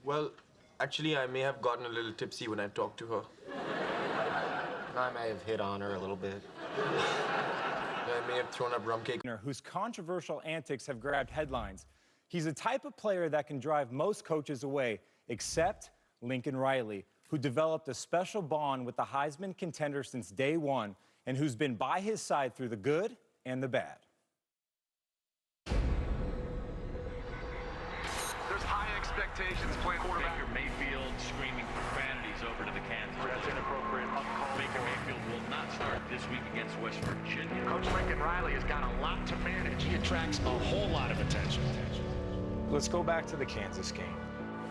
Well, actually, I may have gotten a little tipsy when I talked to her. I may have hit on her a little bit. I may have thrown up rum cake. Whose controversial antics have grabbed headlines. He's the type of player that can drive most coaches away, except Lincoln Riley, who developed a special bond with the Heisman contender since day one and who's been by his side through the good and the bad. There's high expectations playing quarterback. Baker Mayfield screaming profanities over to the Kansas. That's inappropriate. Baker Mayfield will not start this week against West Virginia. Coach Lincoln Riley has got a lot to manage. He attracts a whole lot of attention. Let's go back to the Kansas game.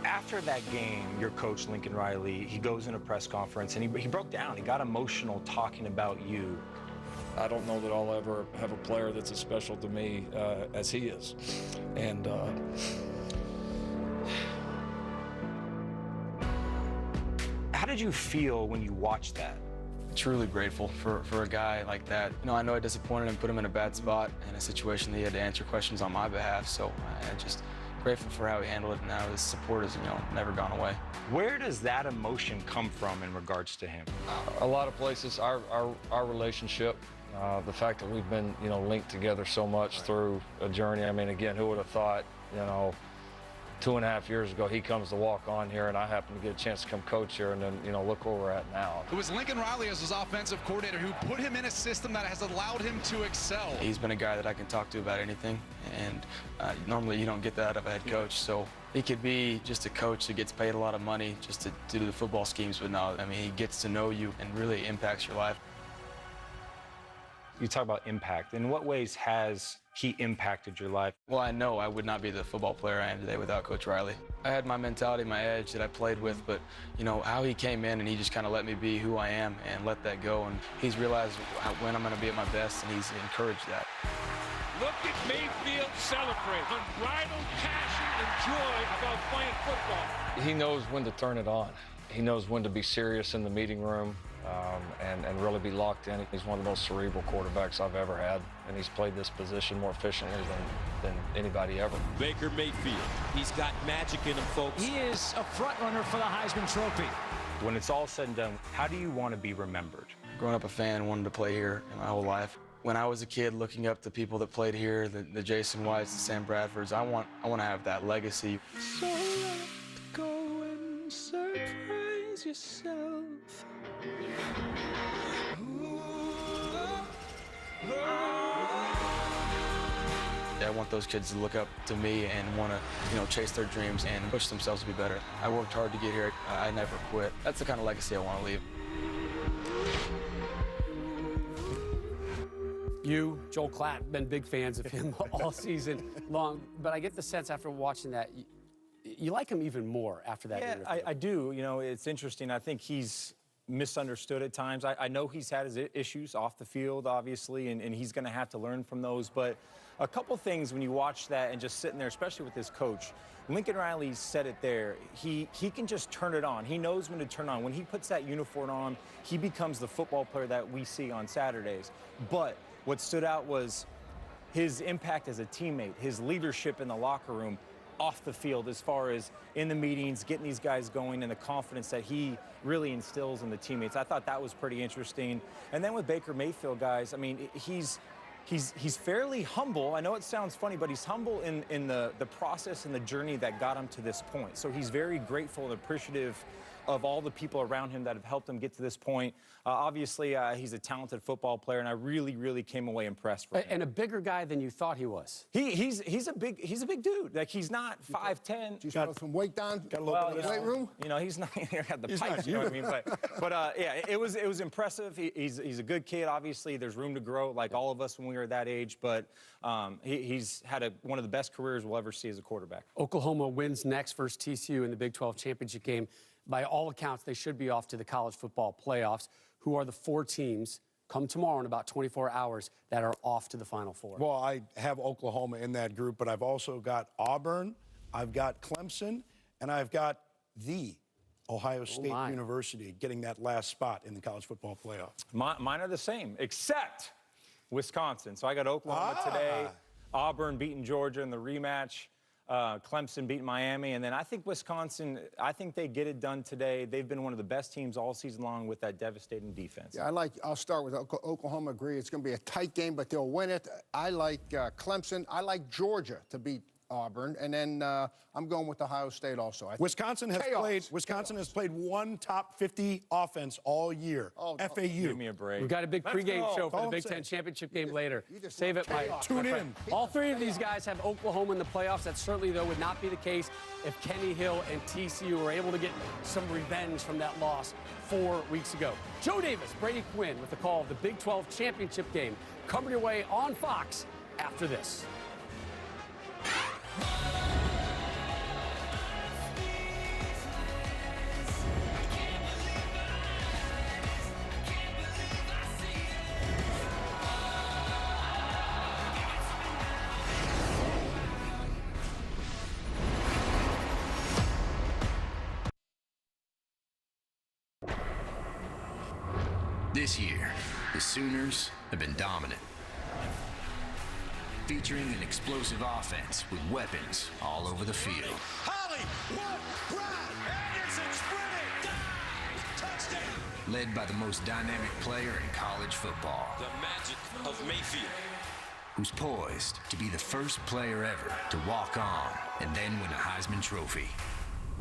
After that game, your coach, Lincoln Riley, he goes in a press conference and he broke down. He got emotional talking about you. I don't know that I'll ever have a player that's as special to me as he is. And how did you feel when you watched that? Truly grateful for a guy like that. You know, I know I disappointed him, put him in a bad spot in a situation that he had to answer questions on my behalf. So I just grateful for how he handled it and how his support has, never gone away. Where does that emotion come from in regards to him? a lot of places, our relationship, the fact that we've been, linked together so much through a journey. I mean, again, who would have thought, 2.5 years ago, he comes to walk on here, and I happen to get a chance to come coach here, and then, look where we're at now. It was Lincoln Riley as his offensive coordinator who put him in a system that has allowed him to excel. He's been a guy that I can talk to about anything, and normally you don't get that out of a head coach. So he could be just a coach that gets paid a lot of money just to do the football schemes, but no, I mean, he gets to know you and really impacts your life. You talk about impact. In what ways has he impacted your life? Well, I know I would not be the football player I am today without Coach Riley. I had my mentality, my edge that I played with, but, how he came in and he just kind of let me be who I am and let that go. And he's realized when I'm going to be at my best, and he's encouraged that. Look at Mayfield celebrate. Unbridled passion and joy about playing football. He knows when to turn it on. He knows when to be serious in the meeting room and really be locked in. He's one of the most cerebral quarterbacks I've ever had, and he's played this position more efficiently than anybody ever. Baker Mayfield, he's got magic in him, folks. He is a front runner for the Heisman Trophy. When it's all said and done, how do you want to be remembered? Growing up a fan, wanted to play here my whole life. When I was a kid, looking up to people that played here, the Jason Whites, the Sam Bradfords, I want to have that legacy. So let go and surprise yourself. I want those kids to look up to me and want to, chase their dreams and push themselves to be better. I worked hard to get here. I never quit. That's the kind of legacy I want to leave. You, Joel Klatt, been big fans of him all season long, but I get the sense after watching that, you like him even more after that interview. Yeah, I do. It's interesting. I think he's misunderstood at times. I know he's had his issues off the field, obviously, and he's going to have to learn from those. But a couple things when you watch that and just sitting there, especially with his coach, Lincoln Riley said it there. He can just turn it on. He knows when to turn on. When he puts that uniform on, he becomes the football player that we see on Saturdays. But what stood out was his impact as a teammate, his leadership in the locker room, off the field, as far as in the meetings, getting these guys going, and the confidence that he really instills in the teammates. I thought that was pretty interesting. And then with Baker Mayfield, guys, I mean, he's fairly humble. I know it sounds funny, but he's humble in the process and the journey that got him to this point. So he's very grateful and appreciative of all the people around him that have helped him get to this point. Obviously, he's a talented football player, and I really, really came away impressed with him. And a bigger guy than you thought he was. He's a big dude. Like, he's not 5'10". Just got some weight down. Got a little bit of weight room. He's not. He got the pipes. You know what I mean? But yeah, it was impressive. He's a good kid. Obviously, there's room to grow, like all of us when we were that age. But he's had one of the best careers we'll ever see as a quarterback. Oklahoma wins next versus TCU in the Big 12 championship game. By all accounts, they should be off to the college football playoffs. Who are the 4 teams come tomorrow in about 24 hours that are off to the Final Four? Well, I have Oklahoma in that group, but I've also got Auburn, I've got Clemson, and I've got the Ohio State University getting that last spot in the college football playoff. Mine are the same, except Wisconsin. So I got Oklahoma today, Auburn beating Georgia in the rematch. Clemson beat Miami, and then I think Wisconsin, I think they get it done today. They've been one of the best teams all season long with that devastating defense. Yeah, I'll start with Oklahoma. Agree, it's going to be a tight game, but they'll win it. I like Clemson. I like Georgia to beat Auburn, and then I'm going with Ohio State also. Wisconsin has played one top 50 offense all year. FAU. Give me a break. We've got a big pregame show for the Big Ten championship game later. Save it, Mike. Tune in. All three of these guys have Oklahoma in the playoffs. That certainly, though, would not be the case if Kenny Hill and TCU were able to get some revenge from that loss 4 weeks ago. Joe Davis, Brady Quinn with the call of the Big 12 championship game coming your way on Fox after this. This year, the Sooners have been dominant, featuring an explosive offense with weapons all over the field. Hollywood Brown, Anderson sprinting, touchdown. Led by the most dynamic player in college football. The magic of Mayfield. Who's poised to be the first player ever to walk on and then win a Heisman Trophy.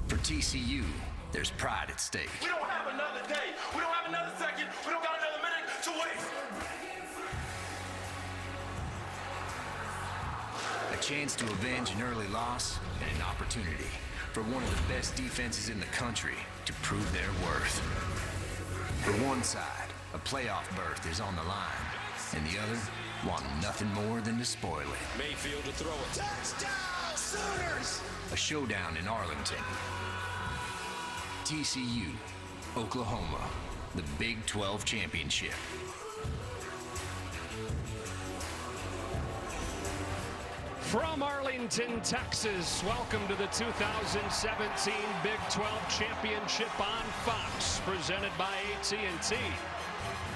For TCU, there's pride at stake. We don't have another day. We don't have another second. We don't got another minute to waste. A chance to avenge an early loss and an opportunity for one of the best defenses in the country to prove their worth. For one side, a playoff berth is on the line, and the other want nothing more than to spoil it. Mayfield to throw it. Touchdown, Sooners! A showdown in Arlington. TCU, Oklahoma, the Big 12 Championship. From Arlington, Texas, welcome to the 2017 Big 12 Championship on Fox, presented by AT&T.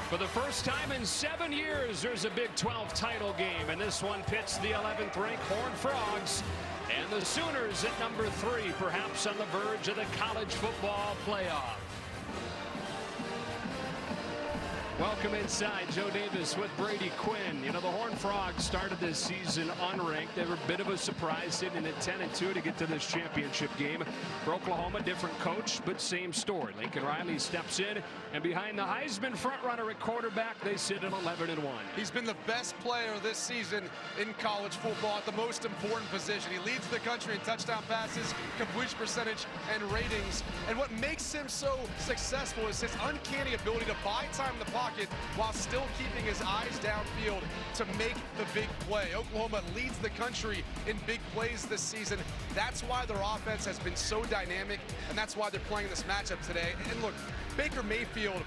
For the first time in 7 years, there's a Big 12 title game, and this one pits the 11th-ranked Horned Frogs and the Sooners at number 3, perhaps on the verge of the college football playoff. Welcome inside. Joe Davis with Brady Quinn. You know, the Horned Frogs started this season unranked. They were a bit of a surprise, sitting at 10-2 to get to this championship game. For Oklahoma, different coach, but same story. Lincoln Riley steps in, and behind the Heisman frontrunner at quarterback, they sit at 11-1. He's been the best player this season in college football at the most important position. He leads the country in touchdown passes, completion percentage, and ratings. And what makes him so successful is his uncanny ability to buy time in the pocket while still keeping his eyes downfield to make the big play. Oklahoma leads the country in big plays this season. That's why their offense has been so dynamic, and that's why they're playing this matchup today. And look, Baker Mayfield,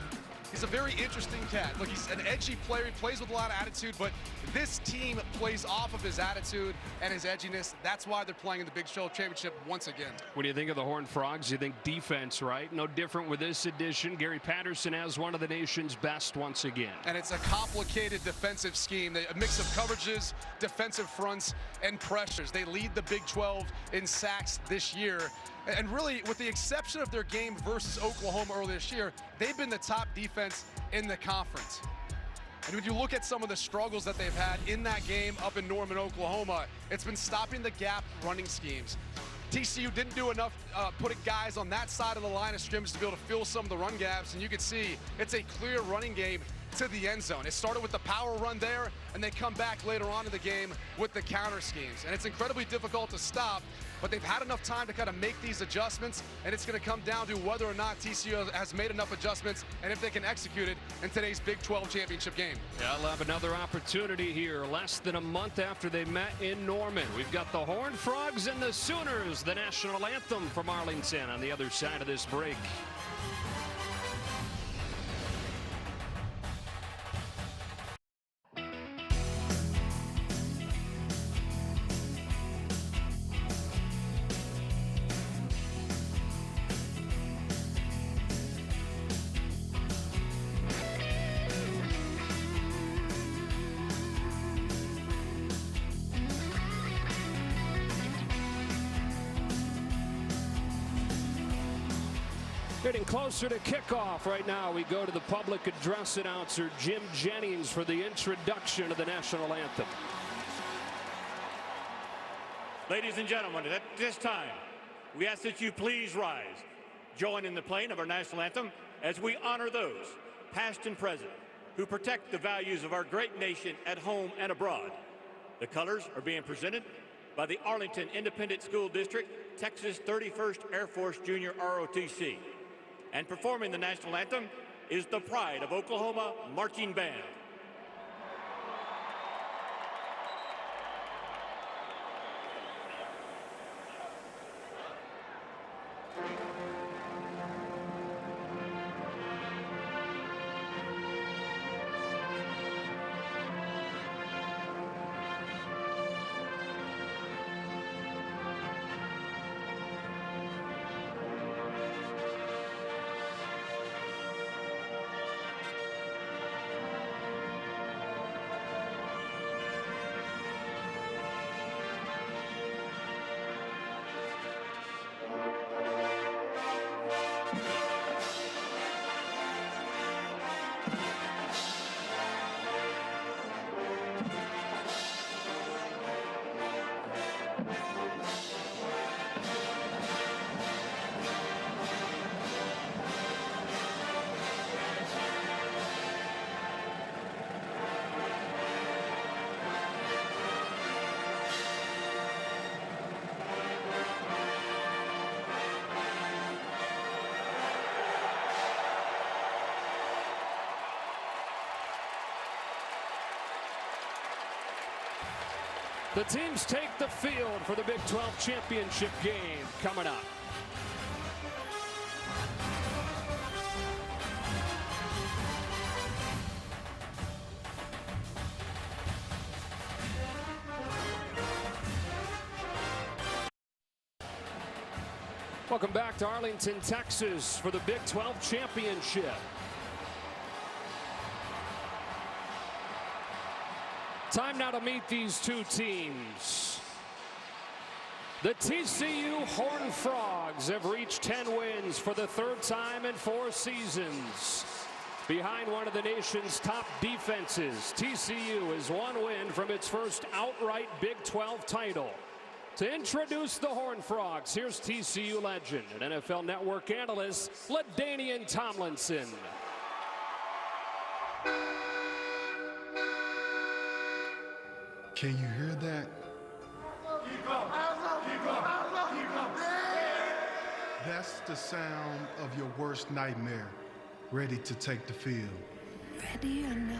he's a very interesting cat. Look, he's an edgy player. He plays with a lot of attitude, but this team plays off of his attitude and his edginess. That's why they're playing in the Big 12 Championship once again. What do you think of the Horned Frogs? You think defense, right? No different with this edition. Gary Patterson has one of the nation's best once again. And it's a complicated defensive scheme. A mix of coverages, defensive fronts, and pressures. They lead the Big 12 in sacks this year. And really, with the exception of their game versus Oklahoma earlier this year, they've been the top defense in the conference. And when you look at some of the struggles that they've had in that game up in Norman, Oklahoma, it's been stopping the gap running schemes. TCU didn't do enough putting guys on that side of the line of scrimmage to be able to fill some of the run gaps, and you can see it's a clear running game to the end zone. It started with the power run there, and they come back later on in the game with the counter schemes. And it's incredibly difficult to stop, but they've had enough time to kind of make these adjustments, and it's going to come down to whether or not TCU has made enough adjustments and if they can execute it in today's Big 12 championship game. Yeah, they'll have another opportunity here less than a month after they met in Norman. We've got the Horned Frogs and the Sooners, the national anthem from Arlington on the other side of this break. Getting closer to kickoff right now. We go to the public address announcer, Jim Jennings, for the introduction of the national anthem. Ladies and gentlemen, at this time, we ask that you please rise. Join in the playing of our national anthem as we honor those, past and present, who protect the values of our great nation at home and abroad. The colors are being presented by the Arlington Independent School District, Texas 31st Air Force Junior ROTC. And performing the national anthem is the Pride of Oklahoma Marching Band. The teams take the field for the Big 12 Championship game coming up. Welcome back to Arlington, Texas for the Big 12 Championship. Time now to meet these two teams. The TCU Horned Frogs have reached 10 wins for the third time in 4 seasons. Behind one of the nation's top defenses, TCU is 1 win from its first outright Big 12 title. To introduce the Horned Frogs, here's TCU legend and NFL Network analyst, LaDainian Tomlinson. Can you hear that? That's the sound of your worst nightmare, ready to take the field. Ready or not,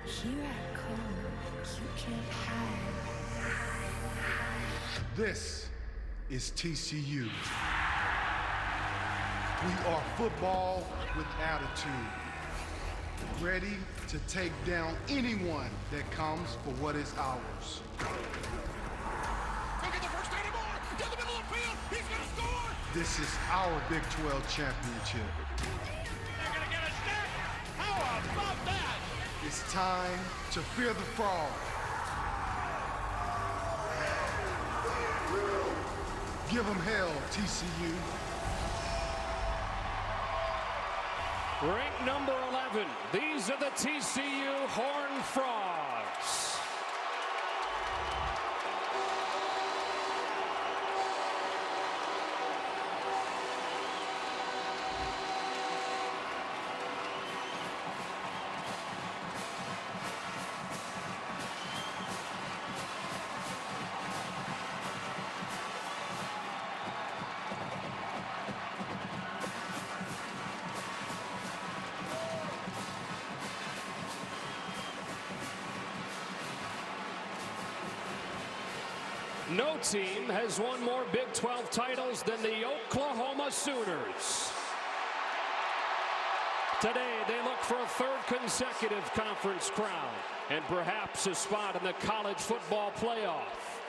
here I come, you can't hide. This is TCU. We are football with attitude, ready to take down anyone that comes for what is ours. This is our Big 12 championship. They're gonna get a snack. How about that? It's time to fear the frog. Give them hell, TCU. Ranked number 11, these are the TCU Horned Frogs. No team has won more Big 12 titles than the Oklahoma Sooners. Today, they look for a third consecutive conference crown and perhaps a spot in the college football playoff.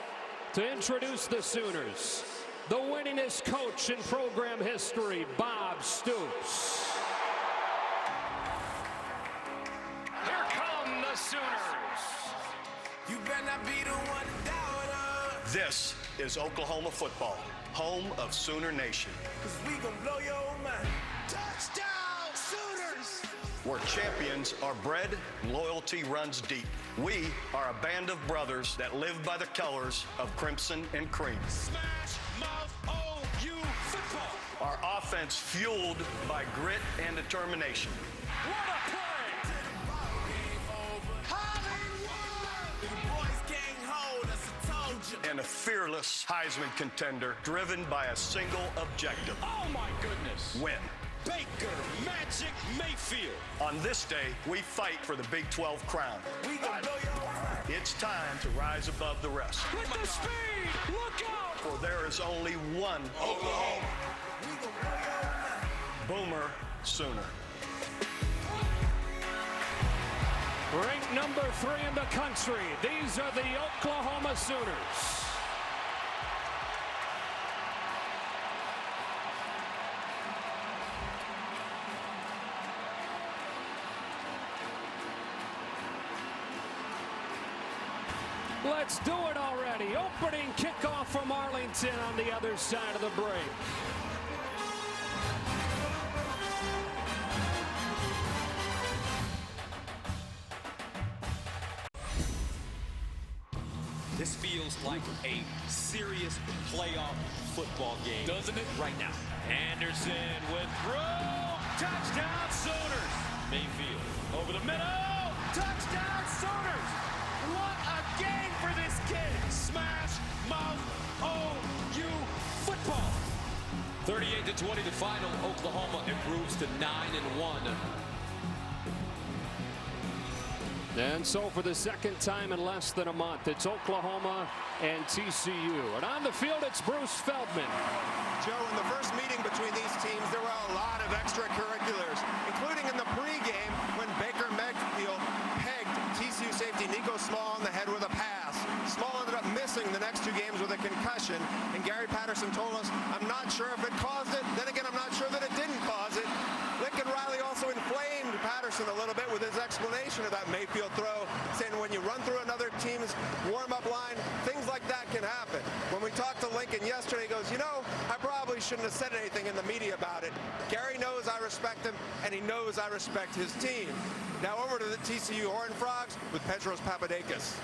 To introduce the Sooners, the winningest coach in program history, Bob Stoops. Here come the Sooners. You better not be the one to doubt us. This is Oklahoma football, home of Sooner Nation. 'Cause we gon' blow your mind. Touchdown, Sooners! Where champions are bred, loyalty runs deep. We are a band of brothers that live by the colors of crimson and cream. Smash mouth OU football. Our offense fueled by grit and determination. What a play! And a fearless Heisman contender driven by a single objective. Oh my goodness. Win. Baker Magic Mayfield. On this day, we fight for the Big 12 crown. We gon' blow your mind. It's time to rise above the rest. With the speed, look out! For there is only one Oklahoma. We gon' blow your mind. Boomer Sooner. Ranked number 3 in the country, these are the Oklahoma Sooners. Let's do it already. Opening kickoff from Arlington on the other side of the break. This feels like a serious playoff football game. Doesn't it? Right now. Anderson with throw. Touchdown Sooners. Mayfield over the middle. Touchdown Sooners. What a game for this kid. Smash mouth OU football. 38-20 the final. Oklahoma improves to 9-1. And so for the second time in less than a month, it's Oklahoma and TCU. And on the field, it's Bruce Feldman. Joe, in the first meeting between these teams, there were a lot of extracurriculars, including in the pregame when Baker Mayfield pegged TCU safety Nico Small on the head with a pass. Small ended up missing the next 2 games with a concussion, and Gary Patterson told us, I'm not sure if it caused it. Then again, I'm not sure that it didn't cause it. Lincoln Riley also inflamed Patterson a little bit with his explanation of that Mayfield throw, saying when you run through another team's warm-up line, things like that can happen. When we talked to Lincoln yesterday, he goes, you know, I probably shouldn't have said anything in the media about it. Gary knows I respect him, and he knows I respect his team. Now over to the TCU Horned Frogs with Petros Papadakis.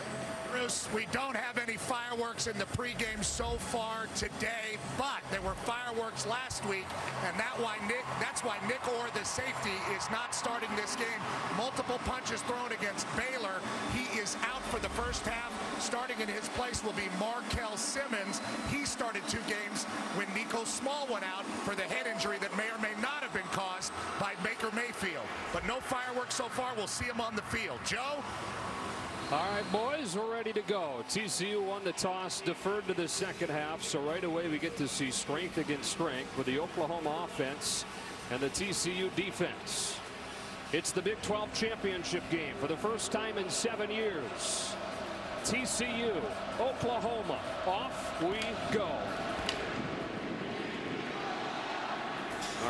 Bruce, we don't have any fireworks in the pregame so far today, but there were fireworks last week, and that's why Nick Orr, the safety, is not starting this game. Multiple punches thrown against Baylor. He is out for the first half. Starting in his place will be Markel Simmons. He started 2 games when Nico Small went out for the head injury that may or may not have been caused by Baker Mayfield. But no fireworks so far. We'll see him on the field. Joe? All right, boys, we're ready to go. TCU won the toss, deferred to the second half, so right away we get to see strength against strength with the Oklahoma offense and the TCU defense. It's the Big 12 championship game for the first time in 7 years. TCU, Oklahoma, off we go.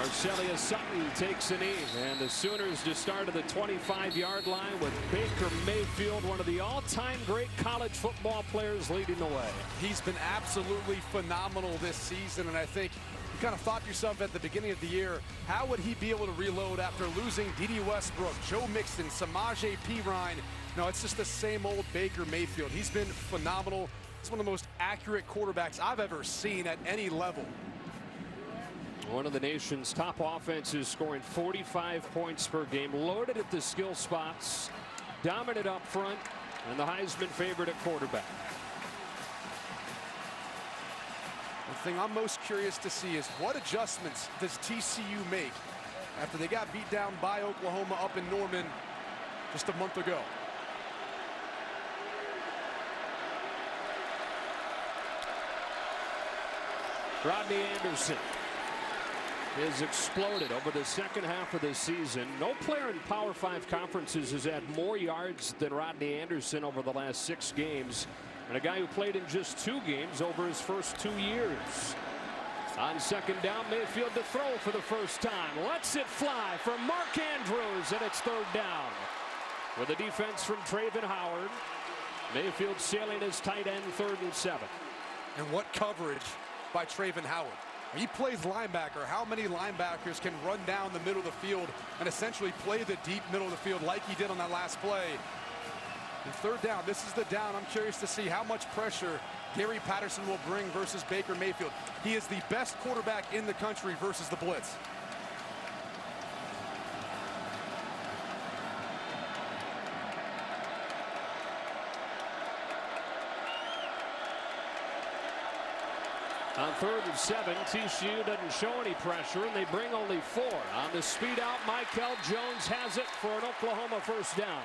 Arcelia Sutton takes a knee, and the Sooners just started the 25-yard line with Baker Mayfield, one of the all-time great college football players, leading the way. He's been absolutely phenomenal this season, and I think you kind of thought to yourself at the beginning of the year, how would he be able to reload after losing D.D. Westbrook, Joe Mixon, Samaje Perine? No, it's just the same old Baker Mayfield. He's been phenomenal. He's one of the most accurate quarterbacks I've ever seen at any level. One of the nation's top offenses, scoring 45 points per game, loaded at the skill spots, dominant up front, and the Heisman favorite at quarterback. The thing I'm most curious to see is what adjustments does TCU make after they got beat down by Oklahoma up in Norman just a month ago. Rodney Anderson has exploded over the second half of the season. No player in Power 5 conferences has had more yards than Rodney Anderson over the last 6 games, and a guy who played in just 2 games over his first 2 years. On second down, Mayfield to throw for the first time. Lets it fly from Mark Andrews, and it's 3rd down. With a defense from Traven Howard, Mayfield sailing his tight end, 3rd and 7. And what coverage by Travin Howard. He plays linebacker. How many linebackers can run down the middle of the field and essentially play the deep middle of the field like he did on that last play? And third down, this is the down. I'm curious to see how much pressure Gary Patterson will bring versus Baker Mayfield. He is the best quarterback in the country versus the blitz. On 3rd and 7, TCU doesn't show any pressure, and they bring only 4. On the speed out, Michael Jones has it for an Oklahoma first down.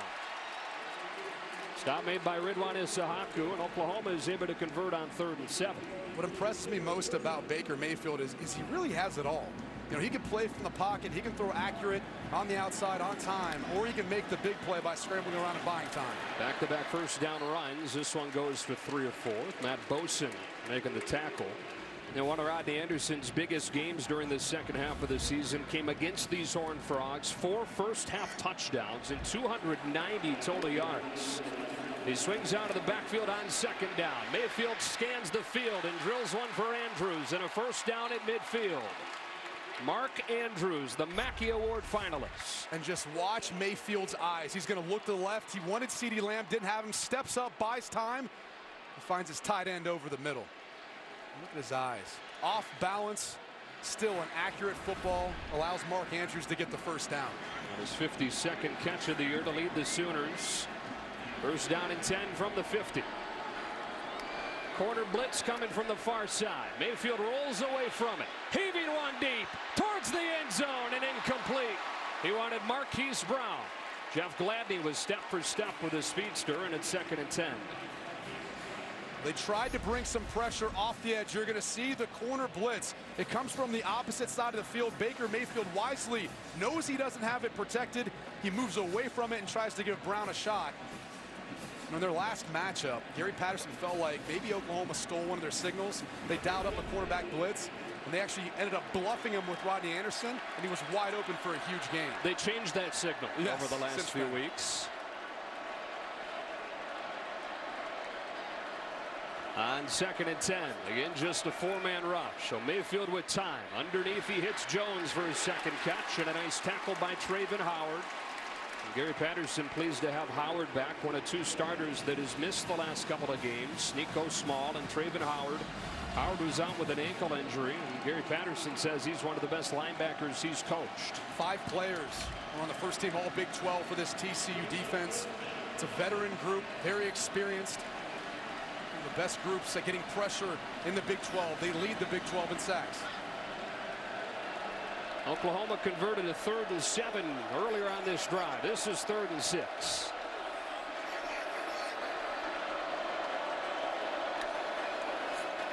Stop made by Ridwan Issahaku, and Oklahoma is able to convert on 3rd and 7. What impresses me most about Baker Mayfield is he really has it all. You know, he can play from the pocket, he can throw accurate on the outside on time, or he can make the big play by scrambling around and buying time. Back-to-back first down runs. This one goes for 3 or 4. Matt Boson making the tackle. Now, one of Rodney Anderson's biggest games during the second half of the season came against these Horned Frogs. 4 first-half touchdowns and 290 total yards. He swings out of the backfield on 2nd down. Mayfield scans the field and drills one for Andrews, and a first down at midfield. Mark Andrews, the Mackey Award finalist. And just watch Mayfield's eyes. He's going to look to the left. He wanted CeeDee Lamb, didn't have him. Steps up, buys time. He finds his tight end over the middle. Look at his eyes. Off balance, still an accurate football. Allows Mark Andrews to get the first down. On his 52nd catch of the year to lead the Sooners. First down and 10 from the 50. Corner blitz coming from the far side. Mayfield rolls away from it. Heaving one deep towards the end zone and incomplete. He wanted Marquise Brown. Jeff Gladney was step for step with a speedster, and it's 2nd and 10. They tried to bring some pressure off the edge. You're going to see the corner blitz. It comes from the opposite side of the field. Baker Mayfield wisely knows he doesn't have it protected. He moves away from it and tries to give Brown a shot. In their last matchup, Gary Patterson felt like maybe Oklahoma stole one of their signals. They dialed up a quarterback blitz, and they actually ended up bluffing him with Rodney Anderson, and he was wide open for a huge game. They changed that signal over the last few weeks. On 2nd and 10, again just a 4-man rush. So Mayfield with time. Underneath he hits Jones for his 2nd catch, and a nice tackle by Travin Howard. And Gary Patterson pleased to have Howard back, one of 2 starters that has missed the last couple of games. Nico Small and Travin Howard. Howard was out with an ankle injury, and Gary Patterson says he's one of the best linebackers he's coached. 5 players are on the first team All Big 12 for this TCU defense. It's a veteran group, very experienced. The best groups at getting pressure in the Big 12. They lead the Big 12 in sacks. Oklahoma converted a 3rd and 7 earlier on this drive. This is 3rd and 6.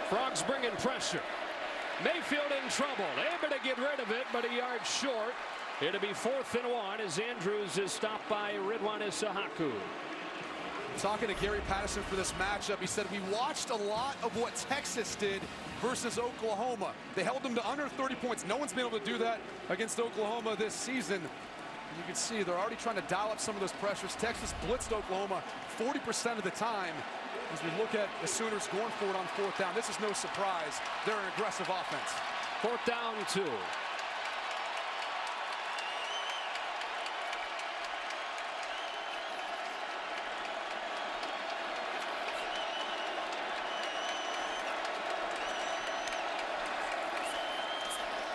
Frogs bringing pressure. Mayfield in trouble. Able to get rid of it, but a yard short. It'll be 4th and 1 as Andrews is stopped by Ridwan Issahaku. Talking to Gary Patterson for this matchup, he said, we watched a lot of what Texas did versus Oklahoma. They held them to under 30 points. No one's been able to do that against Oklahoma this season. You can see they're already trying to dial up some of those pressures. Texas blitzed Oklahoma 40% of the time. As we look at the Sooners going for it on 4th down, this is no surprise. They're an aggressive offense. 4th down 2.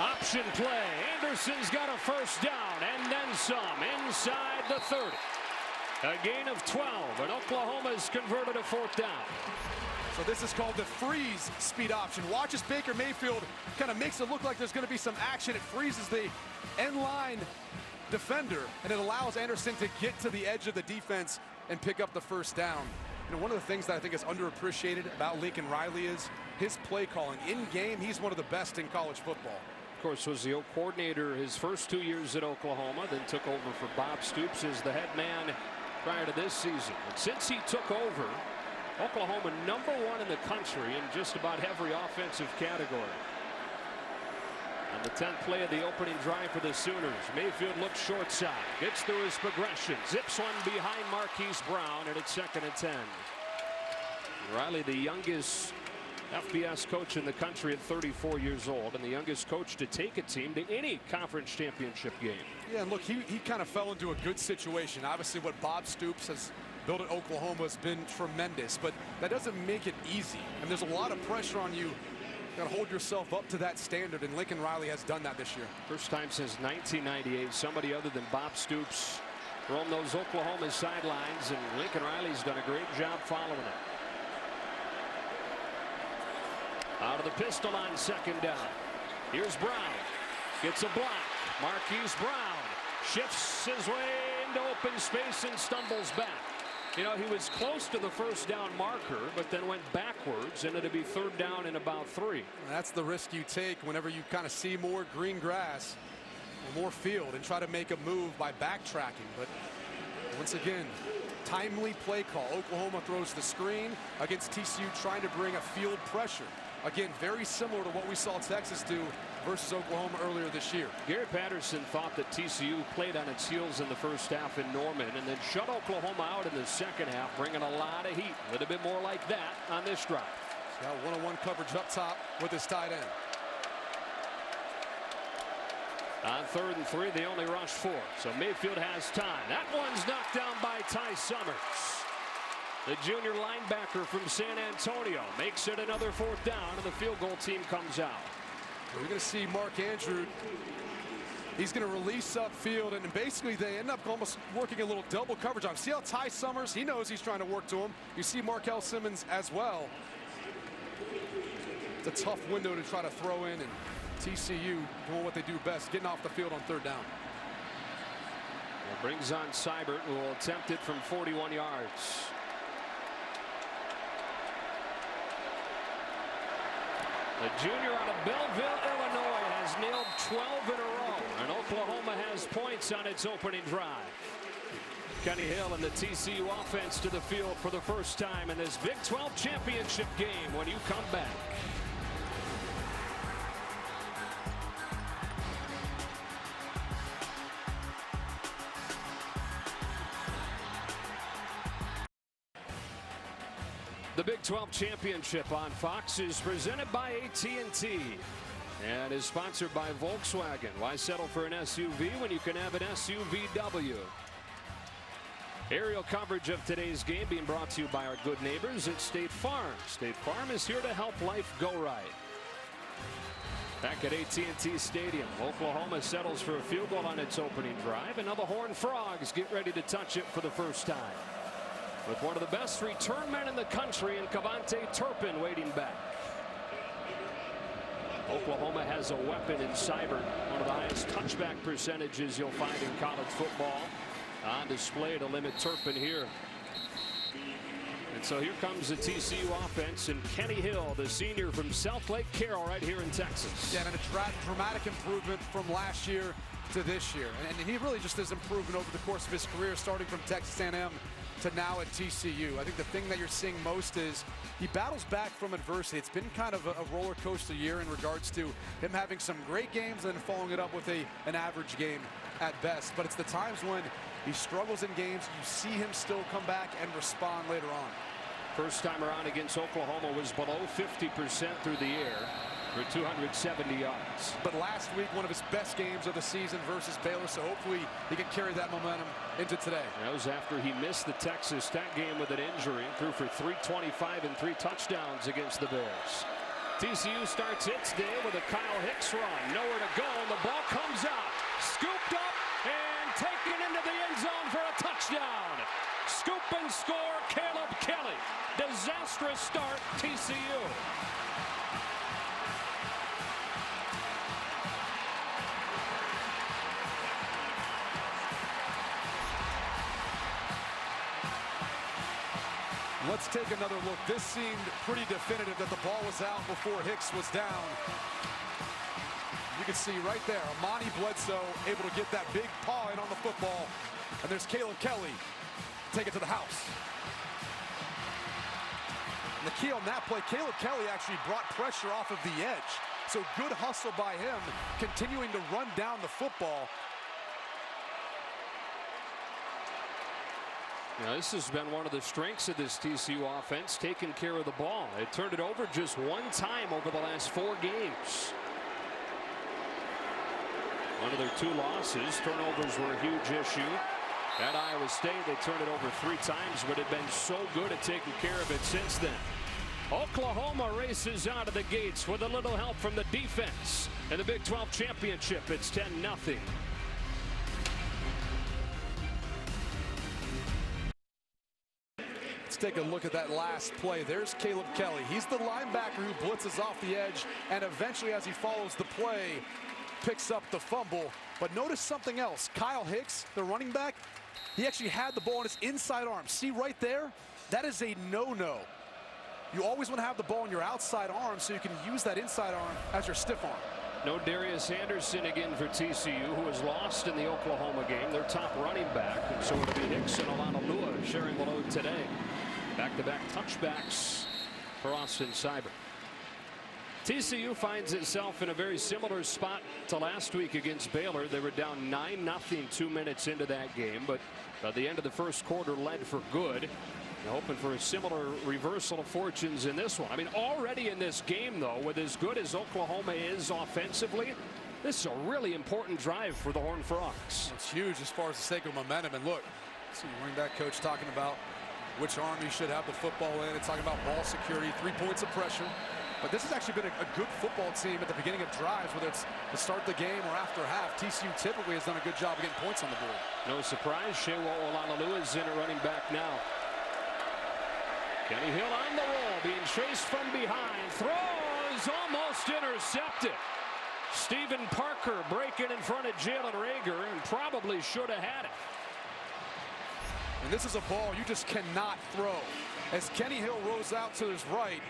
Option play. Anderson's got a first down and then some inside the 30. A gain of 12, and Oklahoma's converted a 4th down. So this is called the freeze speed option. Watch as Baker Mayfield kind of makes it look like there's going to be some action. It freezes the end line defender, and it allows Anderson to get to the edge of the defense and pick up the first down. You know, one of the things that I think is underappreciated about Lincoln Riley is his play calling. In game, he's one of the best in college football. Of course, was the O coordinator his first 2 years at Oklahoma, then took over for Bob Stoops as the head man prior to this season. And since he took over, Oklahoma #1 in the country in just about every offensive category. On the 10th play of the opening drive for the Sooners, Mayfield looks short side, gets through his progression, zips one behind Marquise Brown, and it's 2nd and 10. Riley, the youngest FBS coach in the country at 34 years old, and the youngest coach to take a team to any conference championship game. Yeah, and look, he kind of fell into a good situation. Obviously, what Bob Stoops has built at Oklahoma has been tremendous, but that doesn't make it easy. And there's a lot of pressure on you. You got to hold yourself up to that standard, and Lincoln Riley has done that this year. First time since 1998 somebody other than Bob Stoops roamed those Oklahoma sidelines, and Lincoln Riley's done a great job following it. Out of the pistol on second down. Here's Brown. Gets a block. Marquise Brown shifts his way into open space and stumbles back. You know, he was close to the first down marker, but then went backwards, and it'll be third down and about 3. That's the risk you take whenever you kind of see more green grass or more field and try to make a move by backtracking. But once again, timely play call. Oklahoma throws the screen against TCU, trying to bring a field pressure. Again, very similar to what we saw Texas do versus Oklahoma earlier this year. Gary Patterson thought that TCU played on its heels in the first half in Norman and then shut Oklahoma out in the second half, bringing a lot of heat. A little bit more like that on this drive. He's got one-on-one coverage up top with his tight end. On 3rd and 3, they only rushed 4, so Mayfield has time. That one's knocked down by Ty Summers. The junior linebacker from San Antonio makes it another 4th down, and the field goal team comes out. We're going to see Mark Andrew. He's going to release upfield, and basically they end up almost working a little double coverage on him. See how Ty Summers, he knows he's trying to work to him. You see Markel Simmons as well. It's a tough window to try to throw in, and TCU doing what they do best, getting off the field on 3rd down. It brings on Seibert, who will attempt it from 41 yards. The junior out of Belleville, Illinois, has nailed 12 in a row, and Oklahoma has points on its opening drive. Kenny Hill and the TCU offense to the field for the first time in this Big 12 championship game when you come back. The Big 12 Championship on Fox is presented by AT&T and is sponsored by Volkswagen. Why settle for an SUV when you can have an SUVW? Aerial coverage of today's game being brought to you by our good neighbors at State Farm. State Farm is here to help life go right. Back at AT&T Stadium, Oklahoma settles for a field goal on its opening drive, and now the Horned Frogs get ready to touch it for the first time, with one of the best return men in the country in Cavante Turpin waiting back. Oklahoma has a weapon in Seibert, one of the highest touchback percentages you'll find in college football, on display to limit Turpin here. And so here comes the TCU offense, and Kenny Hill, the senior from South Lake Carroll, right here in Texas. Yeah, and a dramatic improvement from last year to this year. And he really just has improved over the course of his career, starting from Texas A&M to now at TCU. I think the thing that you're seeing most is he battles back from adversity. It's been kind of a roller coaster year in regards to him having some great games and then following it up with an average game at best. But it's the times when he struggles in games, you see him still come back and respond later on. First time around against Oklahoma was below 50% through the air for 270 yards. But last week, one of his best games of the season versus Baylor, so hopefully he can carry that momentum into today. That was after he missed the Texas Tech game with an injury, threw for 325 and 3 touchdowns against the Bears. TCU starts its day with a Kyle Hicks run. Nowhere to go, and the ball comes out. Scooped up and taken into the end zone for a touchdown. Scoop and score, Caleb Kelly. Disastrous start, TCU. Let's take another look. This seemed pretty definitive that the ball was out before Hicks was down. You can see right there, Amani Bledsoe able to get that big paw in on the football. And there's Caleb Kelly. Take it to the house. And the key on that play, Caleb Kelly actually brought pressure off of the edge. So good hustle by him, continuing to run down the football. Now, this has been one of the strengths of this TCU offense, taking care of the ball. It turned it over just one time over the last 4 games. One of their 2 losses. Turnovers were a huge issue. At Iowa State, they turned it over 3 times, but had been so good at taking care of it since then. Oklahoma races out of the gates with a little help from the defense. In the Big 12 Championship, it's 10-0. Let's take a look at that last play. There's Caleb Kelly. He's the linebacker who blitzes off the edge, and eventually, as he follows the play, picks up the fumble. But notice something else. Kyle Hicks, the running back, he actually had the ball in his inside arm. See right there? That is a no-no. You always want to have the ball in your outside arm so you can use that inside arm as your stiff arm. No Darius Anderson again for TCU, who was lost in the Oklahoma game, their top running back. And so it'll be Hicks and Olanolua sharing the load today. Back-to-back touchbacks for Austin Seibert. TCU finds itself in a very similar spot to last week against Baylor. They were down 9-0 2 minutes into that game, but by the end of the first quarter led for good. Hoping for a similar reversal of fortunes in this one. I mean, already in this game, though, with as good as Oklahoma is offensively, this is a really important drive for the Horned Frogs. It's huge as far as the sake of momentum. And look, see the running back coach talking about which arm he should have the football in. It's talking about ball security, 3 points of pressure. But this has actually been a good football team at the beginning of drives, whether it's to start the game or after half. TCU typically has done a good job of getting points on the board. No surprise, Shewa Olanolua is in at running back now. Kenny Hill on the roll, being chased from behind, throws, almost intercepted. Stephen Parker breaking in front of Jalen Reagor and probably should have had it. And this is a ball you just cannot throw. As Kenny Hill rolls out to his right,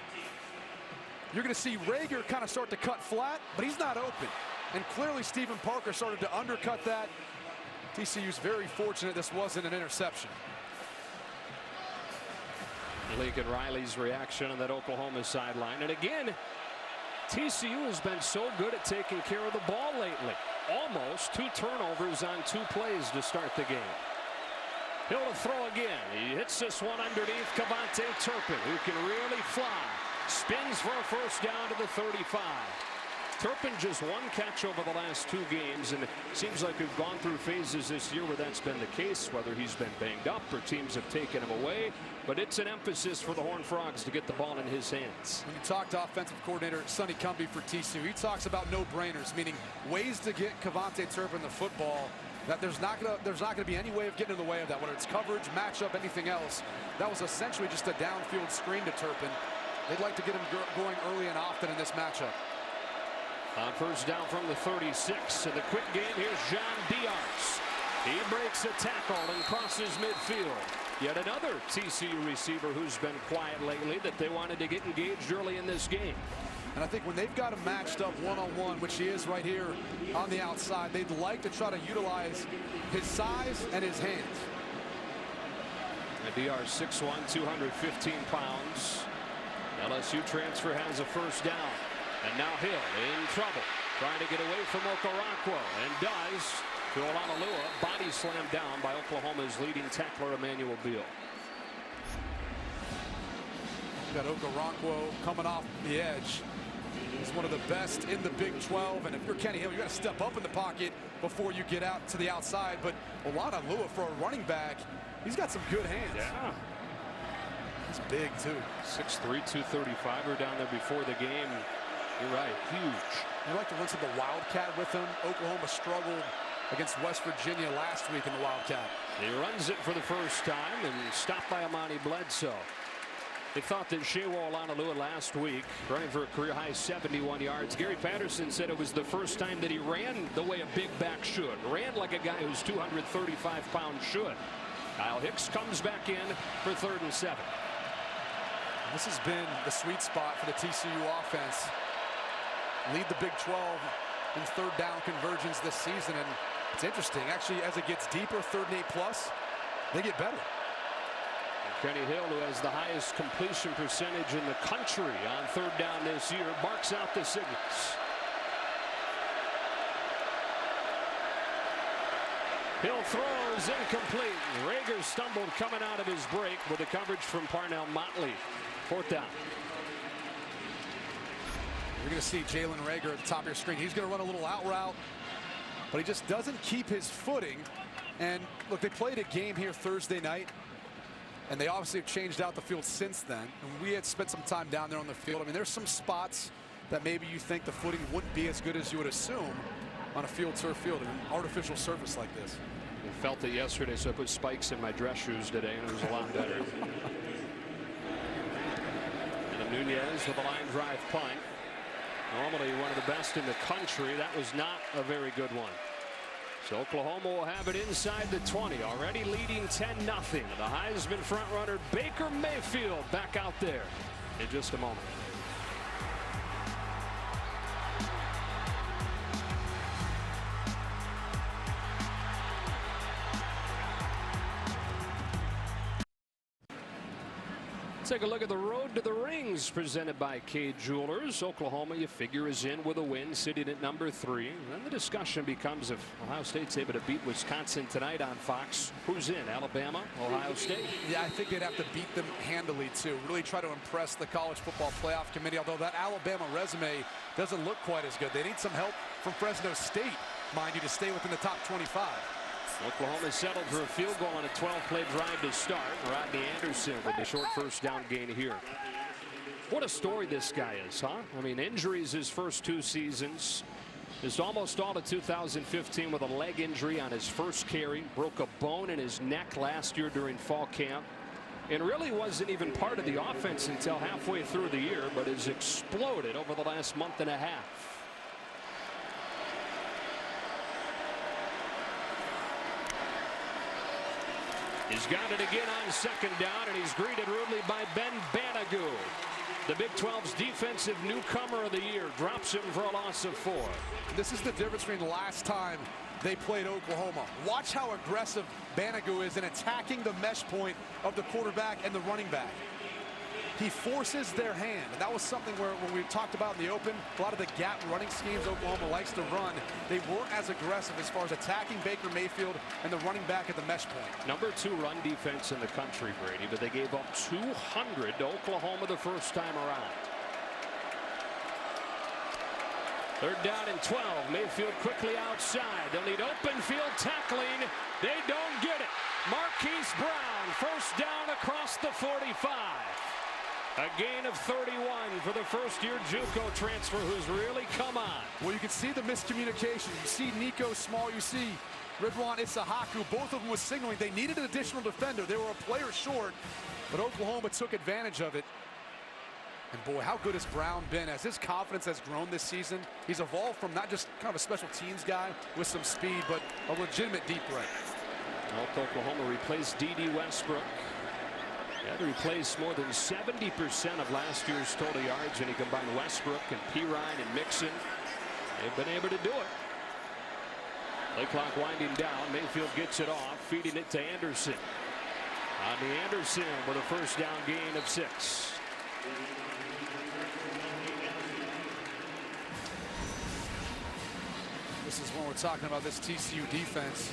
you're going to see Reagor kind of start to cut flat, but he's not open. And clearly Stephen Parker started to undercut that. TCU's very fortunate this wasn't an interception. Lincoln Riley's reaction on that Oklahoma sideline. And again, TCU has been so good at taking care of the ball lately. Almost 2 turnovers on 2 plays to start the game. Hill to throw again. He hits this one underneath Cavante Turpin, who can really fly. Spins for a first down to the 35. Turpin just 1 catch over the last 2 games, and it seems like we've gone through phases this year where that's been the case, whether he's been banged up or teams have taken him away. But it's an emphasis for the Horned Frogs to get the ball in his hands. When you talk to offensive coordinator Sonny Cumbie for TCU, he talks about no-brainers, meaning ways to get Cavante Turpin the football that there's not gonna be any way of getting in the way of that, whether it's coverage, matchup, anything else. That was essentially just a downfield screen to Turpin. They'd like to get him going early and often in this matchup. On first down from the 36 in the quick game, here's John Diarz. He breaks a tackle and crosses midfield. Yet another TCU receiver who's been quiet lately that they wanted to get engaged early in this game. And I think when they've got him matched up one-on-one, which he is right here on the outside, they'd like to try to utilize his size and his hands. Diarz 6'1", 215 pounds. LSU transfer has a first down. And now Hill in trouble, trying to get away from Okoronkwo, and does to Olanolua, body slammed down by Oklahoma's leading tackler, Emmanuel Beal. Got Okoronkwo coming off the edge. He's one of the best in the Big 12, and if you're Kenny Hill, you got to step up in the pocket before you get out to the outside. But Olanolua, for a running back, he's got some good hands. Yeah. He's big, too. 6'3", 235 down there before the game. You're right, huge. They like to run some of the Wildcat with him. Oklahoma struggled against West Virginia last week in the Wildcat. He runs it for the first time and stopped by Amani Bledsoe. They thought that Shewa Olanolua last week, running for a career-high 71 yards. Gary Patterson said it was the first time that he ran the way a big back should. Ran like a guy who's 235 pounds should. Kyle Hicks comes back in for 3rd and 7. This has been the sweet spot for the TCU offense. Lead the Big 12 in 3rd down conversions this season, and it's interesting. Actually, as it gets deeper, 3rd and 8+, they get better. Kenny Hill, who has the highest completion percentage in the country on 3rd down this year, barks out the signals. Hill throws incomplete. Rager stumbled coming out of his break with the coverage from Parnell Motley. 4th down. You're going to see Jalen Rager at the top of your screen. He's going to run a little out route, but he just doesn't keep his footing. And look, they played a game here Thursday night, and they obviously have changed out the field since then. And we had spent some time down there on the field. I mean, there's some spots that maybe you think the footing wouldn't be as good as you would assume on a turf field, an artificial surface like this. I felt it yesterday, so I put spikes in my dress shoes today, and it was a lot better. And Nunez with a line drive punt. Normally one of the best in the country. That was not a very good one. So Oklahoma will have it inside the 20, already leading 10-0. The Heisman frontrunner Baker Mayfield back out there in just a moment. Take a look at the road to the rings presented by Cade Jewelers. Oklahoma, you figure, is in with a win, sitting at number 3. And then the discussion becomes if Ohio State's able to beat Wisconsin tonight on Fox, who's in? Alabama, Ohio State? Yeah, I think they'd have to beat them handily, too. Really try to impress the College Football Playoff Committee, although that Alabama resume doesn't look quite as good. They need some help from Fresno State, mind you, to stay within the top 25. Oklahoma settled for a field goal on a 12-play drive to start. Rodney Anderson with the short first down gain here. What a story this guy is, huh? I mean, injuries his first 2 seasons. Missed almost all of 2015 with a leg injury on his first carry. Broke a bone in his neck last year during fall camp. And really wasn't even part of the offense until halfway through the year, but has exploded over the last month and a half. He's got it again on 2nd down, and he's greeted rudely by Ben Banagou. The Big 12's defensive newcomer of the year drops him for a loss of 4. This is the difference between the last time they played Oklahoma. Watch how aggressive Banagou is in attacking the mesh point of the quarterback and the running back. He forces their hand, and that was something where when we talked about in the open, a lot of the gap running schemes Oklahoma likes to run, they weren't as aggressive as far as attacking Baker Mayfield and the running back at the mesh point. Number 2 run defense in the country, Brady, but they gave up 200 to Oklahoma the first time around. 3rd down and 12. Mayfield quickly outside. They'll need open field tackling. They don't get it. Marquise Brown, first down across the 45. A gain of 31 for the first-year JUCO transfer who's really come on. Well, you can see the miscommunication. You see Nico Small, you see Ridwan Isahaku. Both of them was signaling they needed an additional defender. They were a player short, but Oklahoma took advantage of it. And boy, how good has Brown been as his confidence has grown this season. He's evolved from not just kind of a special teams guy with some speed, but a legitimate deep threat. Oklahoma replaced D.D. Westbrook. Had to replace more than 70% of last year's total yards, and he combined Westbrook and Pirine and Mixon. They've been able to do it. Play clock winding down. Mayfield gets it off, feeding it to Anderson. On the Anderson with a first down gain of 6. This is when we're talking about this TCU defense.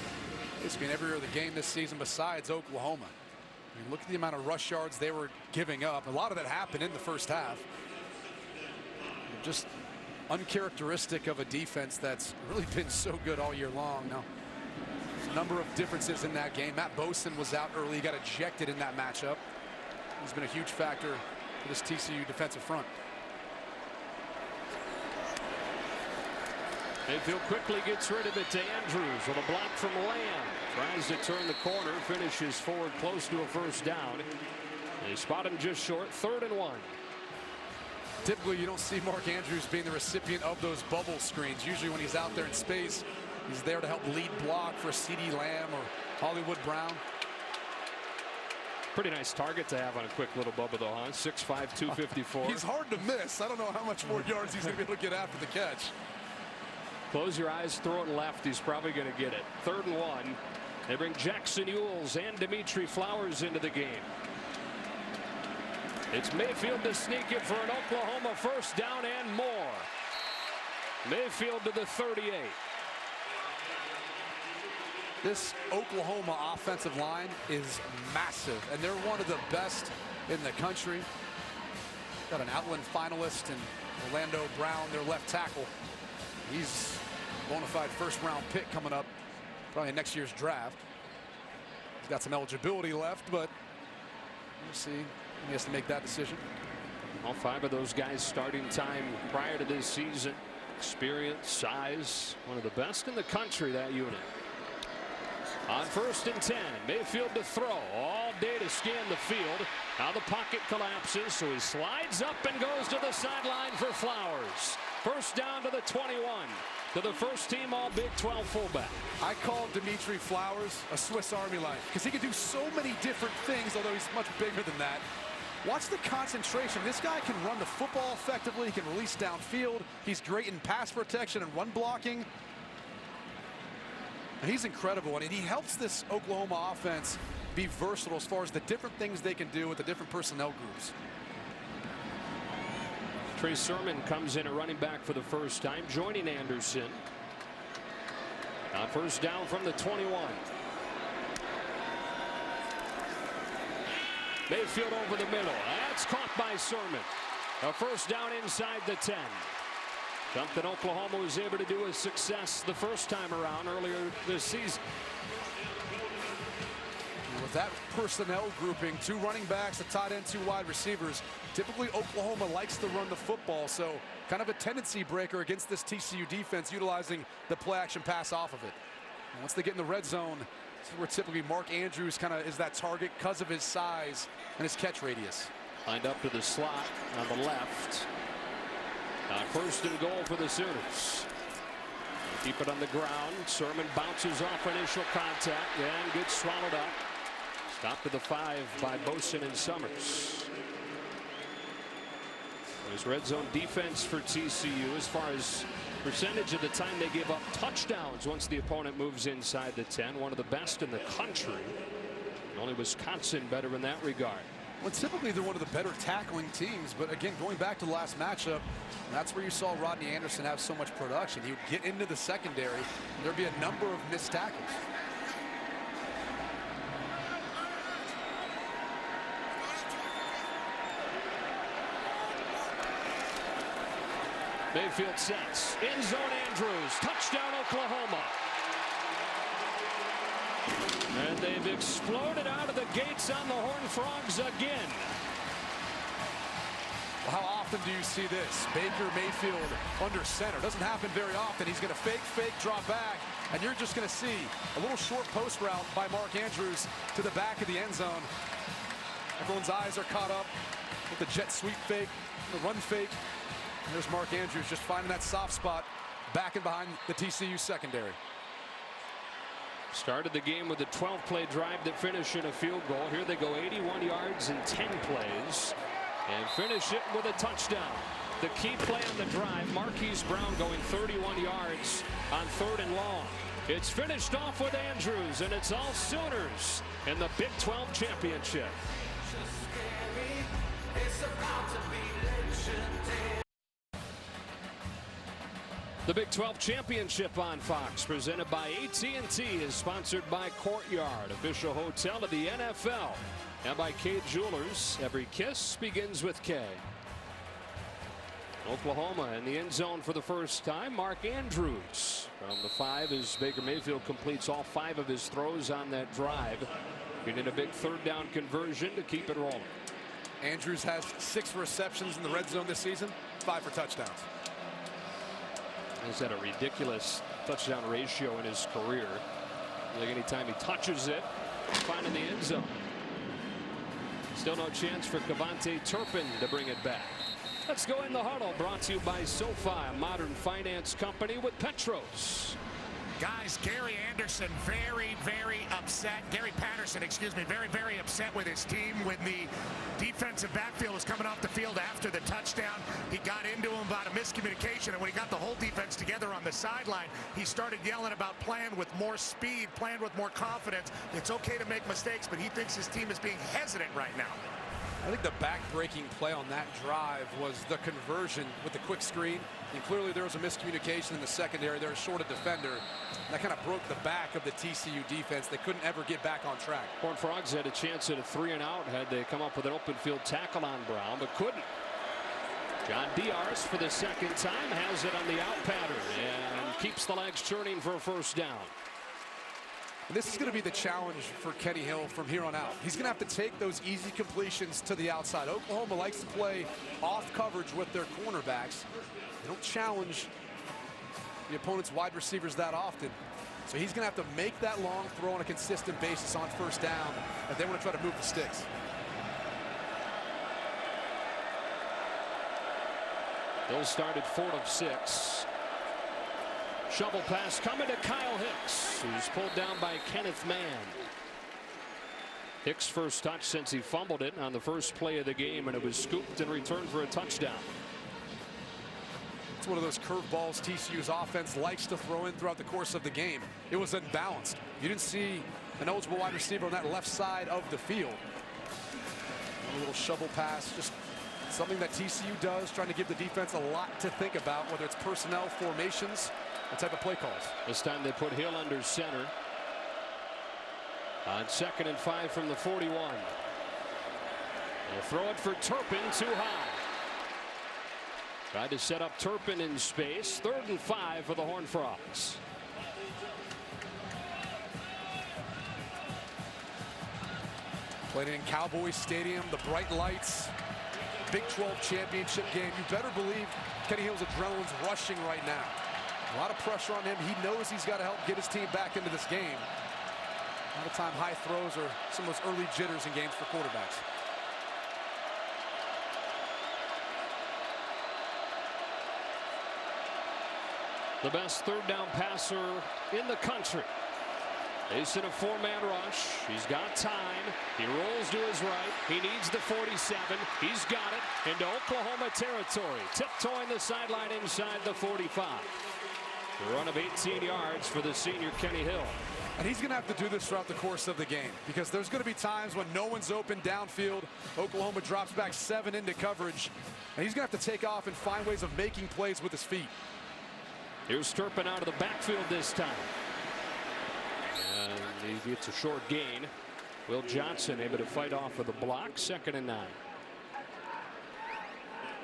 It's been every other game this season besides Oklahoma. I mean, look at the amount of rush yards they were giving up. A lot of it happened in the first half. Just uncharacteristic of a defense that's really been so good all year long. Now, there's a number of differences in that game. Matt Bosen was out early. He got ejected in that matchup. He's been a huge factor for this TCU defensive front. Mayfield quickly gets rid of it to Andrews with a block from Lamb. Tries to turn the corner, finishes forward close to a first down. They spot him just short, 3rd and 1. Typically, you don't see Mark Andrews being the recipient of those bubble screens. Usually when he's out there in space, he's there to help lead block for CeeDee Lamb or Hollywood Brown. Pretty nice target to have on a quick little bubble, though, huh? 6'5", 254. He's hard to miss. I don't know how much more yards he's going to be able to get after the catch. Close your eyes, throw it left. He's probably going to get it. 3rd and 1. They bring Jackson Ewells and Dimitri Flowers into the game. It's Mayfield to sneak it for an Oklahoma first down and more. Mayfield to the 38. This Oklahoma offensive line is massive, and they're one of the best in the country. Got an Outland finalist in Orlando Brown, their left tackle. He's a bona fide first-round pick coming up, probably in next year's draft. He's got some eligibility left, but we'll see. He has to make that decision. All 5 of those guys starting time prior to this season. Experience, size, one of the best in the country, that unit. On 1st and 10, Mayfield to throw. All day to scan the field. Now the pocket collapses, so he slides up and goes to the sideline for Flowers. First down to the 21. To the first team all Big 12 fullback. I call Dimitri Flowers a Swiss Army knife because he can do so many different things, although he's much bigger than that. Watch the concentration. This guy can run the football effectively. He can release downfield. He's great in pass protection and run blocking. And he's incredible, and he helps this Oklahoma offense be versatile as far as the different things they can do with the different personnel groups. Trey Sermon comes in at running back for the first time, joining Anderson. On first down from the 21. Mayfield over the middle. That's caught by Sermon. A first down inside the 10. Something Oklahoma was able to do with success the first time around earlier this season. With that personnel grouping, 2 running backs, a tight end, 2 wide receivers, typically Oklahoma likes to run the football, so kind of a tendency breaker against this TCU defense, utilizing the play action pass off of it. And once they get in the red zone, this is where typically Mark Andrews kind of is that target because of his size and his catch radius. Lined up to the slot on the left. First and goal for the Sooners. Keep it on the ground. Sermon bounces off initial contact and gets swallowed up. Stopped to the 5 by Bosin and Summers. There's red zone defense for TCU as far as percentage of the time they give up touchdowns once the opponent moves inside the 10. One of the best in the country. Only Wisconsin better in that regard. Well, typically they're one of the better tackling teams, but again, going back to the last matchup, that's where you saw Rodney Anderson have so much production. He would get into the secondary, and there'd be a number of missed tackles. Mayfield sets. In zone Andrews. Touchdown Oklahoma. And they've exploded out of the gates on the Horned Frogs again. Well, how often do you see this? Baker Mayfield under center. Doesn't happen very often. He's going to fake, drop back, and you're just going to see a little short post route by Mark Andrews to the back of the end zone. Everyone's eyes are caught up with the jet sweep fake, the run fake. And there's Mark Andrews just finding that soft spot back and behind the TCU secondary. Started the game with a 12-play drive that finished in a field goal. Here they go 81 yards in 10 plays and finish it with a touchdown. The key play on the drive, Marquise Brown going 31 yards on 3rd and long. It's finished off with Andrews, and it's all Sooners in the Big 12 Championship. The Big 12 Championship on Fox, presented by AT&T, is sponsored by Courtyard, official hotel of the NFL, and by K Jewelers. Every kiss begins with K. Oklahoma in the end zone for the first time. Mark Andrews from the 5 as Baker Mayfield completes all 5 of his throws on that drive. Getting a big 3rd down conversion to keep it rolling. Andrews has 6 receptions in the red zone this season, 5 for touchdowns. He's had a ridiculous touchdown ratio in his career. Like anytime he touches it, finding the end zone. Still no chance for Cavante Turpin to bring it back. Let's go in the huddle, brought to you by SoFi, a modern finance company with Petros. Guys, Gary Anderson very upset. Gary Patterson, excuse me, very upset with his team when the defensive backfield was coming off the field after the touchdown. He got into him about a miscommunication, and when he got the whole defense together on the sideline, he started yelling about playing with more speed, playing with more confidence. It's okay to make mistakes, but he thinks his team is being hesitant right now. I think the back-breaking play on that drive was the conversion with the quick screen. And clearly there was a miscommunication in the secondary. They're a short defender. That kind of broke the back of the TCU defense. They couldn't ever get back on track. Horned Frogs had a chance at a 3-and-out had they come up with an open field tackle on Brown, but couldn't. John Diar's for the second time has it on the out pattern and keeps the legs churning for a first down. And this is going to be the challenge for Kenny Hill from here on out. He's going to have to take those easy completions to the outside. Oklahoma likes to play off coverage with their cornerbacks. They don't challenge the opponent's wide receivers that often. So he's going to have to make that long throw on a consistent basis on first down if they want to try to move the sticks. They'll start at 4 of 6. Shovel pass coming to Kyle Hicks, who's pulled down by Kenneth Mann. Hicks' first touch since he fumbled it on the first play of the game, and it was scooped and returned for a touchdown. It's one of those curveballs TCU's offense likes to throw in throughout the course of the game. It was unbalanced. You didn't see an eligible wide receiver on that left side of the field. A little shovel pass, just something that TCU does, trying to give the defense a lot to think about, whether it's personnel, formations, the type of play calls. This time they put Hill under center. On 2nd and 5 from the 41. They'll throw it for Turpin, too high. Tried to set up Turpin in space. 3rd and 5 for the Horned Frogs. Played in Cowboys Stadium, the bright lights, Big 12 championship game. You better believe Kenny Hill's adrenaline's rushing right now. A lot of pressure on him. He knows he's got to help get his team back into this game. A lot of time high throws are some of those early jitters in games for quarterbacks. The best 3rd down passer in the country. Facing a 4-man rush. He's got time. He rolls to his right. He needs the 47. He's got it into Oklahoma territory. Tiptoeing the sideline inside the 45. A run of 18 yards for the senior Kenny Hill. And he's going to have to do this throughout the course of the game, because there's going to be times when no one's open downfield. Oklahoma drops back 7 into coverage, and he's going to have to take off and find ways of making plays with his feet. Here's Turpin out of the backfield this time. And he gets a short gain. Will Johnson able to fight off with a block. 2nd and 9.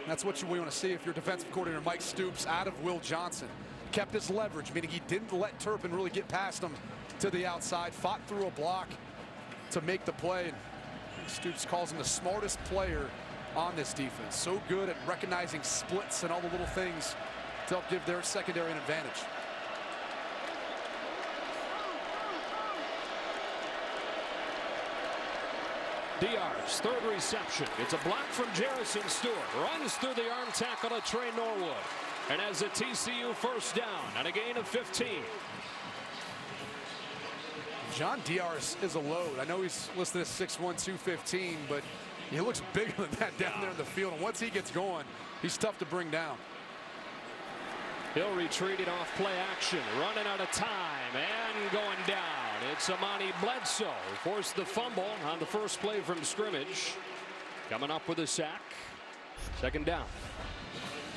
That's what you want to see if you're defensive coordinator Mike Stoops out of Will Johnson. Kept his leverage, meaning he didn't let Turpin really get past him to the outside. Fought through a block to make the play. And Stoops calls him the smartest player on this defense. So good at recognizing splits and all the little things to help give their secondary an advantage. Diar's 3rd reception. It's a block from Jerrison Stewart. Runs through the arm tackle of Trey Norwood. And has a TCU first down and a gain of 15. John Diar's is a load. I know he's listed as 6'1", 215, but he looks bigger than that down there in the field. And once he gets going, he's tough to bring down. Hill retreating off play action, running out of time and going down. It's Amani Bledsoe who forced the fumble on the first play from scrimmage. Coming up with a sack. 2nd down.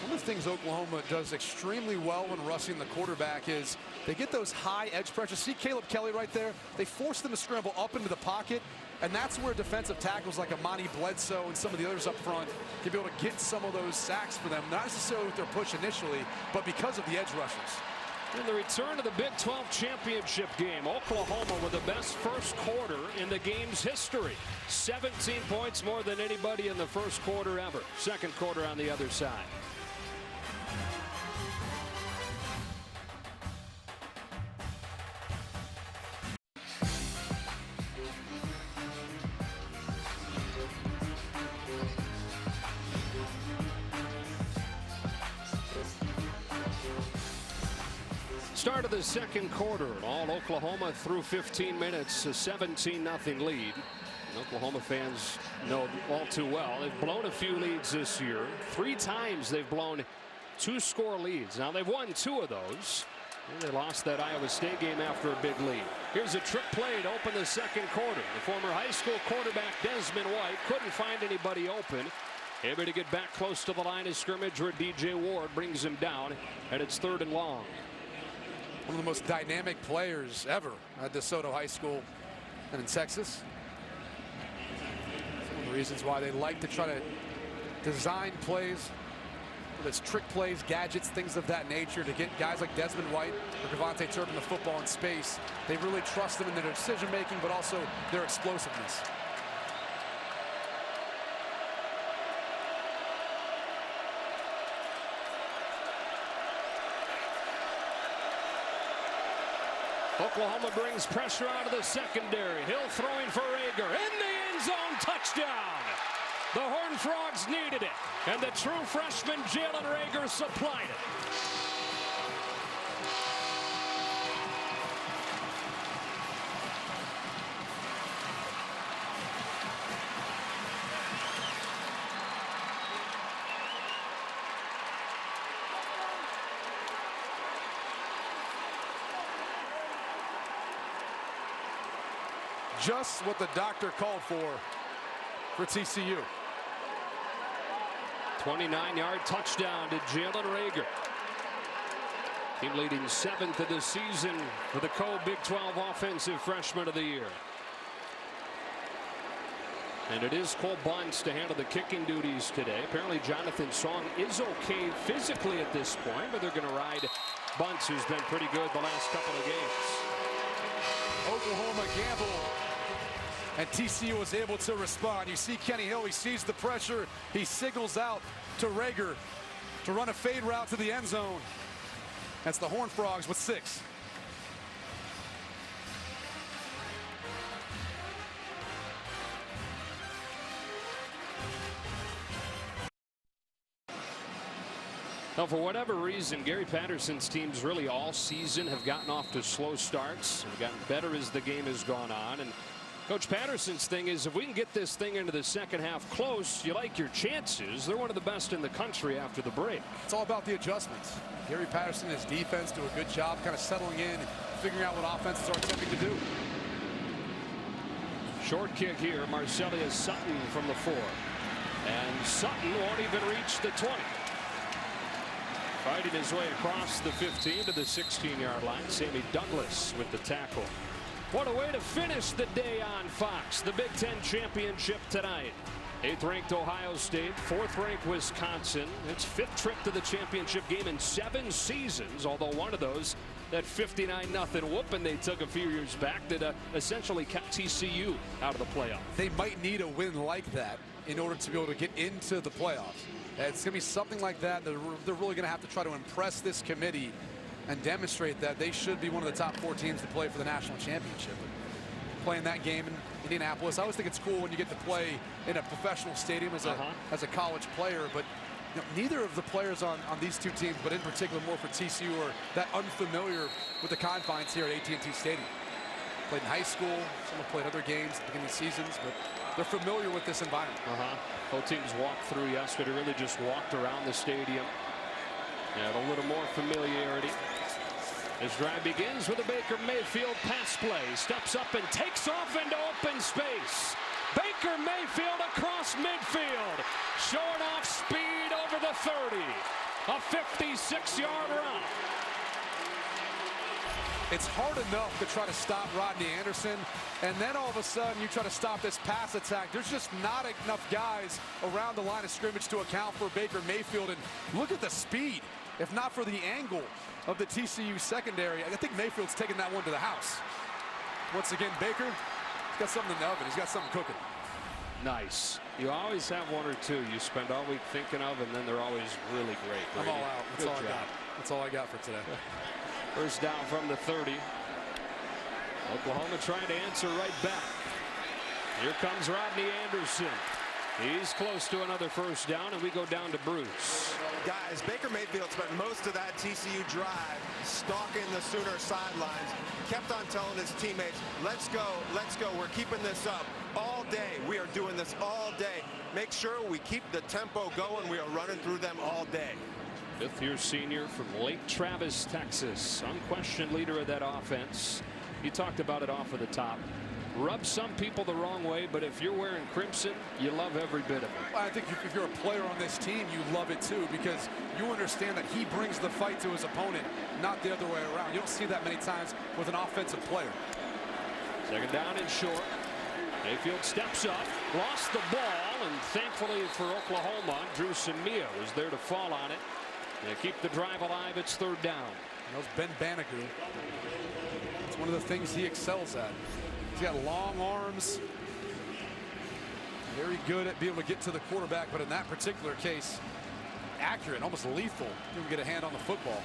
One of the things Oklahoma does extremely well when rushing the quarterback is they get those high edge pressures. See Caleb Kelly right there? They force them to scramble up into the pocket, and that's where defensive tackles like Amani Bledsoe and some of the others up front can be able to get some of those sacks for them, not necessarily with their push initially, but because of the edge rushers. In the return to the Big 12 championship game, Oklahoma with the best first quarter in the game's history. 17 points more than anybody in the first quarter ever. 2nd quarter on the other side. Start of the 2nd quarter. All Oklahoma through 15 minutes. A 17-0 lead. And Oklahoma fans know all too well. They've blown a few leads this year. 3 times they've blown 2-score leads. Now they've won 2 of those. And they lost that Iowa State game after a big lead. Here's a trick play to open the second quarter. The former high school quarterback Desmond White couldn't find anybody open. Able to get back close to the line of scrimmage where DJ Ward brings him down, and it's 3rd and long. One of the most dynamic players ever at DeSoto High School and in Texas. One of the reasons why they like to try to design plays, whether it's trick plays, gadgets, things of that nature, to get guys like Desmond White or Devontae Turpin the football in space. They really trust them in their decision making, but also their explosiveness. Oklahoma brings pressure out of the secondary. Hill throwing for Rager. In the end zone, touchdown. The Horned Frogs needed it, and the true freshman Jalen Rager supplied it. Just what the doctor called for TCU. 29-yard touchdown to Jalen Rager. Team leading 7th of the season for the co-Big 12 Offensive Freshman of the Year. And it is Cole Bunce to handle the kicking duties today. Apparently Jonathan Song is okay physically at this point, but they're going to ride Bunce, who's been pretty good the last couple of games. Oklahoma gambled, and TCU was able to respond. You see Kenny Hill, he sees the pressure. He signals out to Rager to run a fade route to the end zone. That's the Horned Frogs with 6. Now, for whatever reason, Gary Patterson's teams really all season have gotten off to slow starts, have gotten better as the game has gone on. And Coach Patterson's thing is, if we can get this thing into the second half close, you like your chances. They're one of the best in the country after the break. It's all about the adjustments. Gary Patterson and his defense do a good job kind of settling in, figuring out what offenses are attempting to do. Short kick here, Marcelius Sutton from the 4. And Sutton won't even reach the 20. Fighting his way across the 15 to the 16-yard line. Sammy Douglas with the tackle. What a way to finish the day on Fox. The Big Ten Championship tonight. 8th-ranked Ohio State, 4th-ranked Wisconsin. Its 5th trip to the championship game in 7 seasons, although one of those, that 59-0 whooping they took a few years back, that essentially kept TCU out of the playoff. They might need a win like that in order to be able to get into the playoffs. It's going to be something like that. They're really going to have to try to impress this committee and demonstrate that they should be one of the top 4 teams to play for the national championship. Playing that game in Indianapolis, I always think it's cool when you get to play in a professional stadium as a college player, but you know, neither of the players on these two teams, but in particular more for TCU, are that unfamiliar with the confines here at AT&T Stadium. Played in high school, some have played other games at the beginning of seasons, but they're familiar with this environment. Both teams walked through yesterday, really just walked around the stadium. And a little more familiarity. This drive begins with a Baker Mayfield pass play. Steps up and takes off into open space. Baker Mayfield across midfield. Showing off speed over the 30. A 56-yard run. It's hard enough to try to stop Rodney Anderson, and then all of a sudden you try to stop this pass attack. There's just not enough guys around the line of scrimmage to account for Baker Mayfield. And look at the speed. If not for the angle of the TCU secondary, I think Mayfield's taking that one to the house. Once again, Baker, he's got something in the oven. He's got something cooking. Nice. You always have one or two you spend all week thinking of, and then they're always really great. I'm all out. That's all I got. That's all I got for today. First down from the 30. Oklahoma trying to answer right back. Here comes Rodney Anderson. He's close to another first down, and we go down to Bruce. Guys, Baker Mayfield spent most of that TCU drive stalking the Sooner sidelines. Kept on telling his teammates, let's go, we're keeping this up all day. We are doing this all day. Make sure we keep the tempo going. We are running through them all day. Fifth-year senior from Lake Travis, Texas. Unquestioned leader of that offense. You talked about it off of the top. Rubs some people the wrong way, but if you're wearing crimson, you love every bit of it. I think if you're a player on this team, you love it too, because you understand that he brings the fight to his opponent, not the other way around. You don't see that many times with an offensive player. Second down and short. Mayfield steps up, lost the ball, and thankfully for Oklahoma, Drew Samia was there to fall on it. They keep the drive alive. It's third down. That was Ben Banagoo. It's one of the things he excels at. He's got long arms. Very good at being able to get to the quarterback, but in that particular case, accurate, almost lethal. He can get a hand on the football.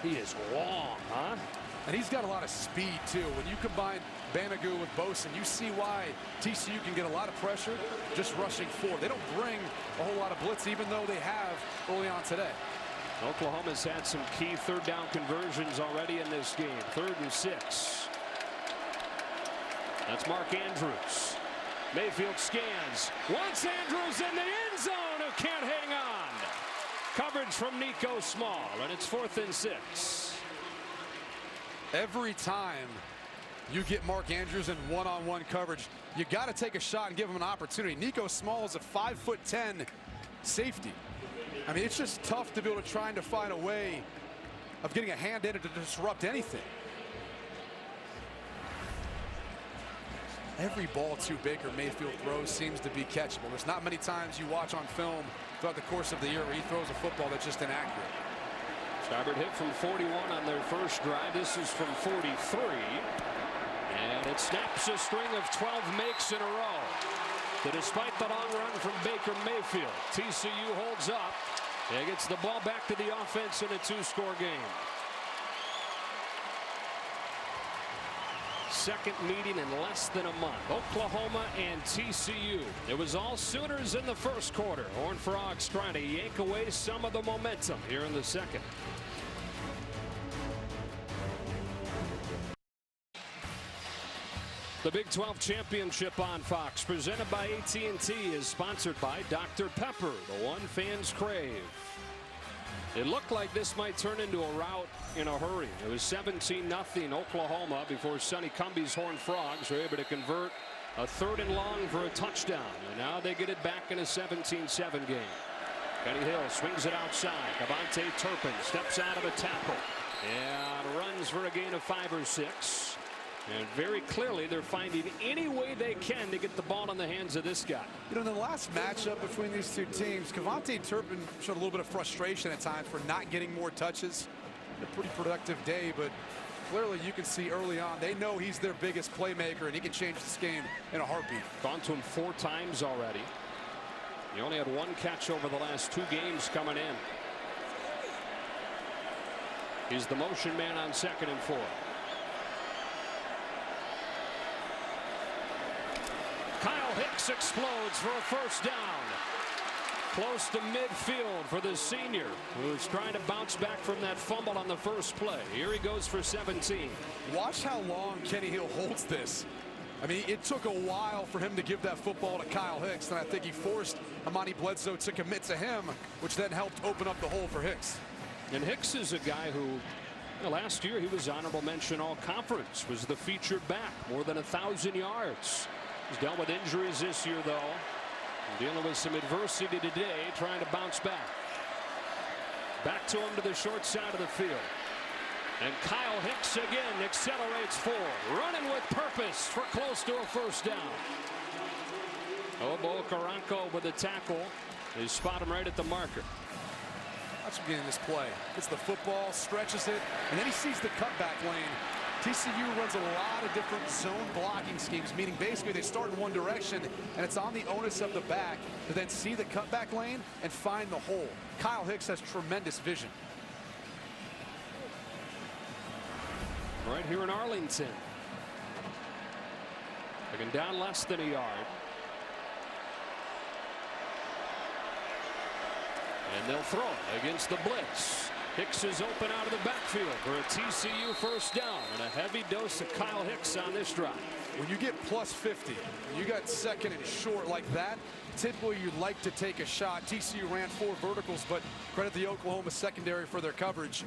He is long, huh? And he's got a lot of speed, too. When you combine Banagoo with Bosen, you see why TCU can get a lot of pressure just rushing forward. They don't bring a whole lot of blitz, even though they have early on today. Oklahoma's had some key third down conversions already in this game. 3rd and 6. That's Mark Andrews. Mayfield scans. Wants Andrews in the end zone, who can't hang on. Coverage from Nico Small, and it's 4th and 6. Every time you get Mark Andrews in one-on-one coverage, you got to take a shot and give him an opportunity. Nico Small is a 5'10" safety. I mean, it's just tough to be able to try to find a way of getting a hand in it to disrupt anything. Every ball to Baker Mayfield throws seems to be catchable. There's not many times you watch on film throughout the course of the year where he throws a football that's just inaccurate. Starboard hit from 41 on their first drive. This is from 43. And it snaps a string of 12 makes in a row. But despite the long run from Baker Mayfield, TCU holds up and gets the ball back to the offense in a 2-score game. Second meeting in less than a month. Oklahoma and TCU. It was all Sooners in the first quarter. Horned Frogs trying to yank away some of the momentum here in the second. The Big 12 Championship on Fox, presented by AT&T, is sponsored by Dr. Pepper, the one fans crave. It looked like this might turn into a rout in a hurry. It was 17-0 Oklahoma before Sonny Cumbie's Horned Frogs were able to convert a 3rd and long for a touchdown. And now they get it back in a 17-7 game. Kenny Hill swings it outside. Avante Turpin steps out of a tackle and runs for a gain of 5 or 6. And very clearly they're finding any way they can to get the ball in the hands of this guy. You know, in the last matchup between these two teams, Avante Turpin showed a little bit of frustration at times for not getting more touches. A pretty productive day, but clearly you can see early on they know he's their biggest playmaker and he can change this game in a heartbeat. Gone to him 4 times already. He only had 1 catch over the last 2 games coming in. He's the motion man on 2nd and 4. Kyle Hicks explodes for a first down. Close to midfield for the senior, who's trying to bounce back from that fumble on the first play. Here he goes for 17. Watch how long Kenny Hill holds this. I mean, it took a while for him to give that football to Kyle Hicks, and I think he forced Amani Bledsoe to commit to him, which then helped open up the hole for Hicks. And Hicks is a guy who, last year he was honorable mention all conference, was the featured back, more than 1,000 yards. He's dealt with injuries this year, though. Dealing with some adversity today, trying to bounce back. Back to him to the short side of the field. And Kyle Hicks again accelerates 4. Running with purpose for close to a first down. Obo Okaranko with the tackle. They spot him right at the marker. Watch him get in this play. Gets the football, stretches it, and then he sees the cutback lane. TCU runs a lot of different zone blocking schemes, meaning basically they start in one direction, and it's on the onus of the back to then see the cutback lane and find the hole. Kyle Hicks has tremendous vision. Right here in Arlington. Taken down less than a yard. And they'll throw it against the blitz. Hicks is open out of the backfield for a TCU first down, and a heavy dose of Kyle Hicks on this drive. When you get plus 50, you got second and short like that, typically you'd like to take a shot. TCU ran 4 verticals, but credit the Oklahoma secondary for their coverage.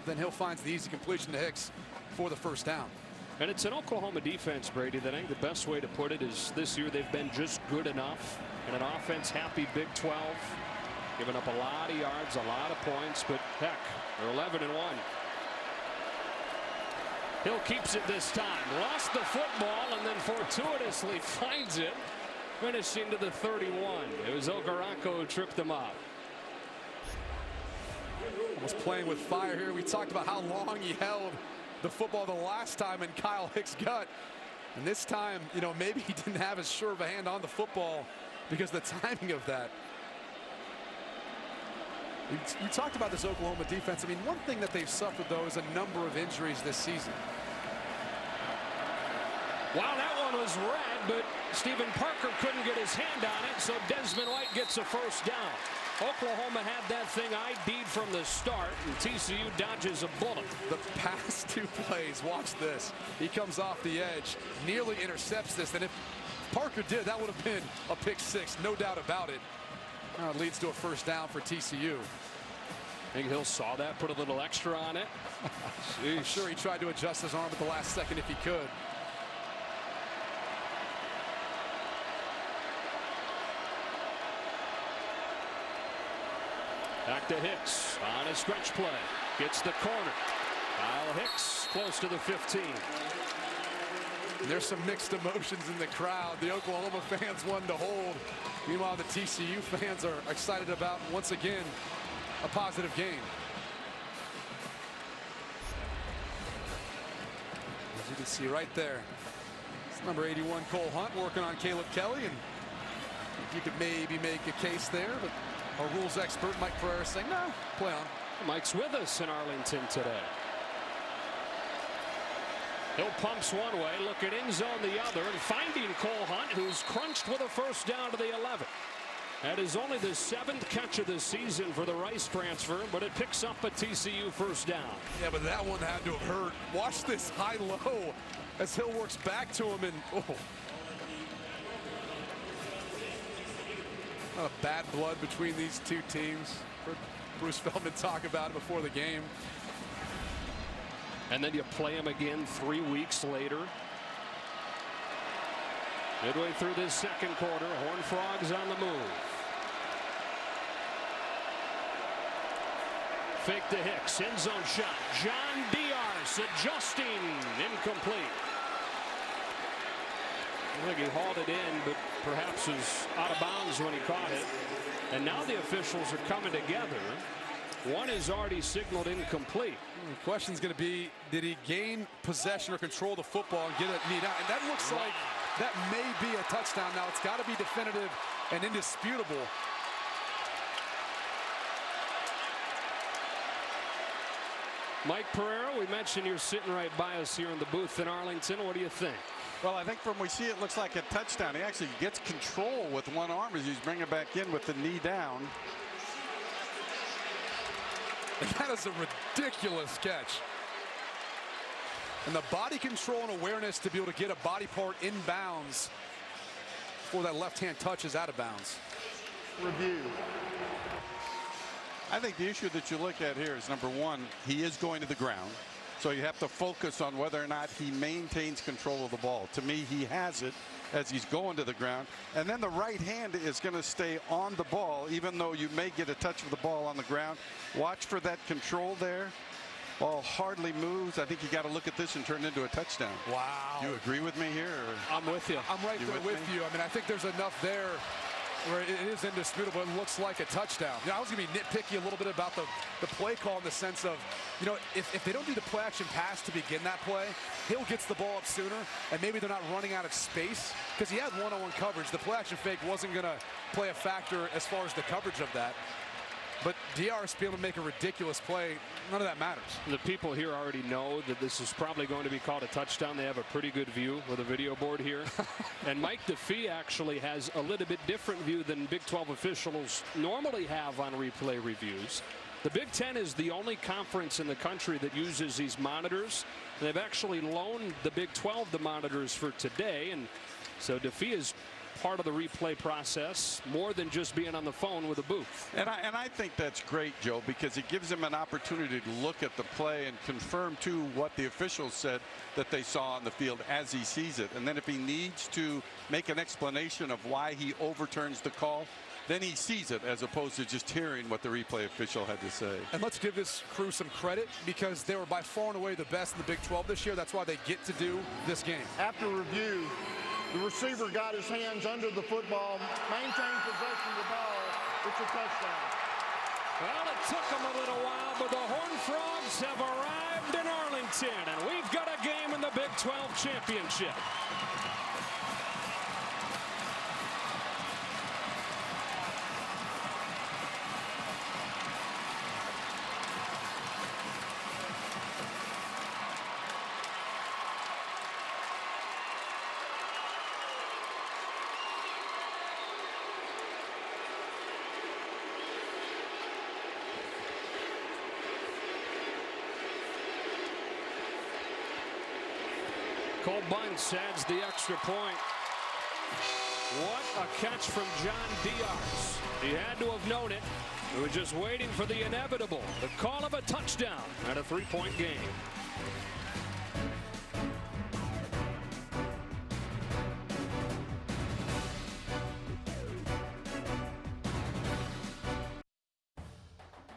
Then Hill finds the easy completion to Hicks for the first down. And it's an Oklahoma defense, Brady, that I think the best way to put it is this year they've been just good enough. And an offense-happy Big 12. Giving up a lot of yards, a lot of points, but heck, they're 11-1. Hill keeps it this time. Lost the football and then fortuitously finds it, finishing to the 31. It was Okoronkwo who tripped them up. Was playing with fire here. We talked about how long he held the football the last time in Kyle Hicks' gut. And this time, you know, maybe he didn't have as sure of a hand on the football because of the timing of that. We talked about this Oklahoma defense. I mean, one thing that they've suffered, though, is a number of injuries this season. Wow, that one was red, but Stephen Parker couldn't get his hand on it, so Desmond White gets a first down. Oklahoma had that thing ID'd from the start, and TCU dodges a bullet. The past 2 plays, watch this. He comes off the edge, nearly intercepts this, and if Parker did, that would have been a pick 6, no doubt about it. Now it leads to a first down for TCU. I think Hill saw that, put a little extra on it. I'm sure he tried to adjust his arm at the last second if he could. Back to Hicks on a stretch play. Gets the corner. Kyle Hicks close to the 15. There's some mixed emotions in the crowd. The Oklahoma fans won to hold. Meanwhile, the TCU fans are excited about, once again, a positive game. As you can see right there, it's number 81, Cole Hunt, working on Caleb Kelly, and you could maybe make a case there, but our rules expert, Mike Pereira, saying, no, play on. Mike's with us in Arlington today. Hill pumps one way, look at end zone the other, and finding Cole Hunt, who's crunched with a first down to the 11. That is only the 7th catch of the season for the Rice transfer, but it picks up a TCU first down. Yeah, but that one had to have hurt. Watch this high-low as Hill works back to him, and oh. Not a bad blood between these 2 teams. Heard Bruce Feldman talk about it before the game. And then you play him again 3 weeks later. Midway through this second quarter, Horned Frogs on the move. Fake to Hicks, end zone shot. John Diaz adjusting, incomplete. I think he hauled it in, but perhaps was out of bounds when he caught it. And now the officials are coming together. One is already signaled incomplete. The question's going to be, did he gain possession or control the football and get it knee down? And that looks like that may be a touchdown. Now it's got to be definitive and indisputable. Mike Pereira, we mentioned you're sitting right by us here in the booth in Arlington. What do you think? Well, I think from we see it looks like a touchdown. He actually gets control with one arm as he's bringing it back in with the knee down. And that is a ridiculous catch. And the body control and awareness to be able to get a body part in bounds before that left-hand touch is out of bounds. Review. I think the issue that you look at here is, number one, he is going to the ground. So you have to focus on whether or not he maintains control of the ball. To me, he has it as he's going to the ground. And then the right hand is going to stay on the ball, even though you may get a touch of the ball on the ground. Watch for that control there. Ball hardly moves. I think you got to look at this and turn it into a touchdown. Wow. You agree with me here? Or? I'm with you. I'm right there with you. I mean, I think there's enough there where it is indisputable. It looks like a touchdown. You know, I was going to be nitpicky a little bit about the play call in the sense of, you know, if they don't do the play action pass to begin that play, Hill gets the ball up sooner, and maybe they're not running out of space because he had one-on-one coverage. The play action fake wasn't going to play a factor as far as the coverage of that. But DR's being able to make a ridiculous play, none of that matters. The people here already know that this is probably going to be called a touchdown. They have a pretty good view with a video board here. And Mike DeFee actually has a little bit different view than Big 12 officials normally have on replay reviews. The Big Ten is the only conference in the country that uses these monitors. And they've actually loaned the Big 12 the monitors for today. And so Defee is part of the replay process more than just being on the phone with a booth. And I think that's great, Joe, because it gives him an opportunity to look at the play and confirm too what the officials said that they saw on the field as he sees it. And then if he needs to make an explanation of why he overturns the call, then he sees it as opposed to just hearing what the replay official had to say. And let's give this crew some credit because they were by far and away the best in the Big 12 this year. That's why they get to do this game. After review, the receiver got his hands under the football, maintained possession of the ball. It's a touchdown. Well, it took them a little while, but the Horned Frogs have arrived in Arlington, and we've got a game in the Big 12 Championship. Cole Bunce adds the extra point. What a catch from John Diaz. He had to have known it. He was just waiting for the inevitable, the call of a touchdown at a three-point game.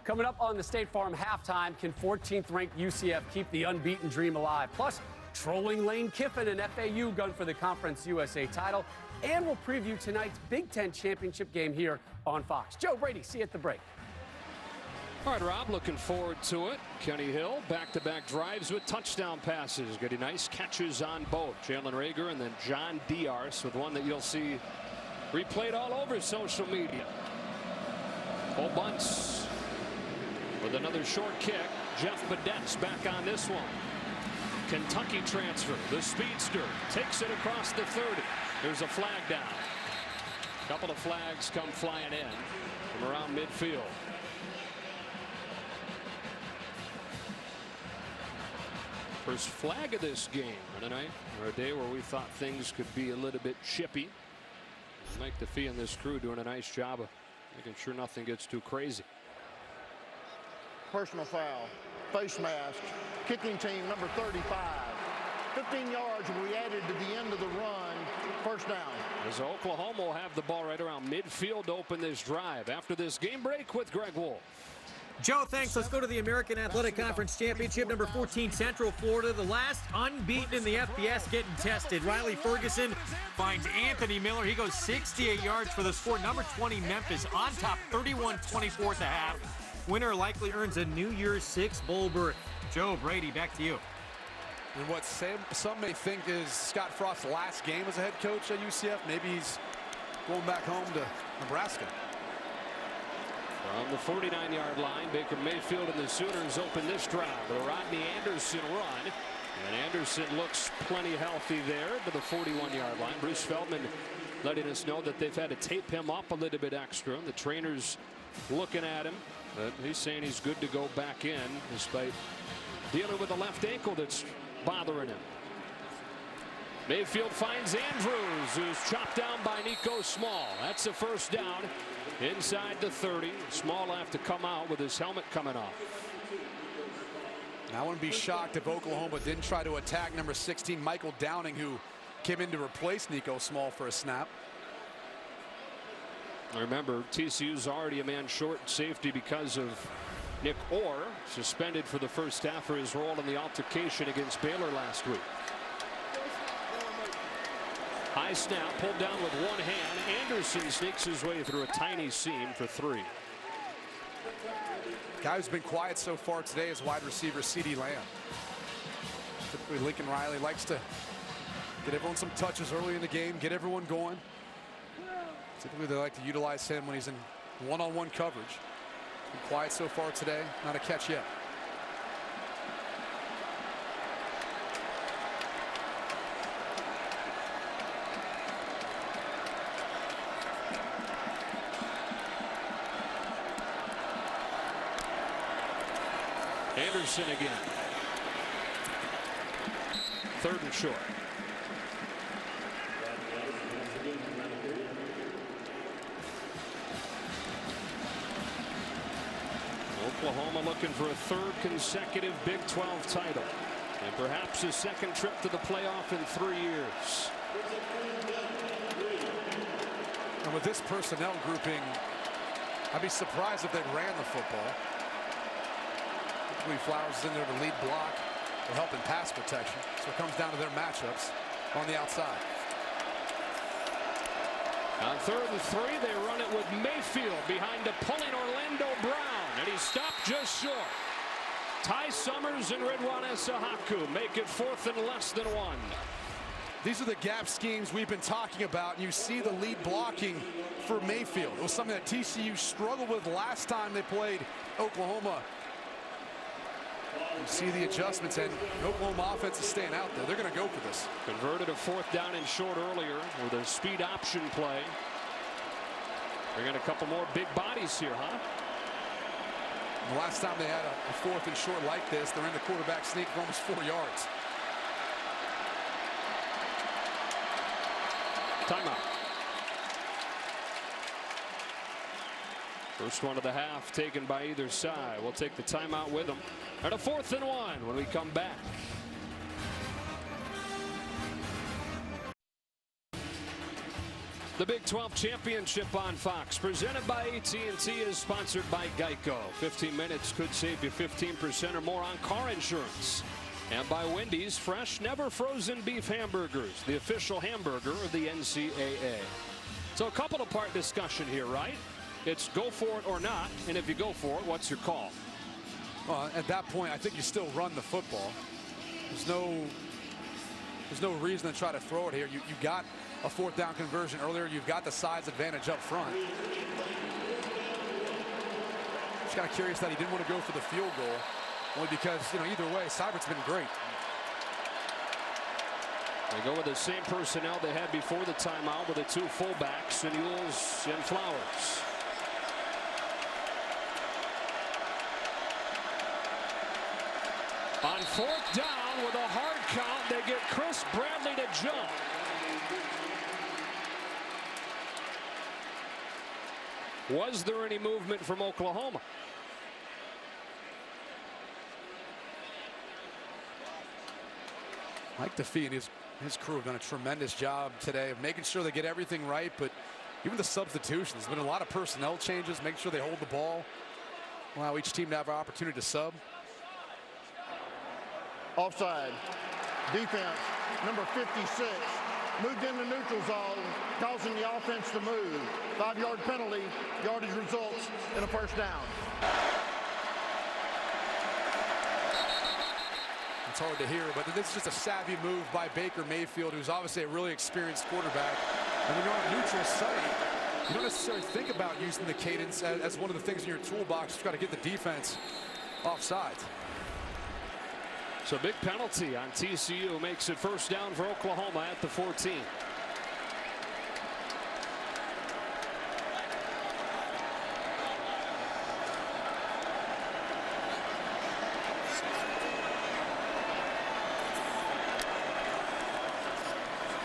Coming up on the State Farm halftime, can 14th ranked UCF keep the unbeaten dream alive? Plus, trolling Lane Kiffin and FAU gun for the Conference USA title. And we'll preview tonight's Big Ten Championship game here on Fox. Joe Brady, see you at the break. All right, Rob, looking forward to it. Kenny Hill, back-to-back drives with touchdown passes. Getting nice catches on both. Jalen Reagor and then John Diaz with one that you'll see replayed all over social media. Cole Bunce with another short kick. Jeff Badette's back on this one. Kentucky transfer, the speedster, takes it across the 30. There's a flag down. A couple of flags come flying in from around midfield. First flag of this game on a night or a day where we thought things could be a little bit chippy. Mike Defee and this crew doing a nice job of making sure nothing gets too crazy. Personal foul, face mask, kicking team number 35. 15 yards will be added to the end of the run. First down. As Oklahoma will have the ball right around midfield to open this drive after this game break with Greg Wolf. Joe, thanks. Let's go to the American Athletic Conference Championship, number 14, Central Florida. The last unbeaten in the FBS getting tested. Riley Ferguson finds Anthony Miller. He goes 68 yards for the score. Number 20, Memphis on top, 31-24 at the half. Winner likely earns a New Year's Six bowl berth. Joe Brady, back to you. And what some may think is Scott Frost's last game as a head coach at UCF. Maybe he's going back home to Nebraska. From the 49-yard line, Baker Mayfield and the Sooners open this drive with a Rodney Anderson run. And Anderson looks plenty healthy there to the 41-yard line. Bruce Feldman letting us know that they've had to tape him up a little bit extra. The trainer's looking at him, but he's saying he's good to go back in despite dealing with a left ankle that's bothering him. Mayfield finds Andrews, who's chopped down by Nico Small. That's the first down inside the 30. Small will have to come out with his helmet coming off. I wouldn't be shocked if Oklahoma didn't try to attack number 16, Michael Downing, who came in to replace Nico Small for a snap. Remember, TCU's already a man short safety because of Nick Orr, suspended for the first half for his role in the altercation against Baylor last week. High snap, pulled down with one hand. Anderson sneaks his way through a tiny seam for 3. Guy who's been quiet so far today is wide receiver CeeDee Lamb. Typically Lincoln Riley likes to get everyone some touches early in the game, get everyone going. Typically they like to utilize him when he's in one-on-one coverage. Been quiet so far today, not a catch yet. Ferguson again. 3rd and short. Oklahoma looking for a 3rd consecutive Big 12 title and perhaps a 2nd trip to the playoff in 3 years. And with this personnel grouping, I'd be surprised if they ran the football. Lee Flowers is in there to lead block or help in pass protection. So it comes down to their matchups on the outside. On 3rd and 3, they run it with Mayfield behind a pulling Orlando Brown, and he stopped just short. Ty Summers and Ridwan Esahaku make it 4th and less than 1. These are the gap schemes we've been talking about. You see the lead blocking for Mayfield. It was something that TCU struggled with last time they played Oklahoma. You see the adjustments, and Oklahoma offense is staying out there. They're going to go for this. Converted a 4th down and short earlier with a speed option play. Bring in a couple more big bodies here, huh? The last time they had a 4th and short like this, they're in the quarterback sneak for almost 4 yards. Timeout. First one of the half taken by either side. We'll take the timeout with them. And a 4th and 1 when we come back. The Big 12 Championship on Fox, presented by AT&T, is sponsored by Geico. 15 minutes could save you 15% or more on car insurance. And by Wendy's fresh, never frozen beef hamburgers, the official hamburger of the NCAA. So a couple of part discussion here, right? It's go for it or not, and if you go for it, what's your call? Well, at that point, I think you still run the football. There's no reason to try to throw it here. You got a 4th down conversion earlier. You've got the size advantage up front. Just kind of curious that he didn't want to go for the field goal, only because, you know, either way, Seibert's been great. They go with the same personnel they had before the timeout with the 2 fullbacks, Ewells and Flowers. On 4th down with a hard count, they get Chris Bradley to jump. Was there any movement from Oklahoma? Mike DeFee and his crew have done a tremendous job today of making sure they get everything right, but even the substitutions. There's been a lot of personnel changes, make sure they hold the ball, allow each team to have an opportunity to sub. Offside. Defense, number 56, moved into neutral zone, causing the offense to move. 5-yard penalty, yardage results in a 1st down. It's hard to hear, but this is just a savvy move by Baker Mayfield, who's obviously a really experienced quarterback. And when you're on a neutral site, you don't necessarily think about using the cadence as one of the things in your toolbox to try to get the defense offside. So big penalty on TCU makes it 1st down for Oklahoma at the 14.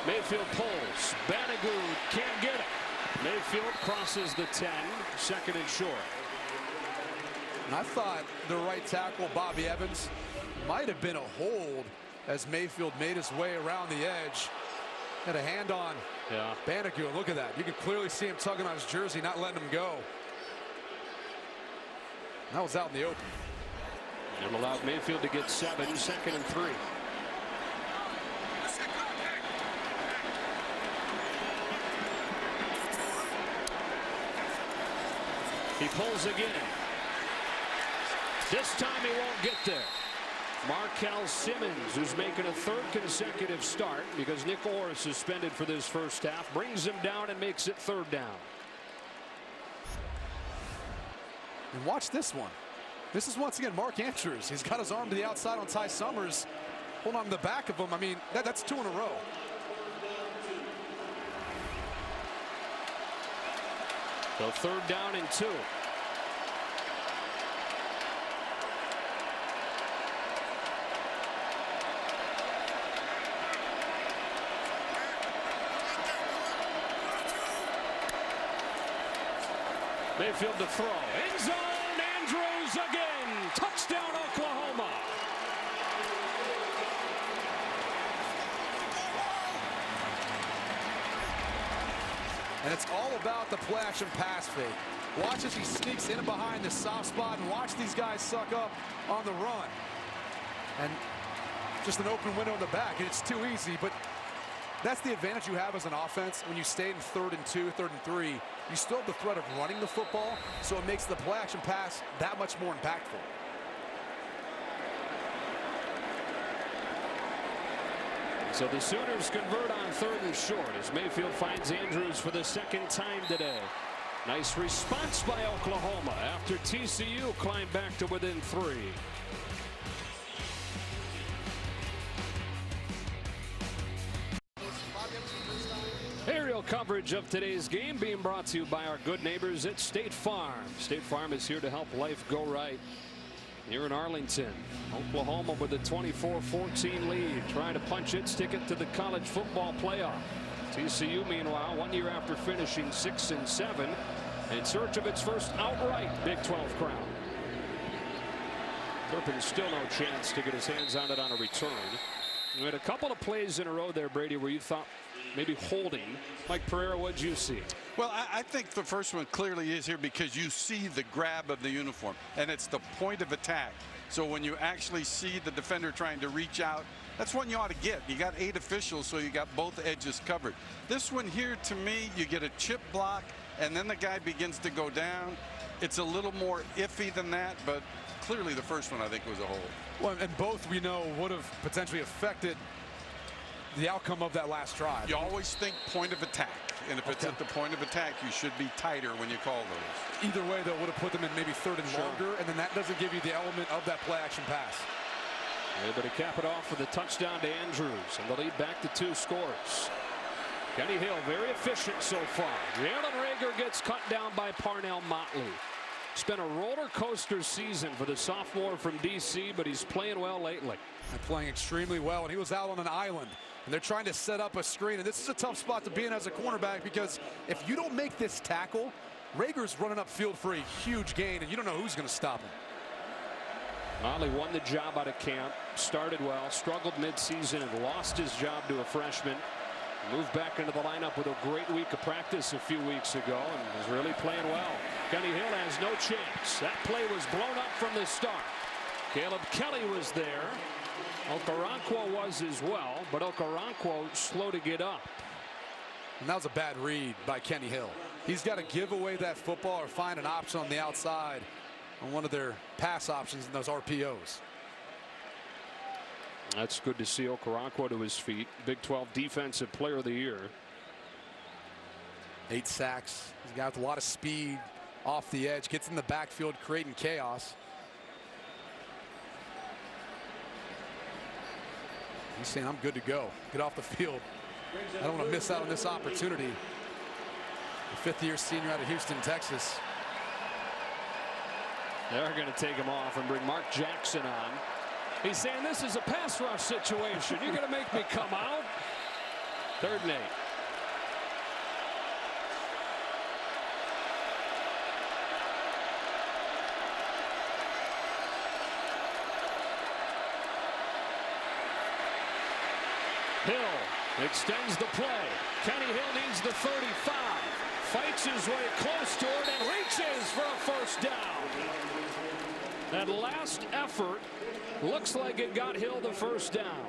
Mayfield pulls. Banigou can't get it. Mayfield crosses the 10. 2nd and short. And I thought the right tackle, Bobby Evans, might have been a hold as Mayfield made his way around the edge. Had a hand on Banigou. Look at that. You can clearly see him tugging on his jersey, not letting him go. That was out in the open. And allowed Mayfield to get 7. 2nd and 3. He pulls again. This time he won't get there. Markel Simmons, who's making a 3rd consecutive start because Nick Orr is suspended for this 1st half, brings him down and makes it 3rd down. And watch this one. This is once again Mark Andrews. He's got his arm to the outside on Ty Summers. Hold on to the back of him. I mean, that's 2 in a row. So 3rd down and 2. Mayfield to throw. End zone. Andrews again. Touchdown, Oklahoma. And it's all about the play action pass fake. Watch as he sneaks in behind the soft spot and watch these guys suck up on the run. And just an open window in the back, and it's too easy, but that's the advantage you have as an offense. When you stay in 3rd and 2, 3rd and 3, you still have the threat of running the football, so it makes the play action pass that much more impactful. So the Sooners convert on 3rd and short as Mayfield finds Andrews for the 2nd time today. Nice response by Oklahoma after TCU climbed back to within 3. Aerial coverage of today's game being brought to you by our good neighbors at State Farm. State Farm is here to help life go right here in Arlington. Oklahoma with a 24-14 lead, trying to punch its ticket to the college football playoff. TCU, meanwhile, 1 year after finishing 6-7, in search of its first outright Big 12 crown. Turpin still no chance to get his hands on it on a return. We had a couple of plays in a row there, Brady, where you thought maybe holding. Mike Pereira, what'd you see? Well, I think the first one clearly is here because you see the grab of the uniform, and it's the point of attack. So when you actually see the defender trying to reach out, that's one you ought to get. You got 8 officials, so you got both edges covered. This one here, to me, you get a chip block, and then the guy begins to go down. It's a little more iffy than that, but clearly the first one, I think, was a hold. Well, and both we know would have potentially affected the outcome of that last drive. You always think point of attack, and if it's at the point of attack, you should be tighter when you call those. Either way, though, would have put them in maybe 3rd and longer, and then that doesn't give you the element of that play action pass. Able to cap it off with a touchdown to Andrews, and the lead back to 2 scores. Kenny Hill very efficient so far. Jalen Reagor gets cut down by Parnell Motley. It's been a roller coaster season for the sophomore from DC, but he's playing well lately. And playing extremely well, and he was out on an island. And they're trying to set up a screen, and this is a tough spot to be in as a cornerback because if you don't make this tackle, Rager's running upfield for a huge gain, and you don't know who's going to stop him. Motley won the job out of camp, started well, struggled midseason, and lost his job to a freshman. Moved back into the lineup with a great week of practice a few weeks ago and is really playing well. Kenny Hill has no chance. That play was blown up from the start. Caleb Kelly was there. Okoronkwo was as well, but Okoronkwo slow to get up. And that was a bad read by Kenny Hill. He's got to give away that football or find an option on the outside on one of their pass options in those RPOs. That's good to see Okoronkwo to his feet. Big 12 Defensive Player of the Year. 8 sacks. He's got a lot of speed off the edge. Gets in the backfield, creating chaos. He's saying, I'm good to go. Get off the field. I don't want to miss out on this opportunity. The 5th-year senior out of Houston, Texas. They're going to take him off and bring Mark Jackson on. He's saying this is a pass rush situation. You're going to make me come out. 3rd and 8. Hill extends the play. Kenny Hill needs the 35. Fights his way close to it and reaches for a first down. That last effort looks like it got Hill the first down.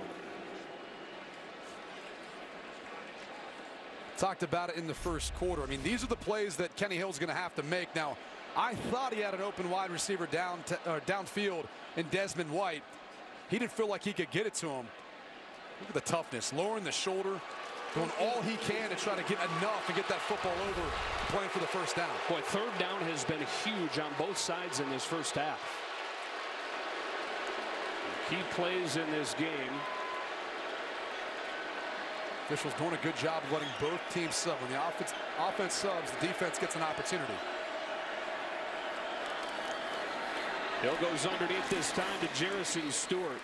Talked about it in the first quarter. I mean, these are the plays that Kenny Hill's going to have to make. Now, I thought he had an open wide receiver downfield in Desmond White. He didn't feel like he could get it to him. Look at the toughness, lowering the shoulder, doing all he can to try to get enough and get that football over, playing for the first down. Boy, 3rd down has been huge on both sides in this first half. Key plays in this game. Officials doing a good job of letting both teams sub. When the offense subs, the defense gets an opportunity. Hill goes underneath this time to Jerison Stewart.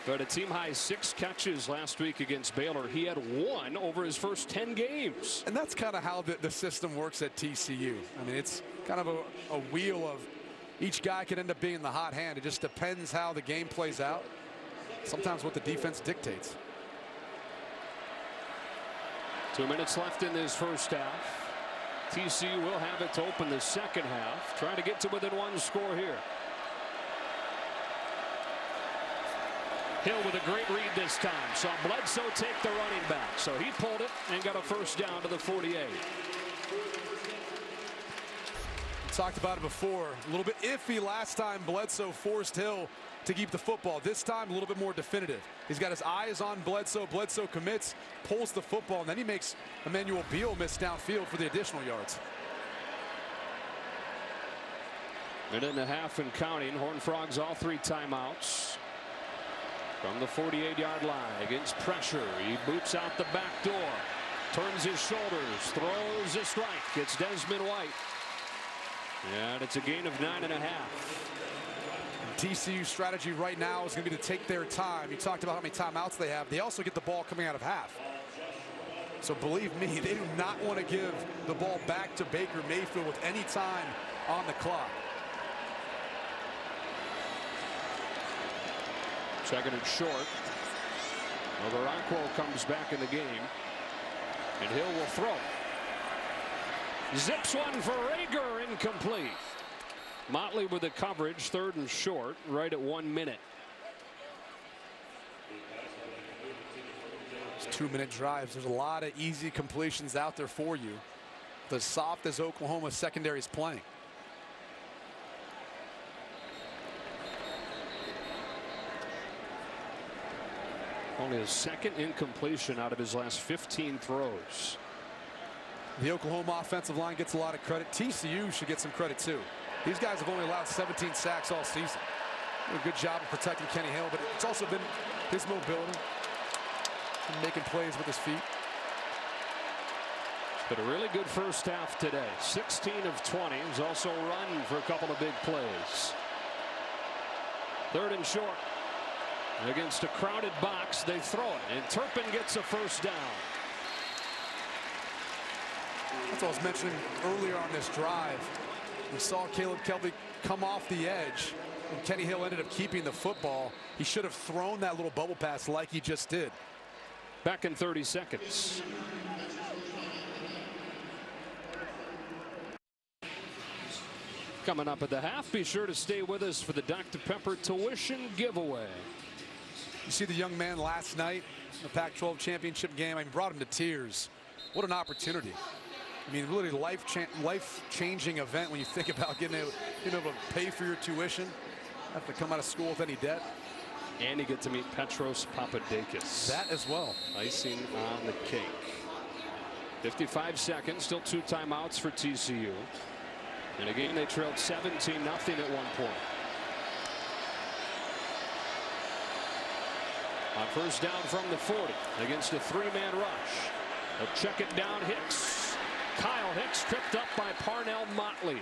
But a team-high 6 catches last week against Baylor. He had 1 over his first 10 games. And that's kind of how the system works at TCU. I mean, it's kind of a wheel of each guy could end up being the hot hand. It just depends how the game plays out. Sometimes what the defense dictates. 2 minutes left in this first half. TCU will have it to open the second half. Trying to get to within 1 score here. Hill with a great read this time. Saw Bledsoe take the running back. So he pulled it and got a first down to the 48. Talked about it before. A little bit iffy last time Bledsoe forced Hill to keep the football. This time a little bit more definitive. He's got his eyes on Bledsoe. Bledsoe commits, pulls the football, and then he makes Emmanuel Beal miss downfield for the additional yards. Minute and a half and counting. Horned Frogs all 3 timeouts. From the 48-yard line against pressure. He boots out the back door. Turns his shoulders. Throws a strike. It's Desmond White. And it's a gain of 9.5. TCU's strategy right now is going to be to take their time. You talked about how many timeouts they have. They also get the ball coming out of half. So believe me, they do not want to give the ball back to Baker Mayfield with any time on the clock. Second and short. Overanquo comes back in the game. And Hill will throw. Zips one for Rager, incomplete. Motley with the coverage, 3rd and short, right at 1 minute. It's 2-minute drives. There's a lot of easy completions out there for you. As soft as Oklahoma's secondary is playing. Only his 2nd incompletion out of his last 15 throws. The Oklahoma offensive line gets a lot of credit. TCU should get some credit too. These guys have only allowed 17 sacks all season. Did a good job of protecting Kenny Hill, but it's also been his mobility and making plays with his feet. But a really good first half today. 16 of 20. He's also run for a couple of big plays. 3rd and short. Against a crowded box, they throw it, and Turpin gets a first down. That's what I was mentioning earlier on this drive. We saw Caleb Kelby come off the edge, and Kenny Hill ended up keeping the football. He should have thrown that little bubble pass like he just did. Back in 30 seconds. Coming up at the half, be sure to stay with us for the Dr. Pepper tuition giveaway. You see the young man last night in the Pac-12 championship game. I brought him to tears. What an opportunity. I mean, really life-changing event when you think about getting able to pay for your tuition, have to come out of school with any debt. And you get to meet Petros Papadakis. That as well. Icing on the cake. 55 seconds, still 2 timeouts for TCU. And again, they trailed 17-0 at one point. On first down from the 40 against a 3-man rush. They'll check it down. Hicks. Kyle Hicks tripped up by Parnell Motley.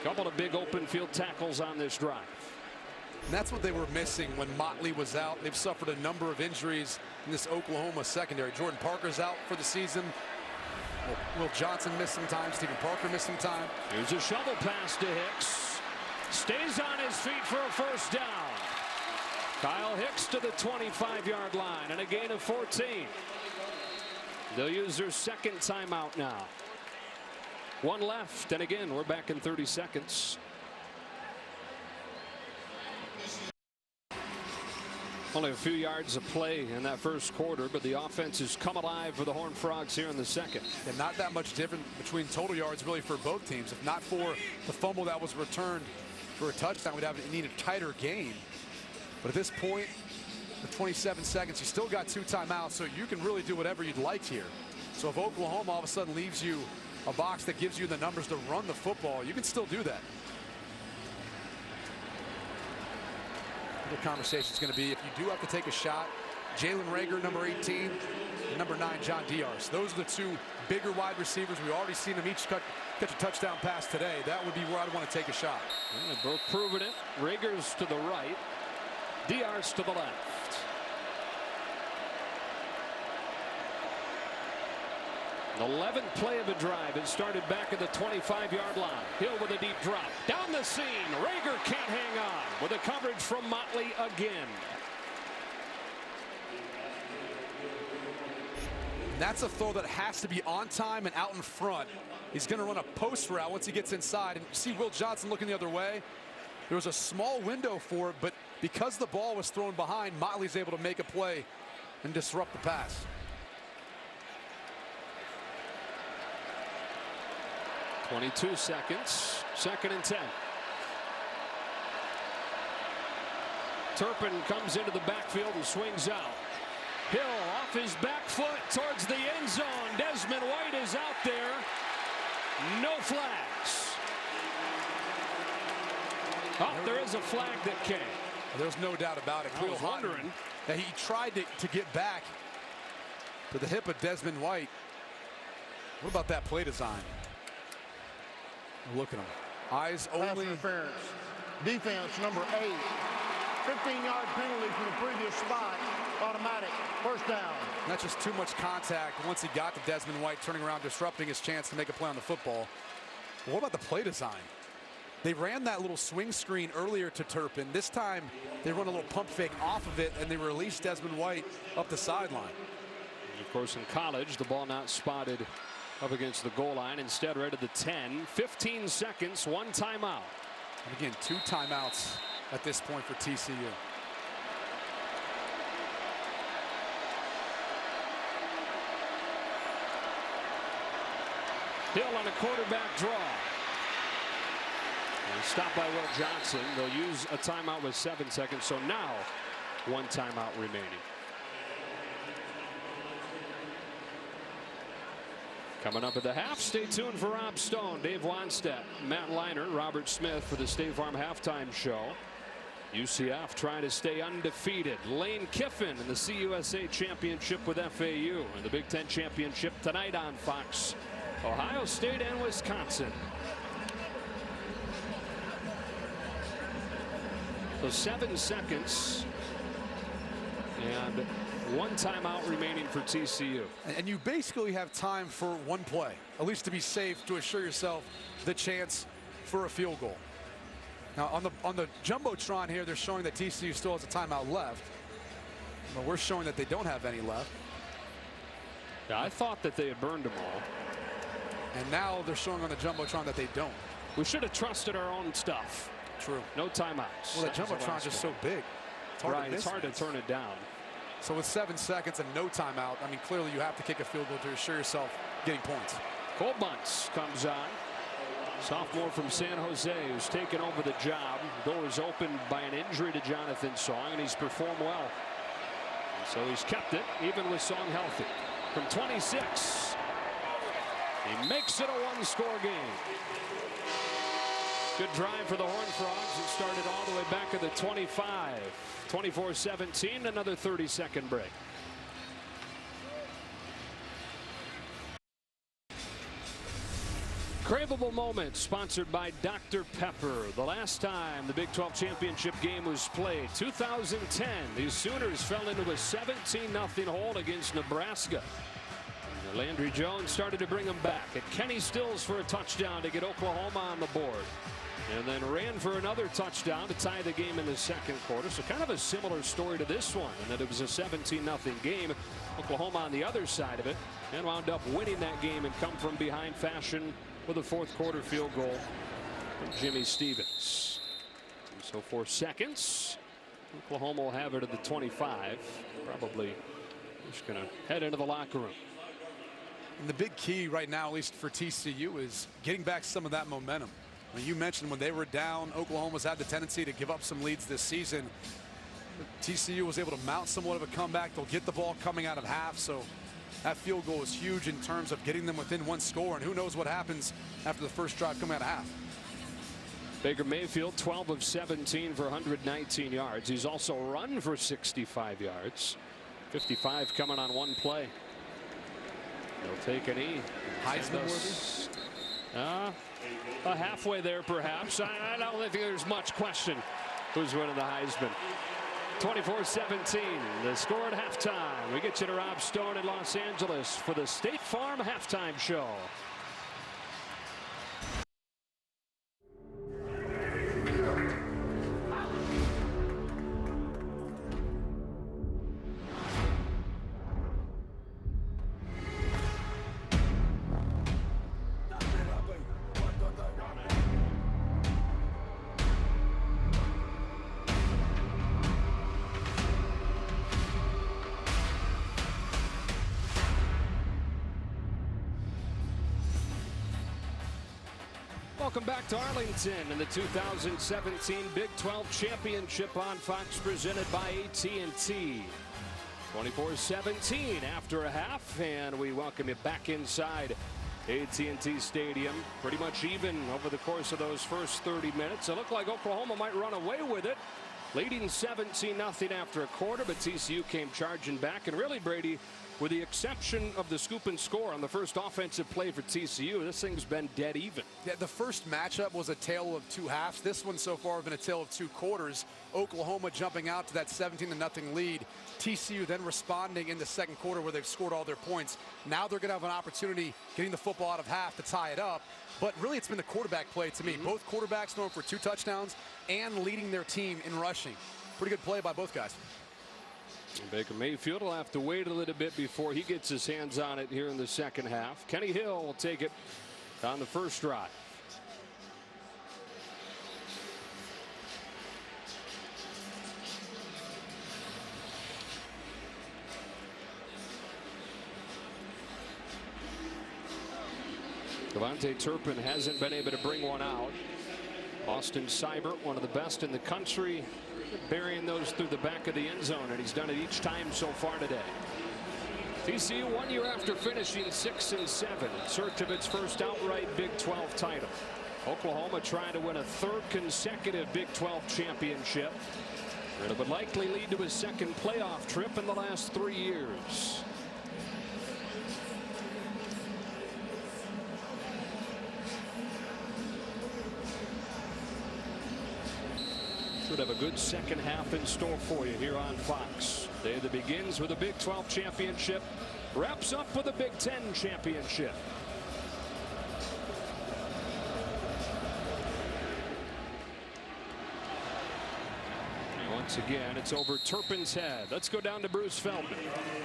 Couple of big open field tackles on this drive. And that's what they were missing when Motley was out. They've suffered a number of injuries in this Oklahoma secondary. Jordan Parker's out for the season. Will Johnson missed some time. Stephen Parker missed some time. Here's a shovel pass to Hicks. Stays on his feet for a first down. Kyle Hicks to the 25-yard line and a gain of 14. They'll use their 2nd timeout now. 1 left, and again, we're back in 30 seconds. Only a few yards of play in that first quarter, but the offense has come alive for the Horned Frogs here in the 2nd. And not that much different between total yards really for both teams. If not for the fumble that was returned for a touchdown, we'd need a tighter game. But at this point, the 27 seconds, you still got 2 timeouts, so you can really do whatever you'd like here. So if Oklahoma all of a sudden leaves you a box that gives you the numbers to run the football, you can still do that. The conversation is going to be, if you do have to take a shot, Jalen Rager, number 18, and number 9, John Diarse. Those are the 2 bigger wide receivers. We've already seen them each catch a touchdown pass today. That would be where I'd want to take a shot. Well, they've both proven it. Rager's to the right. Diaz to the left. The 11th play of a drive. It started back at the 25-yard line. Hill with a deep drop. Down the seam. Rager can't hang on with a coverage from Motley again. That's a throw that has to be on time and out in front. He's going to run a post route once he gets inside. And you see Will Johnson looking the other way. There was a small window for it, but because the ball was thrown behind, Motley's able to make a play and disrupt the pass. 22 seconds. 2nd and 10. Turpin comes into the backfield and swings out. Hill off his back foot towards the end zone. Desmond White is out there. No flags. Oh, there is a flag that came. There's no doubt about it. I was wondering. That he tried to get back to the hip of Desmond White. What about that play design? Look at him. Eyes only. Pass interference. Defense number 8. 15-yard penalty from the previous spot. Automatic. First down. Not just too much contact once he got to Desmond White, turning around, disrupting his chance to make a play on the football. What about the play design? They ran that little swing screen earlier to Turpin. This time, they run a little pump fake off of it, and they release Desmond White up the sideline. Of course, in college, the ball not spotted up against the goal line. Instead, right at the 10. 15 seconds, 1 timeout. And again, 2 timeouts at this point for TCU. Hill on a quarterback draw. And stopped by Will Johnson. They'll use a timeout with 7 seconds. So now 1 timeout remaining. Coming up at the half, stay tuned for Rob Stone, Dave Wannstedt, Matt Leinart, Robert Smith for the State Farm halftime show. UCF trying to stay undefeated. Lane Kiffin in the CUSA Championship with FAU and the Big Ten Championship tonight on Fox. Ohio State and Wisconsin. So 7 seconds and 1 timeout remaining for TCU. And you basically have time for 1 play, at least to be safe, to assure yourself the chance for a field goal. Now on the Jumbotron here, they're showing that TCU still has a timeout left. But we're showing that they don't have any left. Yeah, I thought that they had burned them all. And now they're showing on the Jumbotron that they don't. We should have trusted our own stuff. True. No timeouts. Well, the Jumbotron's just so big. It's hard to miss. It's hard to turn it down. So with 7 seconds and no timeout, I mean, clearly you have to kick a field goal to assure yourself getting points. Cole Bunce comes on. Sophomore from San Jose who's taken over the job. Doors opened by an injury to Jonathan Song, and he's performed well. And so he's kept it, even with Song healthy. From 26, he makes it a 1-score game. Good drive for the Horned Frogs. It started all the way back at the 25. 24-17, another 30-second break. Craveable Moments, sponsored by Dr. Pepper. The last time the Big 12 Championship game was played, 2010, these Sooners fell into a 17-0 hole against Nebraska. And Landry Jones started to bring them back. And Kenny Stills for a touchdown to get Oklahoma on the board. And then ran for another touchdown to tie the game in the second quarter. So kind of a similar story to this one, in that it was a 17-0 game. Oklahoma on the other side of it, and wound up winning that game and come from behind fashion with a fourth quarter field goal from Jimmy Stevens. And so 4 seconds. Oklahoma will have it at the 25. Probably just going to head into the locker room. And the big key right now, at least for TCU, is getting back some of that momentum. I mean, you mentioned when they were down, Oklahoma's had the tendency to give up some leads this season. TCU was able to mount somewhat of a comeback. They'll get the ball coming out of half, so that field goal is huge in terms of getting them within 1 score, and who knows what happens after the first drive coming out of half. Baker Mayfield, 12 of 17 for 119 yards. He's also run for 65 yards. 55 coming on 1 play. They'll take an E. Heisman worthy? Halfway there, perhaps. I don't think there's much question who's winning the Heisman. 24-17, the score at halftime. We get you to Rob Stone in Los Angeles for the State Farm halftime show. Welcome back to Arlington in the 2017 Big 12 Championship on Fox, presented by AT&T. 24-17 after a half, and we welcome you back inside AT&T Stadium. Pretty much even over the course of those first 30 minutes. It looked like Oklahoma might run away with it, leading 17-0 after a quarter, but TCU came charging back. And really, Brady, with the exception of the scoop and score on the first offensive play for TCU, this thing's been dead even. Yeah, the first matchup was a tale of two halves. This one so far has been a tale of two quarters. Oklahoma jumping out to that 17-0 lead. TCU then responding in the second quarter where they've scored all their points. Now they're going to have an opportunity getting the football out of half to tie it up. But really, it's been the quarterback play to me. Both quarterbacks throwing for 2 touchdowns and leading their team in rushing. Pretty good play by both guys. Baker Mayfield will have to wait a little bit before he gets his hands on it here in the second half. Kenny Hill will take it on the first drive. Devontae Turpin hasn't been able to bring one out. Austin Seibert, one of the best in the country, burying those through the back of the end zone, and he's done it each time so far today. TCU 1 year after finishing 6-7 in search of its first outright Big 12 title. Oklahoma trying to win a 3rd consecutive Big 12 championship, and it would likely lead to a second playoff trip in the last 3 years. Should have a good second half in store for you here on Fox. Day that begins with a Big 12 championship, wraps up with a Big 10 championship. And once again, it's over Turpin's head. Let's go down to Bruce Feldman.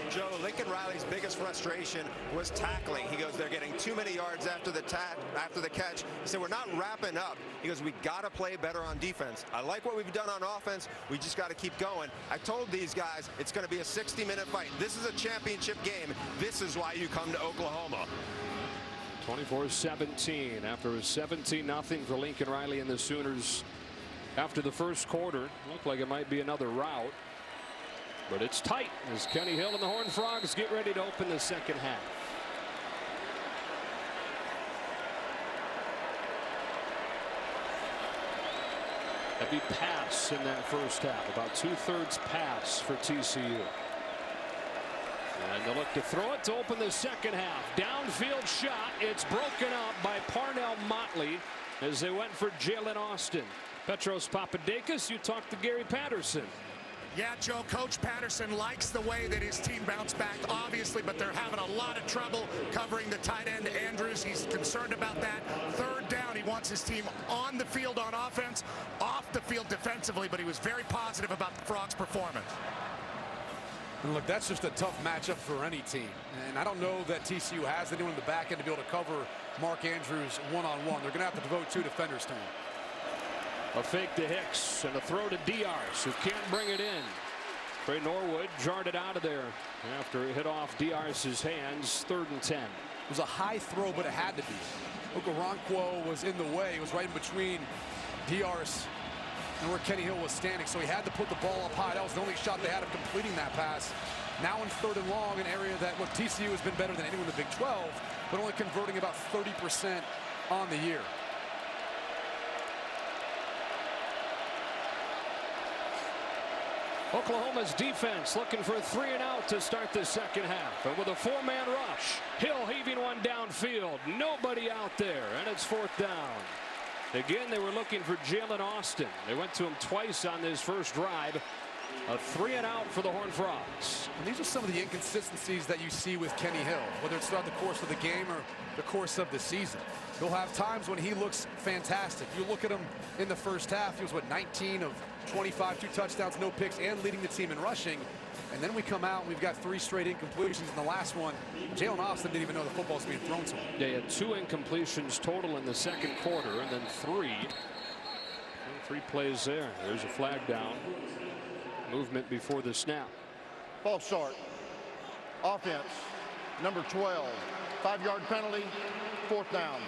Joe, Lincoln Riley's biggest frustration was tackling. He goes, they're getting too many yards after the catch. He said, we're not wrapping up. He goes, we got to play better on defense. I like what we've done on offense. We just got to keep going. I told these guys it's going to be a 60-minute fight. This is a championship game. This is why you come to Oklahoma. 24-17 after a 17-0 for Lincoln Riley and the Sooners after the first quarter. Looked like it might be another rout. But it's tight as Kenny Hill and the Horned Frogs get ready to open the second half. Heavy pass in that first half, about 2/3 pass for TCU. And they'll look to throw it to open the second half. Downfield shot. It's broken up by Parnell Motley as they went for Jalen Austin. Petros Papadakis, you talked to Gary Patterson. Yeah, Joe, Coach Patterson likes the way that his team bounced back, obviously, but they're having a lot of trouble covering the tight end Andrews. He's concerned about that. 3rd down, he wants his team on the field on offense, off the field defensively, but he was very positive about the Frogs' performance. And look, that's just a tough matchup for any team. And I don't know that TCU has anyone in the back end to be able to cover Mark Andrews one-on-one. They're going to have to devote 2 defenders to him. A fake to Hicks and a throw to Diar's, who can't bring it in. Trey Norwood jarred it out of there after it hit off Diar's hands. 3rd and 10. It was a high throw, but it had to be. Okoronkwo was in the way. It was right in between Diar's and where Kenny Hill was standing, so he had to put the ball up high. That was the only shot they had of completing that pass. Now in 3rd and long, an area that, look, TCU has been better than anyone in the Big 12, but only converting about 30% on the year. Oklahoma's defense looking for a 3-and-out to start the second half. And with a 4-man rush, Hill heaving one downfield. Nobody out there, and it's 4th down. Again, they were looking for Jalen Austin. They went to him twice on this first drive. A 3-and-out for the Horned Frogs. And these are some of the inconsistencies that you see with Kenny Hill, whether it's throughout the course of the game or the course of the season. He'll have times when he looks fantastic. You look at him in the first half, he was, 19 of 25, 2 touchdowns, no picks, and leading the team in rushing. And then we come out and we've got 3 straight incompletions in the last one. Jalen Austin didn't even know the football was being thrown to him. Yeah, he had 2 incompletions total in the second quarter, and then 3. 3 plays there. There's a flag down. Movement before the snap. False start. Offense, number 12. 5-yard penalty, 4th down.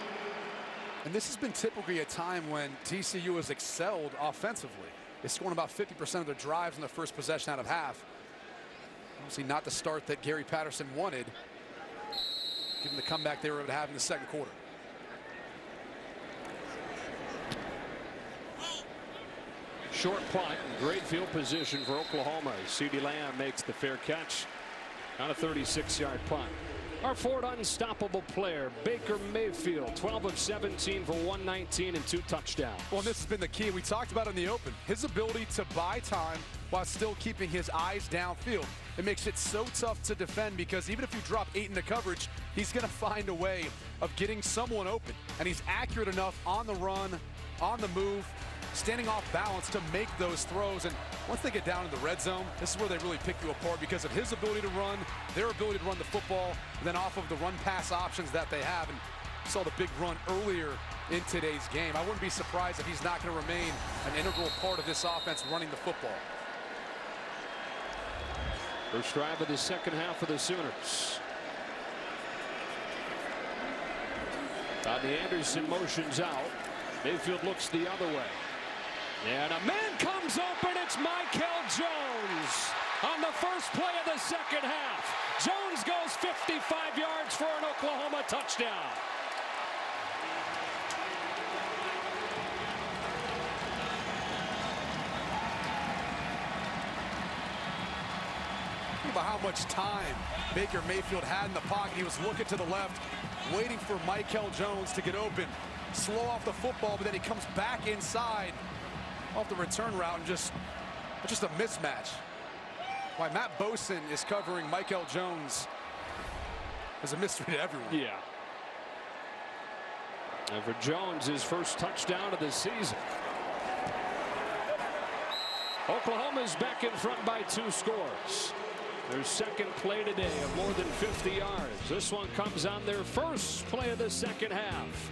And this has been typically a time when TCU has excelled offensively. They scored about 50% of their drives in the first possession out of half. Obviously not the start that Gary Patterson wanted, given the comeback they were able to have in the second quarter. Short punt, great field position for Oklahoma. CeeDee Lamb makes the fair catch on a 36-yard punt. Our fourth unstoppable player, Baker Mayfield, 12 of 17 for 119 and 2 touchdowns. Well, this has been the key. We talked about it in the open. His ability to buy time while still keeping his eyes downfield. It makes it so tough to defend because even if you drop 8 into coverage, he's going to find a way of getting someone open. And he's accurate enough on the run, on the move, standing off balance to make those throws. And once they get down in the red zone, this is where they really pick you apart because of his ability to run, their ability to run the football, and then off of the run pass options that they have. And you saw the big run earlier in today's game. I wouldn't be surprised if he's not going to remain an integral part of this offense running the football. First drive of the second half for the Sooners. The Anderson motions out. Mayfield looks the other way. And a man comes open. It's Michael Jones on the first play of the second half. Jones goes 55 yards for an Oklahoma touchdown. Think about how much time Baker Mayfield had in the pocket. He was looking to the left, waiting for Michael Jones to get open. Slow off the football, but then he comes back inside off the return route and just a mismatch. Why Matt Bosin is covering Michael Jones is a mystery to everyone. Yeah. And for Jones, his first touchdown of the season. Oklahoma's back in front by 2 scores. Their second play today of more than 50 yards. This one comes on their first play of the second half.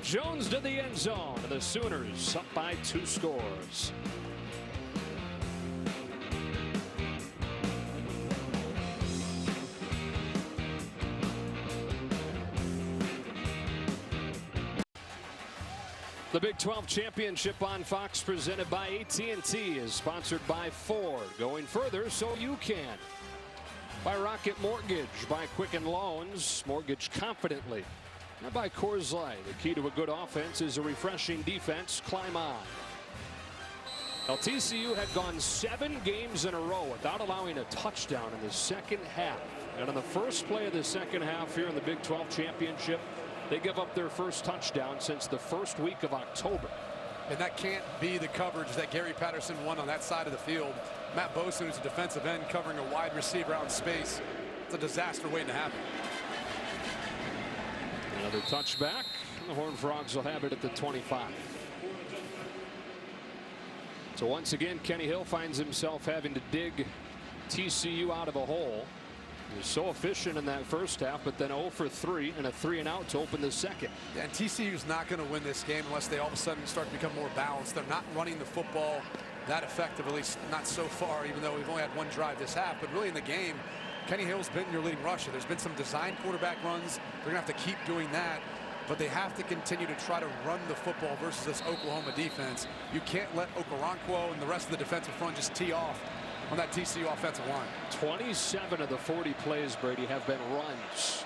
Jones to the end zone, and the Sooners up by 2 scores. The Big 12 Championship on Fox, presented by AT&T, is sponsored by Ford. Going further so you can. By Rocket Mortgage, by Quicken Loans, mortgage confidently. And by Coors Light. The key to a good offense is a refreshing defense. Climb on. Now, TCU had gone 7 games in a row without allowing a touchdown in the second half. And on the first play of the second half here in the Big 12 Championship, they give up their first touchdown since the first week of October. And that can't be the coverage that Gary Patterson won on that side of the field. Matt Bosin, who's a defensive end, covering a wide receiver out in space. It's a disaster waiting to happen. Another touchback. The Horned Frogs will have it at the 25. So once again, Kenny Hill finds himself having to dig TCU out of a hole. He was so efficient in that first half, but then 0 for 3 and a 3-and-out to open the second. And TCU's not going to win this game unless they all of a sudden start to become more balanced. They're not running the football that effective, at least not so far, even though we've only had 1 drive this half. But really in the game, Kenny Hill's been your leading rusher. There's been some design quarterback runs. They're going to have to keep doing that. But they have to continue to try to run the football versus this Oklahoma defense. You can't let Okoronkwo and the rest of the defensive front just tee off on that TCU offensive line. 27 of the 40 plays, Brady, have been runs.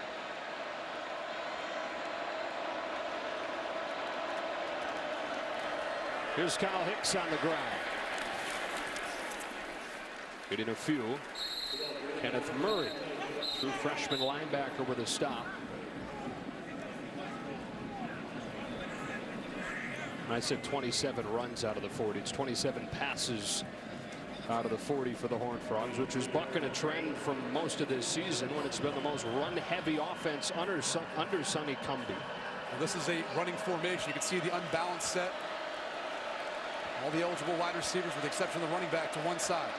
Here's Kyle Hicks on the ground. Getting a few. Kenneth Murray, true freshman linebacker, with a stop. I said 27 runs out of the 40. It's 27 passes out of the 40 for the Horned Frogs, which is bucking a trend from most of this season when it's been the most run-heavy offense under Sonny Cumbie. Well, this is a running formation. You can see the unbalanced set. All the eligible wide receivers, with the exception of the running back, to one side.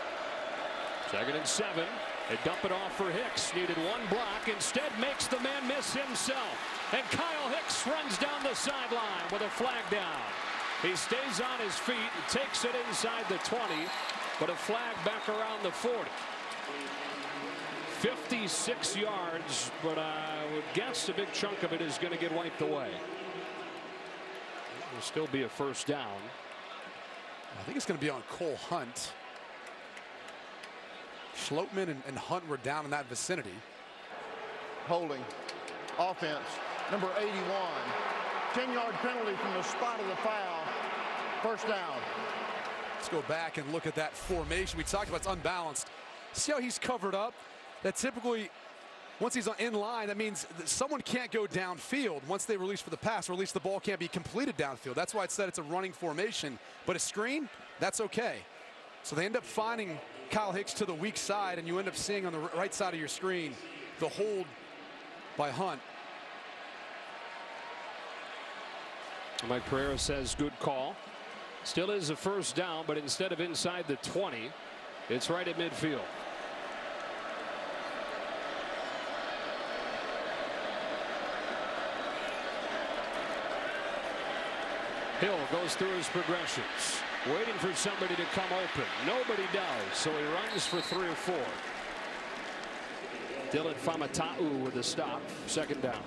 2nd and 7. They dump it off for Hicks. Needed one block. Instead makes the man miss himself. And Kyle Hicks runs down the sideline with a flag down. He stays on his feet and takes it inside the 20, but a flag back around the 40. 56 yards, but I would guess a big chunk of it is going to get wiped away. It will still be a first down. I think it's going to be on Cole Hunt. Schlotman and Hunt were down in that vicinity. Holding. Offense. Number 81. 10-yard penalty from the spot of the foul. First down. Let's go back and look at that formation. We talked about it's unbalanced. See how he's covered up? That typically, once he's in line, that means that someone can't go downfield once they release for the pass, or at least the ball can't be completed downfield. That's why it said it's a running formation. But a screen, that's okay. So they end up finding Kyle Hicks to the weak side, and you end up seeing on the right side of your screen the hold by Hunt. Mike Pereira says good call. Still is a first down, but instead of inside the 20, it's right at midfield. Hill goes through his progressions, waiting for somebody to come open. Nobody does, so he runs for 3 or 4. Dylan Famatau with a stop. 2nd down.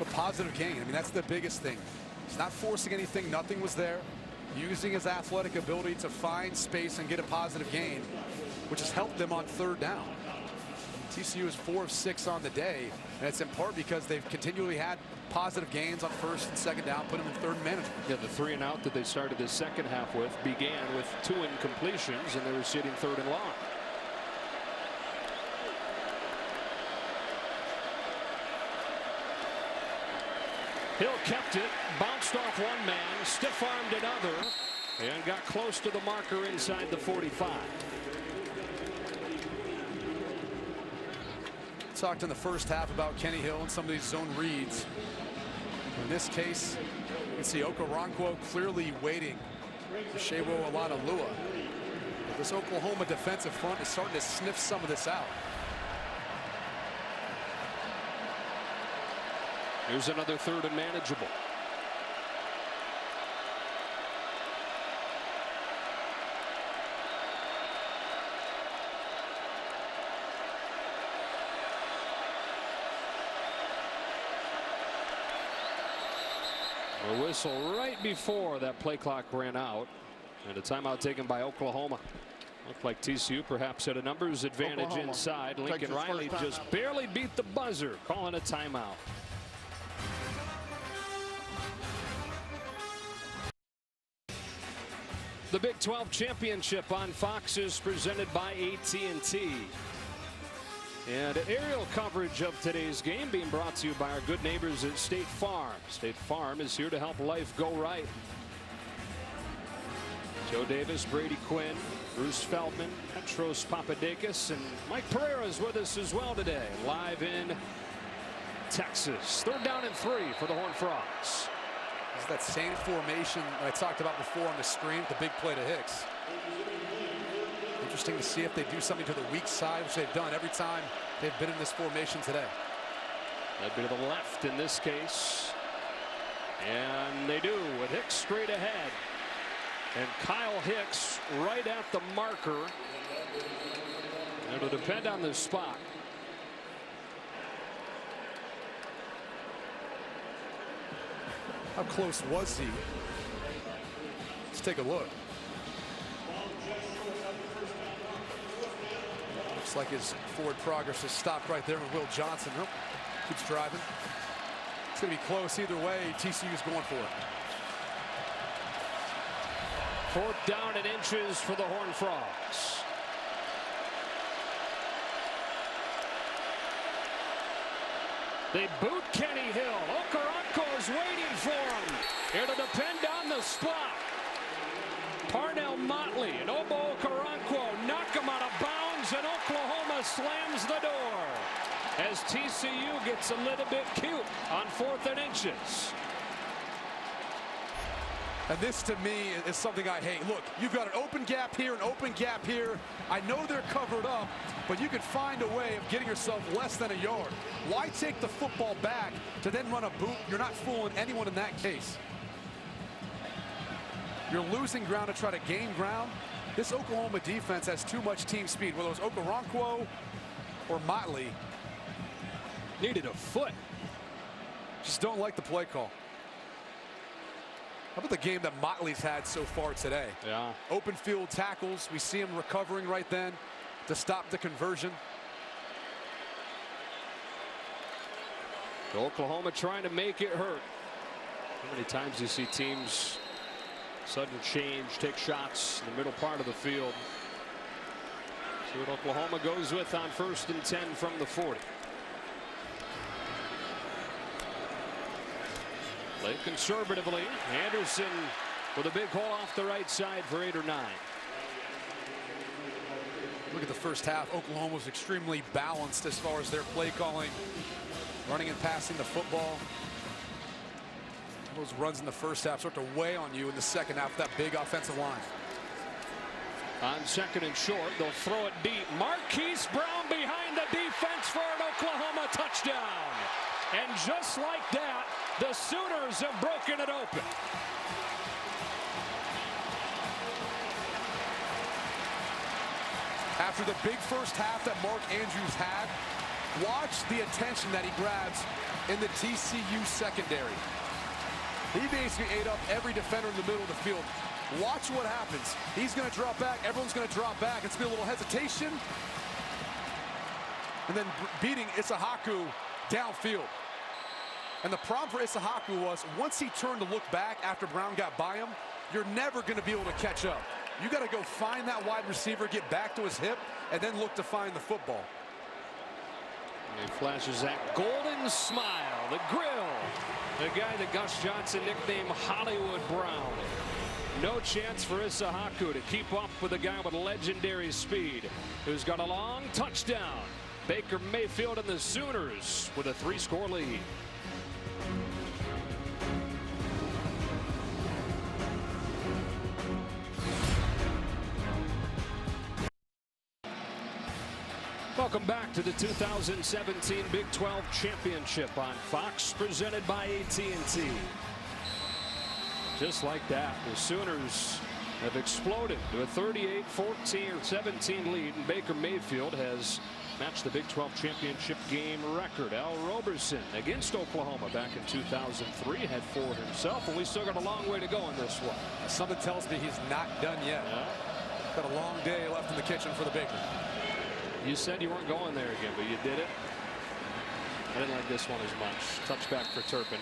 A positive gain. I mean, that's the biggest thing. He's not forcing anything. Nothing was there. Using his athletic ability to find space and get a positive gain, which has helped them on 3rd down. TCU is 4 of 6 on the day, and it's in part because they've continually had positive gains on 1st and 2nd down, put them in 3rd and manageable. Yeah, the 3 and out that they started the second half with began with 2 incompletions, and they were sitting 3rd and long. Hill kept it, bounced off one man, stiff-armed another, and got close to the marker inside the 45. Talked in the first half about Kenny Hill and some of these zone reads. In this case, you can see Okoronkwo clearly waiting for Shewo Alanalua. But this Oklahoma defensive front is starting to sniff some of this out. Here's another 3rd and manageable. A whistle right before that play clock ran out, and a timeout taken by Oklahoma. Looked like TCU perhaps had a numbers advantage Oklahoma inside. Lincoln Riley just barely beat the buzzer, calling a timeout. The Big 12 Championship on Fox is presented by AT&T. And aerial coverage of today's game being brought to you by our good neighbors at State Farm. State Farm is here to help life go right. Joe Davis, Brady Quinn, Bruce Feldman, Petros Papadakis, and Mike Pereira is with us as well today, live in Texas. 3rd down and 3 for the Horned Frogs. This is that same formation that I talked about before on the screen, the big play to Hicks. Interesting to see if they do something to the weak side, which they've done every time they've been in this formation today. That'd be to the left in this case. And they do, with Hicks straight ahead. And Kyle Hicks right at the marker. It'll depend on the spot. How close was he? Let's take a look. Looks like his forward progress has stopped right there with Will Johnson. Nope. Keeps driving. It's going to be close either way. TCU's going for it. 4th down and inches for the Horned Frogs. They boot Kenny Hill. Okoronkwo is waiting for him. It'll depend on the spot. Parnell Motley and Obo Okoronkwo Oklahoma slams the door as TCU gets a little bit cute on 4th and inches. And this, to me, is something I hate. Look, you've got an open gap here, an open gap here. I know they're covered up, but you can find a way of getting yourself less than a yard. Why take the football back to then run a boot? You're not fooling anyone in that case. You're losing ground to try to gain ground. This Oklahoma defense has too much team speed, whether it was Okoronkwo or Motley. Needed a foot. Just don't like the play call. How about the game that Motley's had so far today? Yeah. Open field tackles. We see him recovering right then to stop the conversion. Oklahoma trying to make it hurt. How many times do you see teams sudden change, take shots in the middle part of the field? See what Oklahoma goes with on 1st and 10 from the 40. Play conservatively. Anderson with a big hole off the right side for 8 or 9. Look at the first half. Oklahoma was extremely balanced as far as their play calling, running and passing the football. Those runs in the first half start to weigh on you in the second half with that big offensive line. On 2nd and short, they'll throw it deep. Marquise Brown behind the defense for an Oklahoma touchdown. And just like that, the Sooners have broken it open. After the big first half that Mark Andrews had, watch the attention that he grabs in the TCU secondary. He basically ate up every defender in the middle of the field. Watch what happens. He's going to drop back. Everyone's going to drop back. It's going to be a little hesitation. And then beating Isahaku downfield. And the problem for Isahaku was once he turned to look back after Brown got by him, you're never going to be able to catch up. You got to go find that wide receiver, get back to his hip, and then look to find the football. He flashes that golden smile, the grill. The guy that Gus Johnson nicknamed Hollywood Brown. No chance for Isahaku to keep up with a guy with legendary speed who's got a long touchdown. Baker Mayfield and the Sooners with a 3-score lead. Welcome back to the 2017 Big 12 Championship on Fox, presented by AT&T. Just like that, the Sooners have exploded to a 38-14 or 17 lead, and Baker Mayfield has matched the Big 12 Championship game record. Al Roberson against Oklahoma back in 2003 had 4 himself, and we still got a long way to go in this one. Something tells me he's not done yet. Yeah. Got a long day left in the kitchen for the Baker. You said you weren't going there again, but you did it. I didn't like this one as much. Touchback for Turpin.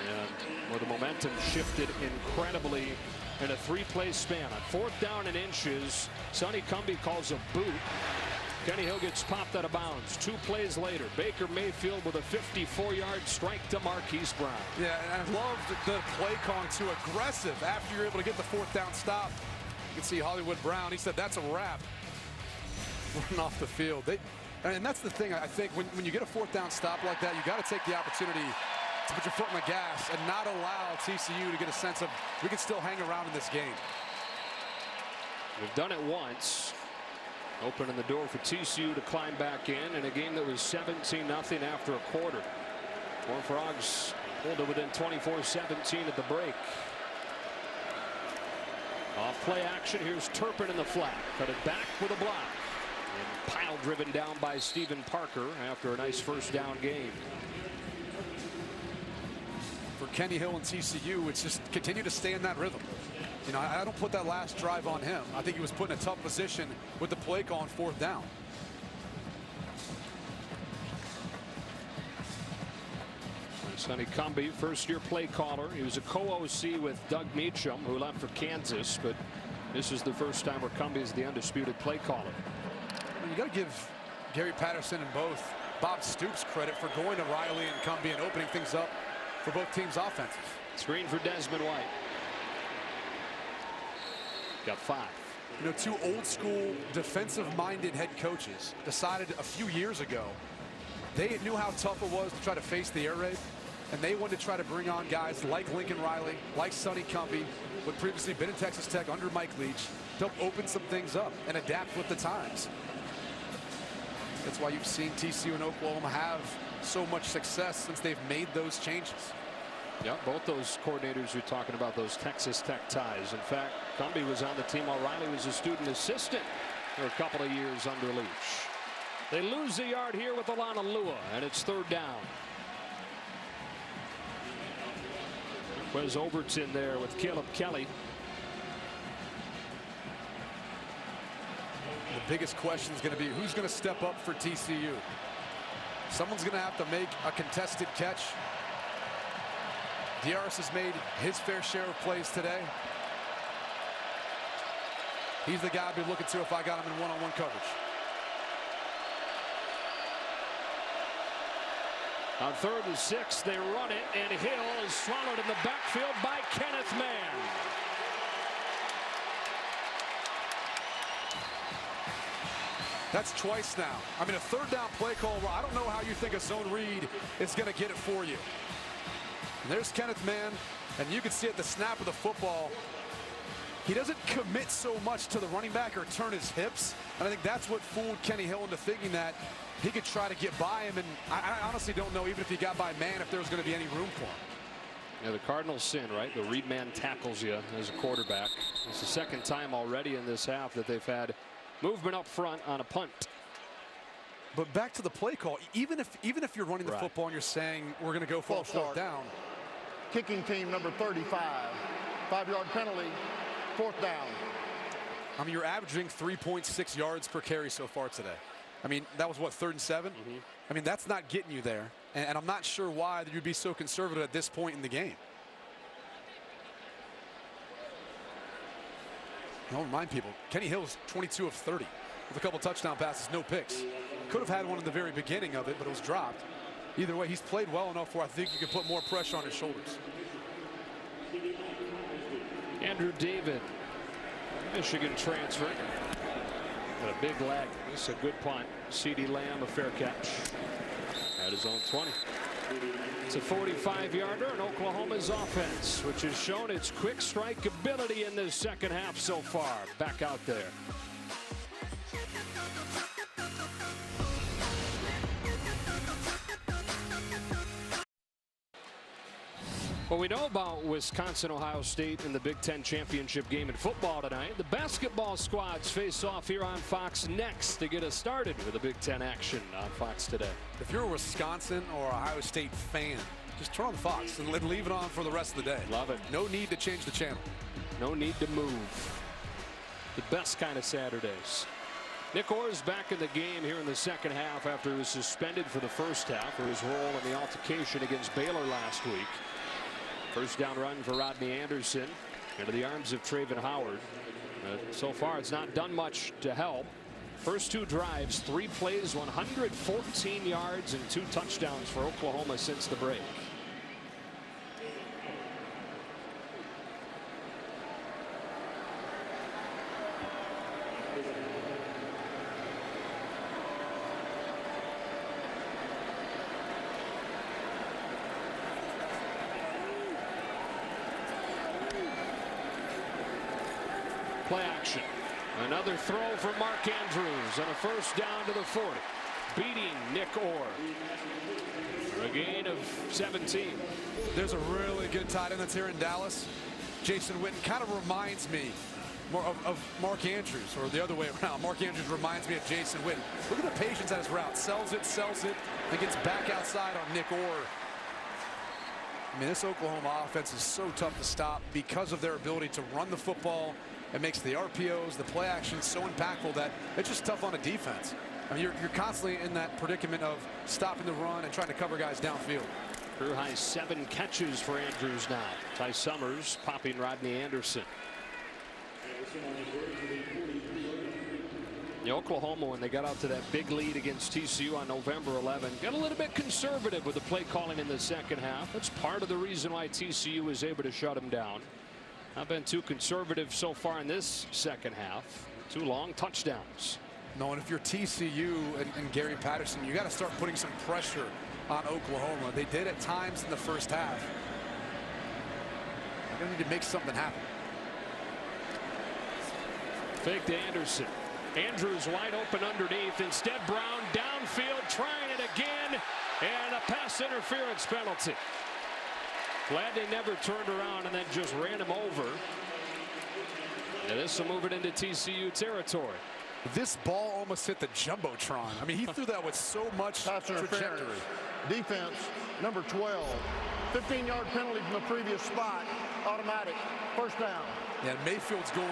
And where the momentum shifted incredibly in a 3-play span. On 4th down and inches, Sonny Cumbie calls a boot. Kenny Hill gets popped out of bounds. 2 plays later, Baker Mayfield with a 54-yard strike to Marquise Brown. Yeah, and I love the play calling too. Aggressive after you're able to get the 4th down stop. You can see Hollywood Brown. He said that's a wrap. Running off the field. And that's the thing, I think, when you get a 4th down stop like that, you got to take the opportunity to put your foot on the gas and not allow TCU to get a sense of we can still hang around in this game. We've done it once. Opening the door for TCU to climb back in a game that was 17-0 after a quarter. Horned Frogs pulled it within 24-17 at the break. Off play action. Here's Turpin in the flat. Cut it back with a block. And pile driven down by Stephen Parker after a nice 1st down game. For Kenny Hill and TCU, it's just continue to stay in that rhythm. You know, I don't put that last drive on him. I think he was put in a tough position with the play call on 4th down. Sonny Cumbie, first-year play caller. He was a co-OC with Doug Meacham, who left for Kansas, but this is the first time where Cumbie is the undisputed play caller. You got to give Gary Patterson and both Bob Stoops credit for going to Riley and Cumbie and opening things up for both teams' offenses. Screen for Desmond White. Got 5. You know, two old-school, defensive-minded head coaches decided a few years ago they knew how tough it was to try to face the air raid, and they wanted to try to bring on guys like Lincoln Riley, like Sonny Cumbie, who had previously been in Texas Tech under Mike Leach, to help open some things up and adapt with the times. That's why you've seen TCU and Oklahoma have so much success since they've made those changes. Yeah, both those coordinators you're talking about, those Texas Tech ties. In fact, Cumbie was on the team while Riley was a student assistant for a couple of years under Leach. They lose a yard here with Alana Lua, and it's 3rd down. Wes Overton there with Caleb Kelly. The biggest question is going to be who's going to step up for TCU. Someone's going to have to make a contested catch. Diarras has made his fair share of plays today. He's the guy I'd be looking to if I got him in one-on-one coverage. On 3rd and 6, they run it, and Hill is swallowed in the backfield by Kenneth Mann. That's twice now. I mean, a 3rd down play call. I don't know how you think a zone read is going to get it for you. And there's Kenneth Mann, and you can see at the snap of the football, he doesn't commit so much to the running back or turn his hips. And I think that's what fooled Kenny Hill into thinking that he could try to get by him. And I honestly don't know, even if he got by Mann, if there was going to be any room for him. Yeah, the Cardinals sin, right? The read man tackles you as a quarterback. It's the 2nd time already in this half that they've had movement up front on a punt. But back to the play call, even if you're running the football and you're saying we're going to go for a 4th down. Kicking team number 35. 5-yard penalty, 4th down. I mean, you're averaging 3.6 yards per carry so far today. I mean, that was what, 3rd and 7? I mean, that's not getting you there. And I'm not sure why you'd be so conservative at this point in the game. I'll remind people, Kenny Hill's 22 of 30 with a couple touchdown passes, no picks. Could have had one in the very beginning of it, but it was dropped. Either way, he's played well enough where I think you can put more pressure on his shoulders. Andrew David, Michigan transfer. And a big leg. This is a good punt. CeeDee Lamb, a fair catch. At his own 20. It's a 45-yarder in Oklahoma's offense, which has shown its quick strike ability in this 2nd half so far. Back out there. Well, we know about Wisconsin-Ohio State in the Big Ten Championship game in football tonight. The basketball squads face off here on Fox next to get us started with the Big Ten action on Fox today. If you're a Wisconsin or Ohio State fan, just turn on Fox and leave it on for the rest of the day. Love it. No need to change the channel. No need to move. The best kind of Saturdays. Nick Orr's back in the game here in the 2nd half after he was suspended for the 1st half for his role in the altercation against Baylor last week. 1st down run for Rodney Anderson into the arms of Traven Howard. So far, it's not done much to help. First 2 drives, 3 plays, 114 yards, and 2 touchdowns for Oklahoma since the break. Play action. Another throw for Mark Andrews and a 1st down to the 40. Beating Nick Orr. A gain of 17. There's a really good tight end that's here in Dallas. Jason Witten kind of reminds me more of Mark Andrews, or the other way around. Mark Andrews reminds me of Jason Witten. Look at the patience at his route. Sells it, and gets back outside on Nick Orr. I mean, this Oklahoma offense is so tough to stop because of their ability to run the football. It makes the RPOs, the play action so impactful that it's just tough on a defense. I mean, you're constantly in that predicament of stopping the run and trying to cover guys downfield. Career high 7 catches for Andrews now. Ty Summers popping Rodney Anderson. Oklahoma, when they got out to that big lead against TCU on November 11, got a little bit conservative with the play calling in the 2nd half. That's part of the reason why TCU was able to shut them down. Not been too conservative so far in this second half. 2 long touchdowns. No, and if you're TCU and Gary Patterson, you got to start putting some pressure on Oklahoma. They did at times in the first half. They're going to need to make something happen. Fake to Anderson. Andrews wide open underneath. Instead, Brown downfield, trying it again, and a pass interference penalty. Glad they never turned around and then just ran him over. And this will move it into TCU territory. This ball almost hit the Jumbotron. I mean, he threw that with so much trajectory. Defense, number 12. 15-yard penalty from the previous spot. Automatic. First down. Yeah, Mayfield's going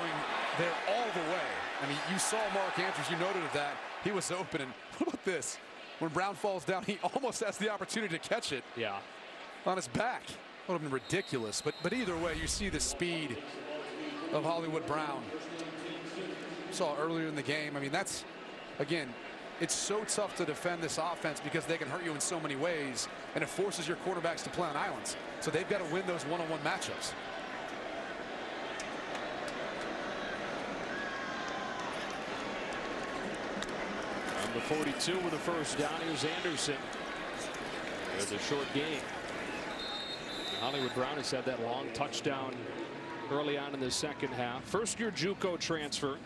there all the way. I mean, you saw Mark Andrews. You noted that. He was open. And what about this? When Brown falls down, he almost has the opportunity to catch it. Yeah. On his back. Would have been ridiculous. But either way, you see the speed of Hollywood Brown. Saw earlier in the game. I mean, that's, again, it's so tough to defend this offense because they can hurt you in so many ways, and it forces your quarterbacks to play on islands. So they've got to win those one-on-one matchups. Number 42 with the first down. Here's Anderson. There's a short game. Hollywood Brown has had that long touchdown early on in the second half. First-year JUCO transfer.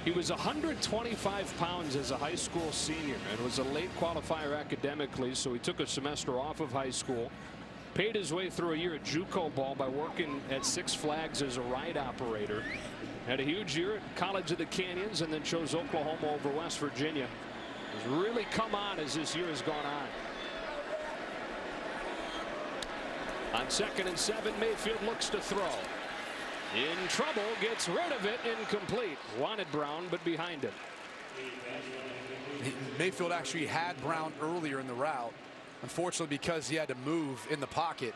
He was 125 pounds as a high school senior and was a late qualifier academically, so he took a semester off of high school. Paid his way through a year at JUCO ball by working at Six Flags as a ride operator. Had a huge year at College of the Canyons and then chose Oklahoma over West Virginia. Has really come on as this year has gone on. On 2nd and 7, Mayfield looks to throw. In trouble, gets rid of it, incomplete. Wanted Brown, but behind him. Mayfield actually had Brown earlier in the route. Unfortunately, because he had to move in the pocket.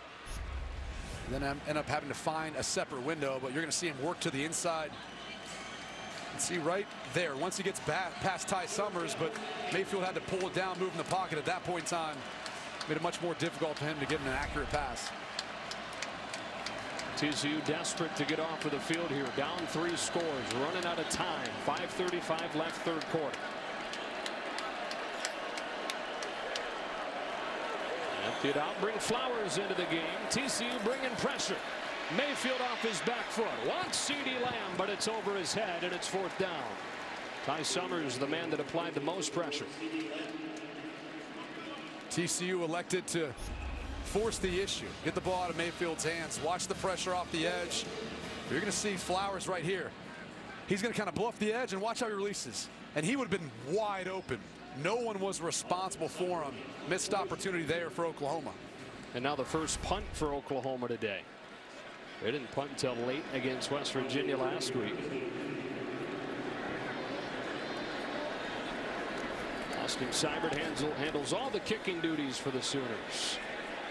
Then end up having to find a separate window, but you're going to see him work to the inside. And see right there, once he gets back past Ty Summers, but Mayfield had to pull it down, move in the pocket at that point in time. Made it much more difficult for him to get an accurate pass. TCU desperate to get off of the field here. Down 3 scores, running out of time. 5:35 left, third quarter. Emptied out, bring Flowers into the game. TCU bringing pressure. Mayfield off his back foot. Wants CeeDee Lamb, but it's over his head, and it's 4th down. Ty Summers, the man that applied the most pressure. TCU elected to force the issue. Get the ball out of Mayfield's hands. Watch the pressure off the edge. You're going to see Flowers right here. He's going to kind of bluff the edge and watch how he releases. And he would have been wide open. No one was responsible for him. Missed opportunity there for Oklahoma. And now the first punt for Oklahoma today. They didn't punt until late against West Virginia last week. Austin Seibert handles all the kicking duties for the Sooners.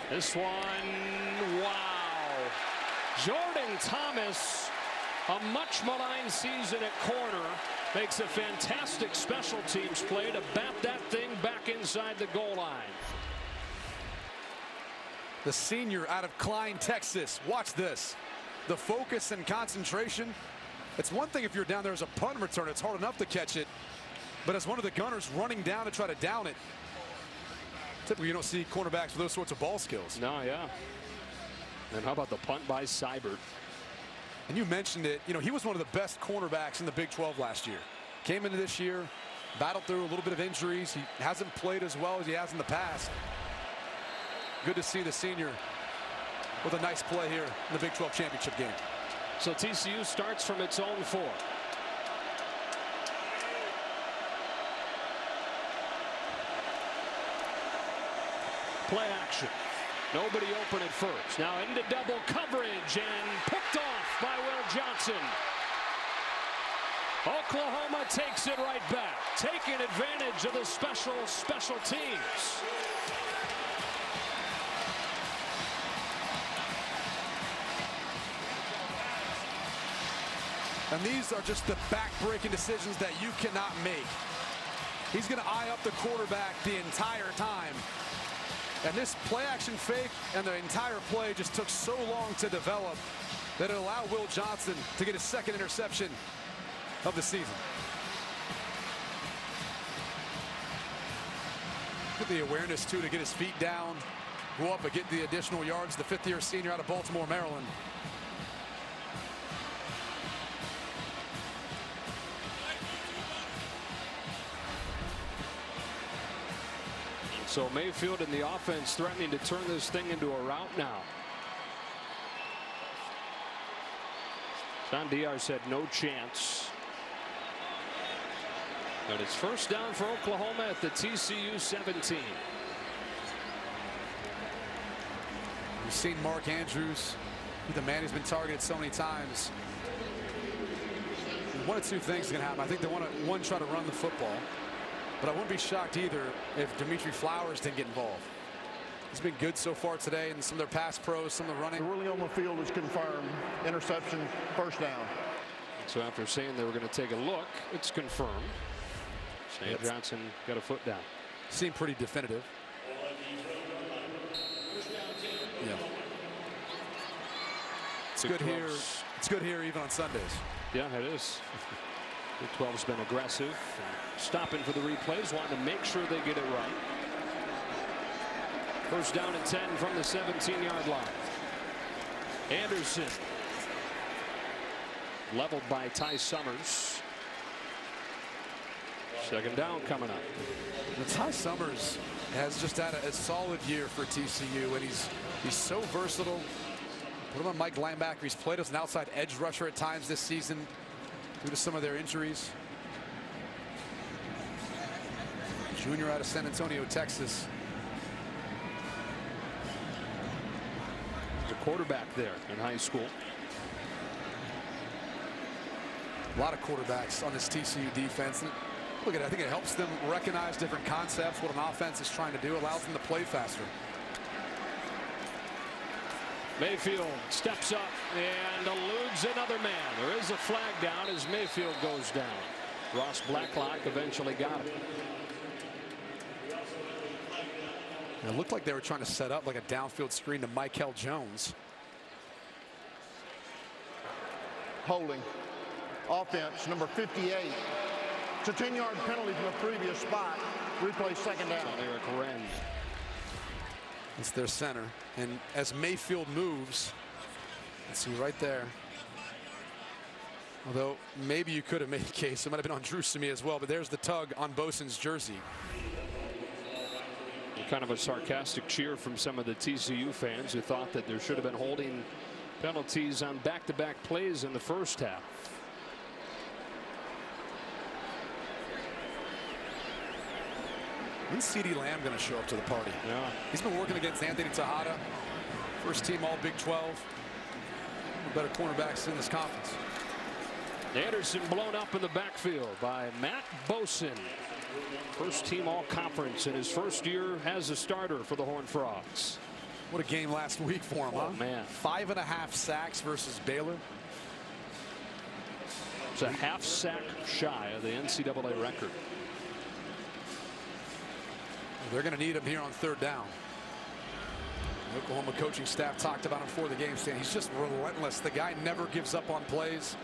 This one, wow. Jordan Thomas, a much maligned season at corner, makes a fantastic special teams play to bat that thing back inside the goal line. The senior out of Klein, Texas. Watch this. The focus and concentration. It's one thing if you're down there as a punt return, it's hard enough to catch it. But as one of the gunners running down to try to down it, typically you don't see cornerbacks with those sorts of ball skills. No, yeah. And how about the punt by Seibert? And you mentioned it, you know, he was one of the best cornerbacks in the Big 12 last year. Came into this year, battled through a little bit of injuries. He hasn't played as well as he has in the past. Good to see the senior with a nice play here in the Big 12 championship game. So TCU starts from its own 4. Play action. Nobody open at first. Now into double coverage and picked off by Will Johnson. Oklahoma takes it right back, taking advantage of the special teams. And these are just the back-breaking decisions that you cannot make. He's going to eye up the quarterback the entire time. And this play-action fake and the entire play just took so long to develop. that it allowed Will Johnson to get his second interception of the season. Get the awareness, too, to get his feet down, go up and get the additional yards. The fifth-year senior out of Baltimore, Maryland. So Mayfield and the offense threatening to turn this thing into a rout now. John Diaz said no chance. But it's first down for Oklahoma at the TCU 17. We've seen Mark Andrews, the man who's been targeted so many times. One of two things is going to happen. I think they want to, one, try to run the football. But I wouldn't be shocked either if Dimitri Flowers didn't get involved. He's been good so far today in some of their pass pros, some of the running. The ruling on the field is confirmed. Interception, first down. So after saying they were going to take a look, it's confirmed. Shane Johnson got a foot down. Seemed pretty definitive. Yeah. It's good here. It's good here even on Sundays. Yeah, it is. Big 12's been aggressive, stopping for the replays, wanting to make sure they get it right. First down and 10 from the 17-yard line. Anderson leveled by Ty Summers. Second down coming up. Ty Summers has just had a solid year for TCU, and he's so versatile. Put him on Mike linebacker. He's played as an outside edge rusher at times this season due to some of their injuries. Junior out of San Antonio, Texas. He's a quarterback there in high school. A lot of quarterbacks on this TCU defense. And look at it, I think it helps them recognize different concepts, what an offense is trying to do, allows them to play faster. Mayfield steps up and eludes another man. There is a flag down as Mayfield goes down. Ross Blacklock eventually got it. It looked like they were trying to set up like a downfield screen to Michael Jones. Holding. Offense, number 58. It's a 10-yard penalty from the previous spot. Replay second down. Eric Wren. It's their center. And as Mayfield moves, let's see right there. Although maybe you could have made a case. It might have been on Drew Samia as well. But there's the tug on Bosa's jersey. Kind of a sarcastic cheer from some of the TCU fans who thought that there should have been holding penalties on back-to-back plays in the first half. When's CeeDee Lamb going to show up to the party? Yeah. He's been working against Anthony Tejada. First team all Big 12. Better cornerbacks in this conference. Anderson blown up in the backfield by Matt Bosin. First team all conference in his first year as a starter for the Horned Frogs. What a game last week for him, huh? Man. 5.5 sacks versus Baylor. It's a half sack shy of the NCAA record. They're going to need him here on third down. The Oklahoma coaching staff talked about him before the game, saying he's just relentless. The guy never gives up on plays.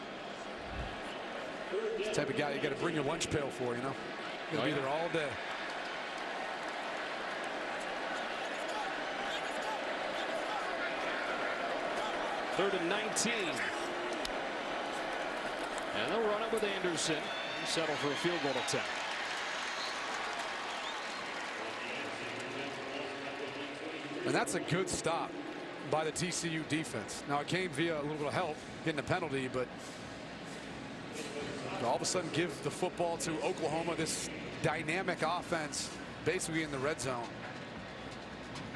He's the type of guy you got to bring your lunch pail for, you know. You're going to be there all day. Third and 19. And they'll run it with Anderson. Settle for a field goal attempt. And that's a good stop by the TCU defense. Now, it came via a little bit of help getting a penalty, but all of a sudden give the football to Oklahoma, this dynamic offense, basically in the red zone.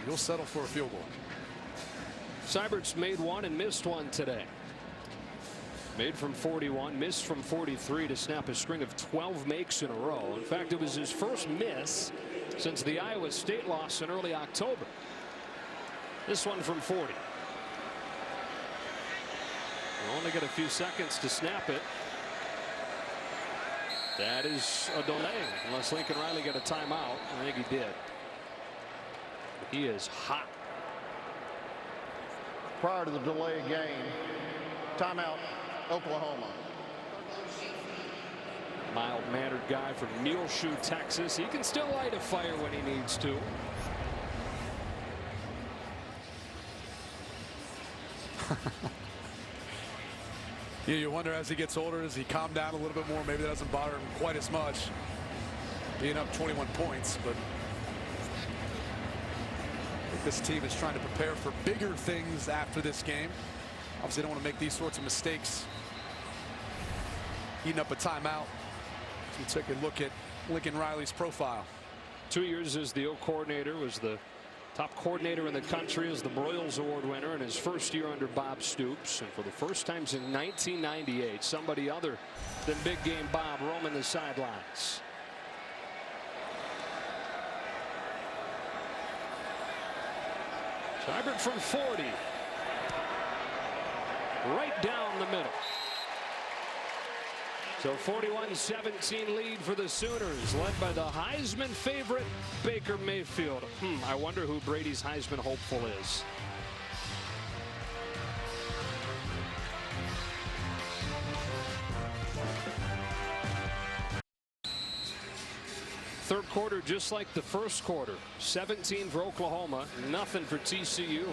You'll settle for a field goal. Seibert's made one and missed one today. Made from 41, missed from 43 to snap a string of 12 makes in a row. In fact, it was his first miss since the Iowa State loss in early October. This one from 40. We'll only get a few seconds to snap it. That is a delay, unless Lincoln Riley got a timeout. I think he did. He is hot. Prior to the delay of game, Timeout, Oklahoma. Mild-mannered guy from Muleshoe, Texas. He can still light a fire when he needs to. Yeah, you wonder as he gets older, does he calm down a little bit more? Maybe that doesn't bother him quite as much, being up 21 points. But I think this team is trying to prepare for bigger things after this game. Obviously, they don't want to make these sorts of mistakes. Eating up a timeout. So we take a look at Lincoln Riley's profile. 2 years as the O coordinator, was the top coordinator in the country, as the Broyles Award winner in his first year under Bob Stoops. And for the first time since 1998, somebody other than Big Game Bob roaming the sidelines. Seibert from 40. Right down the middle. So 41-17 lead for the Sooners, led by the Heisman favorite Baker Mayfield. I wonder who Brady's Heisman hopeful is. Third quarter just like the first quarter. 17 for Oklahoma, nothing for TCU.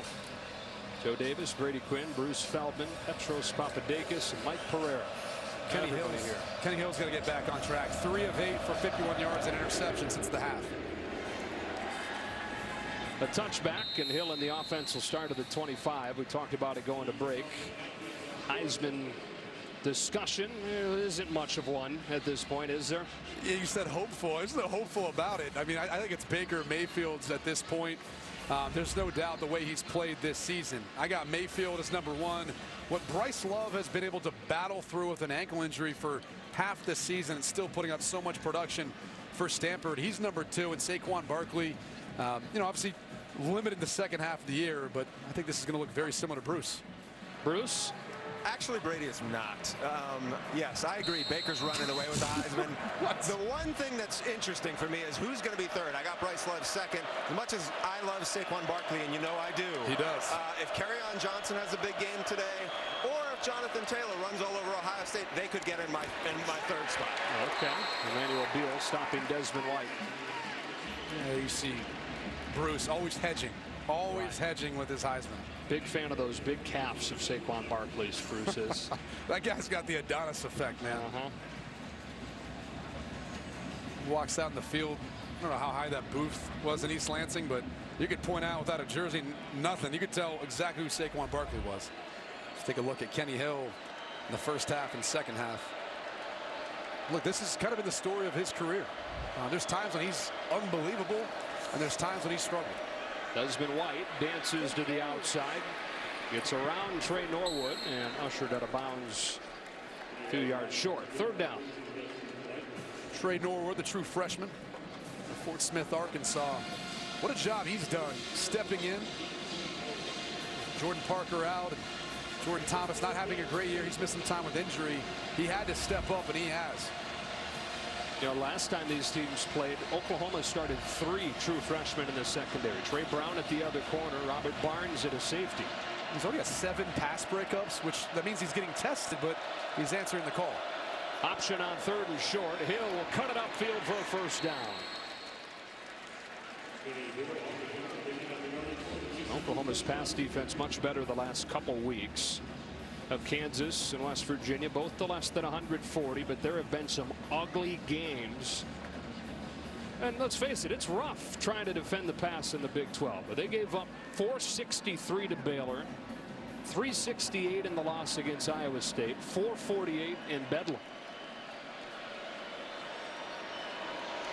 Joe Davis, Brady Quinn, Bruce Feldman, Petros Papadakis, and Mike Pereira. Kenny Hill's got to get back on track. 3 of 8 for 51 yards and interception since the half. A touchback, and Hill in the offense will start at the 25. We talked about it going to break. Heisman discussion, there isn't much of one at this point, is there? Yeah, you said hopeful. There's no hopeful about it. I mean, I think it's Baker Mayfield's at this point. There's no doubt the way he's played this season. I got Mayfield as number 1. What Bryce Love has been able to battle through with an ankle injury for half the season and still putting up so much production for Stanford, he's number 2. And Saquon Barkley, you know, obviously limited the second half of the year, but I think this is going to look very similar to Bruce. Bruce? Actually, Brady is not. Yes, I agree. Baker's running away with the Heisman. The one thing that's interesting for me is who's going to be third. I got Bryce Love second. As much as I love Saquon Barkley, and you know I do. He does. If Kerryon Johnson has a big game today, or if Jonathan Taylor runs all over Ohio State, they could get in my third spot. Okay. Emmanuel Beal stopping Desmond White. Yeah, you see Bruce always hedging. Always hedging with his Heisman. Big fan of those big calves of Saquon Barkley's, Bruce is. That guy's got the Adonis effect, man. Walks out in the field. I don't know how high that booth was in East Lansing, but you could point out without a jersey, nothing. You could tell exactly who Saquon Barkley was. Let's take a look at Kenny Hill in the first half and second half. Look, this is kind of been the story of his career. There's times when he's unbelievable, and there's times when he's struggled. Desmond White dances to the outside, gets around Trey Norwood, and ushered out of bounds 2 yards short. Third down. Trey Norwood, the true freshman from Fort Smith, Arkansas. What a job he's done stepping in. Jordan Parker out, and Jordan Thomas not having a great year. He's missed some time with injury. He had to step up, and he has. You know, last time these teams played, Oklahoma started 3 true freshmen in the secondary. Trey Brown at the other corner, Robert Barnes at a safety. He's only got 7 pass breakups, which that means he's getting tested, but he's answering the call. Option on third and short. Hill will cut it upfield for a first down. Oklahoma's pass defense much better the last couple weeks. Of Kansas and West Virginia, both to less than 140, but there have been some ugly games. And let's face it, it's rough trying to defend the pass in the Big 12. But they gave up 463 to Baylor, 368 in the loss against Iowa State, 448 in Bedlam.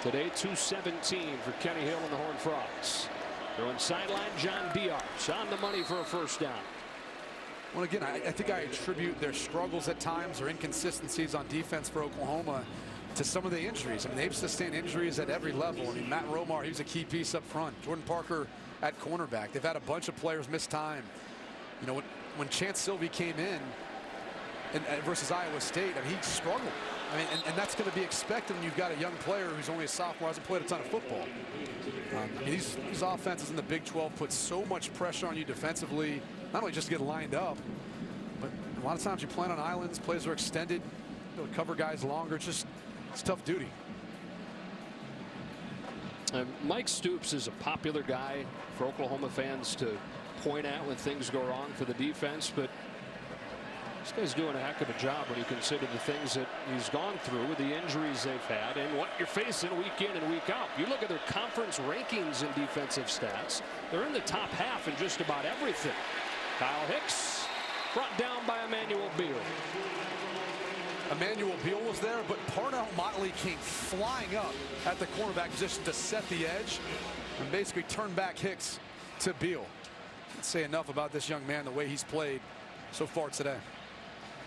Today, 217 for Kenny Hill and the Horned Frogs. Throwing sideline, John Diar's on the money for a first down. Well, again, I think I attribute their struggles at times or inconsistencies on defense for Oklahoma to some of the injuries. I mean, they've sustained injuries at every level. I mean, Matt Romar, he was a key piece up front. Jordan Parker at cornerback. They've had a bunch of players miss time. You know, when Chance Sylvie came in versus Iowa State, I mean, he struggled. I mean, and that's going to be expected when you've got a young player who's only a sophomore, hasn't played a ton of football. I mean, these offenses in the Big 12 put so much pressure on you defensively, not only just to get lined up, but A lot of times you plan on islands, plays are extended, they'll cover guys longer. It's tough duty. Mike Stoops is a popular guy for Oklahoma fans to point at when things go wrong for the defense, but this guy's doing a heck of a job when you consider the things that he's gone through with the injuries they've had and what you're facing week in and week out. You look at their conference rankings in defensive stats, they're in the top half in just about everything. Kyle Hicks brought down by Emmanuel Beal. Emmanuel Beal was there, but Parnell Motley came flying up at the cornerback position to set the edge and basically turn back Hicks to Beal. Can't say enough about this young man, the way he's played so far today.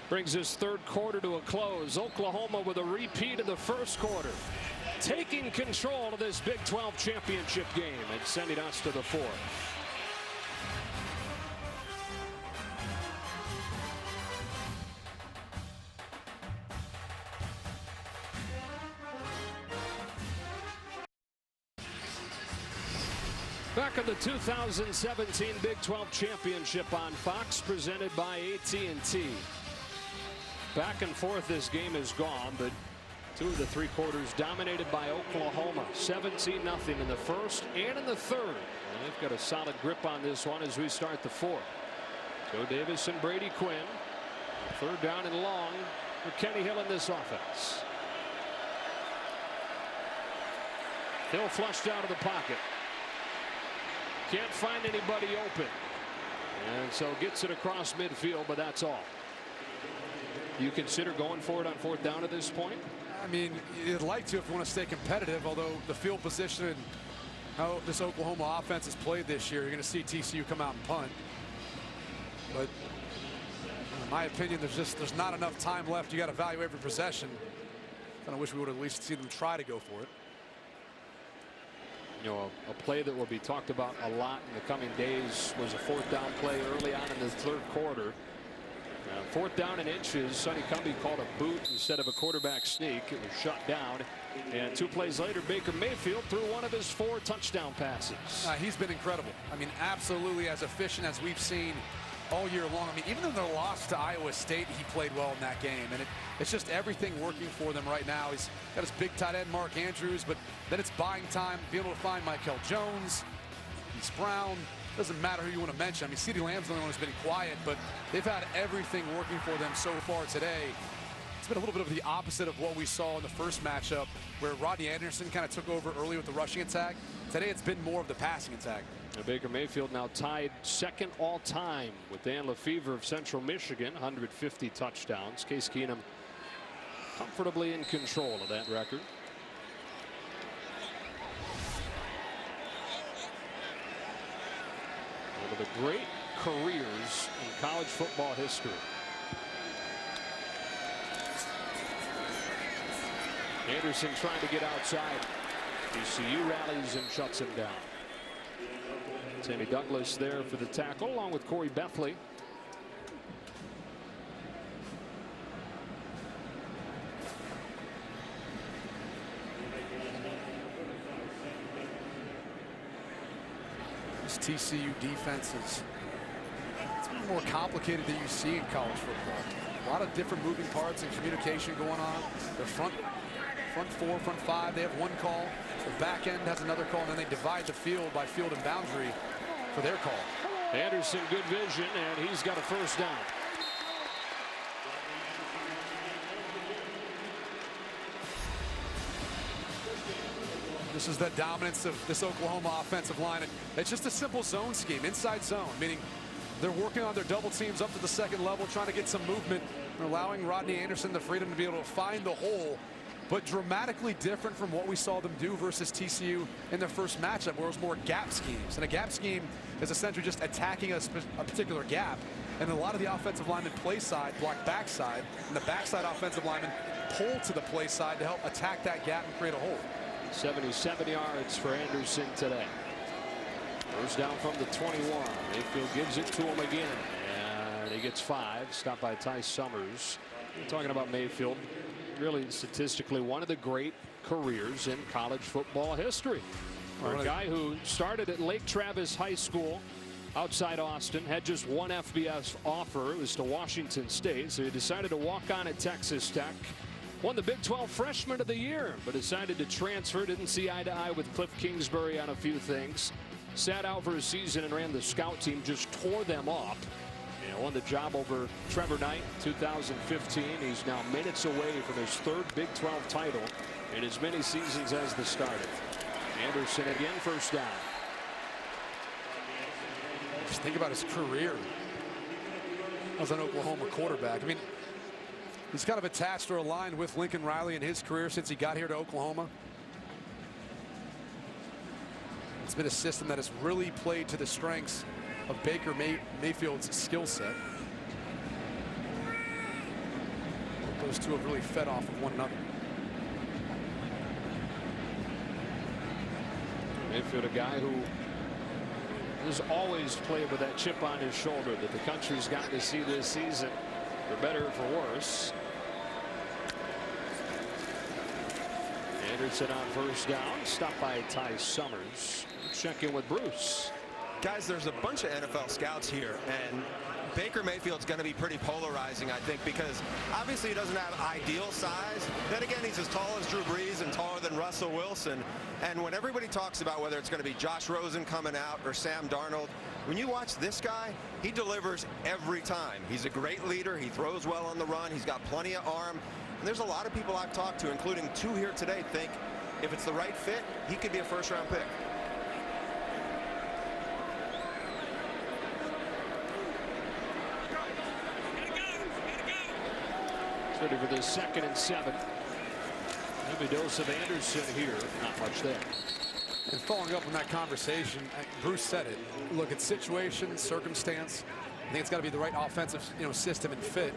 Brings his third quarter to a close. Oklahoma with a repeat of the first quarter, taking control of this Big 12 championship game and sending us to the fourth. Back in the 2017 Big 12 Championship on Fox, presented by AT&T. Back and forth this game is gone, but 2 of the 3 quarters dominated by Oklahoma. 17-0 in the first and in the third. And they've got a solid grip on this one as we start the fourth. Joe Davis and Brady Quinn. Third down and long for Kenny Hill in this offense. Hill flushed out of the pocket. Can't find anybody open. And so gets it across midfield, but that's all. You consider going for it on fourth down at this point? I mean, you'd like to if you want to stay competitive, although the field position and how this Oklahoma offense has played this year, you're going to see TCU come out and punt. But in my opinion, there's not enough time left. You got to value every possession. Kind of wish we would at least see them try to go for it. You know, a play that will be talked about a lot in the coming days was a fourth down play early on in the third quarter. Fourth down and inches. Sonny Cumbie called a boot instead of a quarterback sneak. It was shut down. And 2 plays later, Baker Mayfield threw one of his 4 touchdown passes. He's been incredible. I mean, absolutely as efficient as we've seen all year long. I mean, even in their loss to Iowa State, he played well in that game. And it's just everything working for them right now. He's got his big tight end, Mark Andrews, but then it's buying time, being able to find Michael Jones, East Brown. Doesn't matter who you want to mention. I mean, CeeDee Lamb's the only one who's been quiet, but they've had everything working for them so far today. It's been a little bit of the opposite of what we saw in the first matchup, where Rodney Anderson kind of took over early with the rushing attack. Today, it's been more of the passing attack. And Baker Mayfield now tied second all-time with Dan Lefevre of Central Michigan, 150 touchdowns. Case Keenum comfortably in control of that record. One of the great careers in college football history. Anderson trying to get outside. TCU rallies and shuts him down. Sammy Douglas there for the tackle, along with Corey Bethley. This TCU defense is more complicated than you see in college football. A lot of different moving parts and communication going on. Their front 4, front 5, they have one call. The back end has another call, and then they divide the field by field and boundary for their call. Anderson, good vision, and he's got a first down. This is the dominance of this Oklahoma offensive line. It's just a simple zone scheme, inside zone, meaning they're working on their double teams up to the second level, trying to get some movement, and allowing Rodney Anderson the freedom to be able to find the hole, but dramatically different from what we saw them do versus TCU in their first matchup, where it was more gap schemes. And a gap scheme is essentially just attacking a particular gap. And a lot of the offensive linemen play side, block backside, and the backside offensive linemen pull to the play side to help attack that gap and create a hole. 77 yards for Anderson today. First down from the 21. Mayfield gives it to him again, and he gets 5. Stopped by Ty Summers. We're talking about Mayfield, really statistically one of the great careers in college football history. For a guy who started at Lake Travis High School outside Austin, had just one FBS offer. It was to Washington State, so he decided to walk on at Texas Tech. Won the Big 12 Freshman of the Year, but decided to transfer. Didn't see eye to eye with Cliff Kingsbury on a few things. Sat out for a season and ran the scout team, just tore them up. And won the job over Trevor Knight 2015. He's now minutes away from his third Big 12 title in as many seasons as the starter. Anderson again, first down. Just think about his career as an Oklahoma quarterback. I mean, he's kind of attached or aligned with Lincoln Riley in his career since he got here to Oklahoma. It's been a system that has really played to the strengths of Baker Mayfield's skill set. Those two have really fed off of one another. Mayfield, a guy who has always played with that chip on his shoulder that the country's gotten to see this season, for better or for worse. Anderson on first down, stopped by Ty Summers. Check in with Bruce. Guys, there's a bunch of NFL scouts here, and Baker Mayfield's going to be pretty polarizing, I think, because obviously he doesn't have ideal size. Then again, he's as tall as Drew Brees and taller than Russell Wilson. And when everybody talks about whether it's going to be Josh Rosen coming out or Sam Darnold, when you watch this guy, he delivers every time. He's a great leader. He throws well on the run. He's got plenty of arm. And there's a lot of people I've talked to, including two here today, think if it's the right fit, he could be a first-round pick. Ready for this 2nd and 7. Heavy dose of Anderson here. Not much there. And following up on that conversation, Bruce said it. Look, it's situation, circumstance. I think it's got to be the right offensive, system and fit.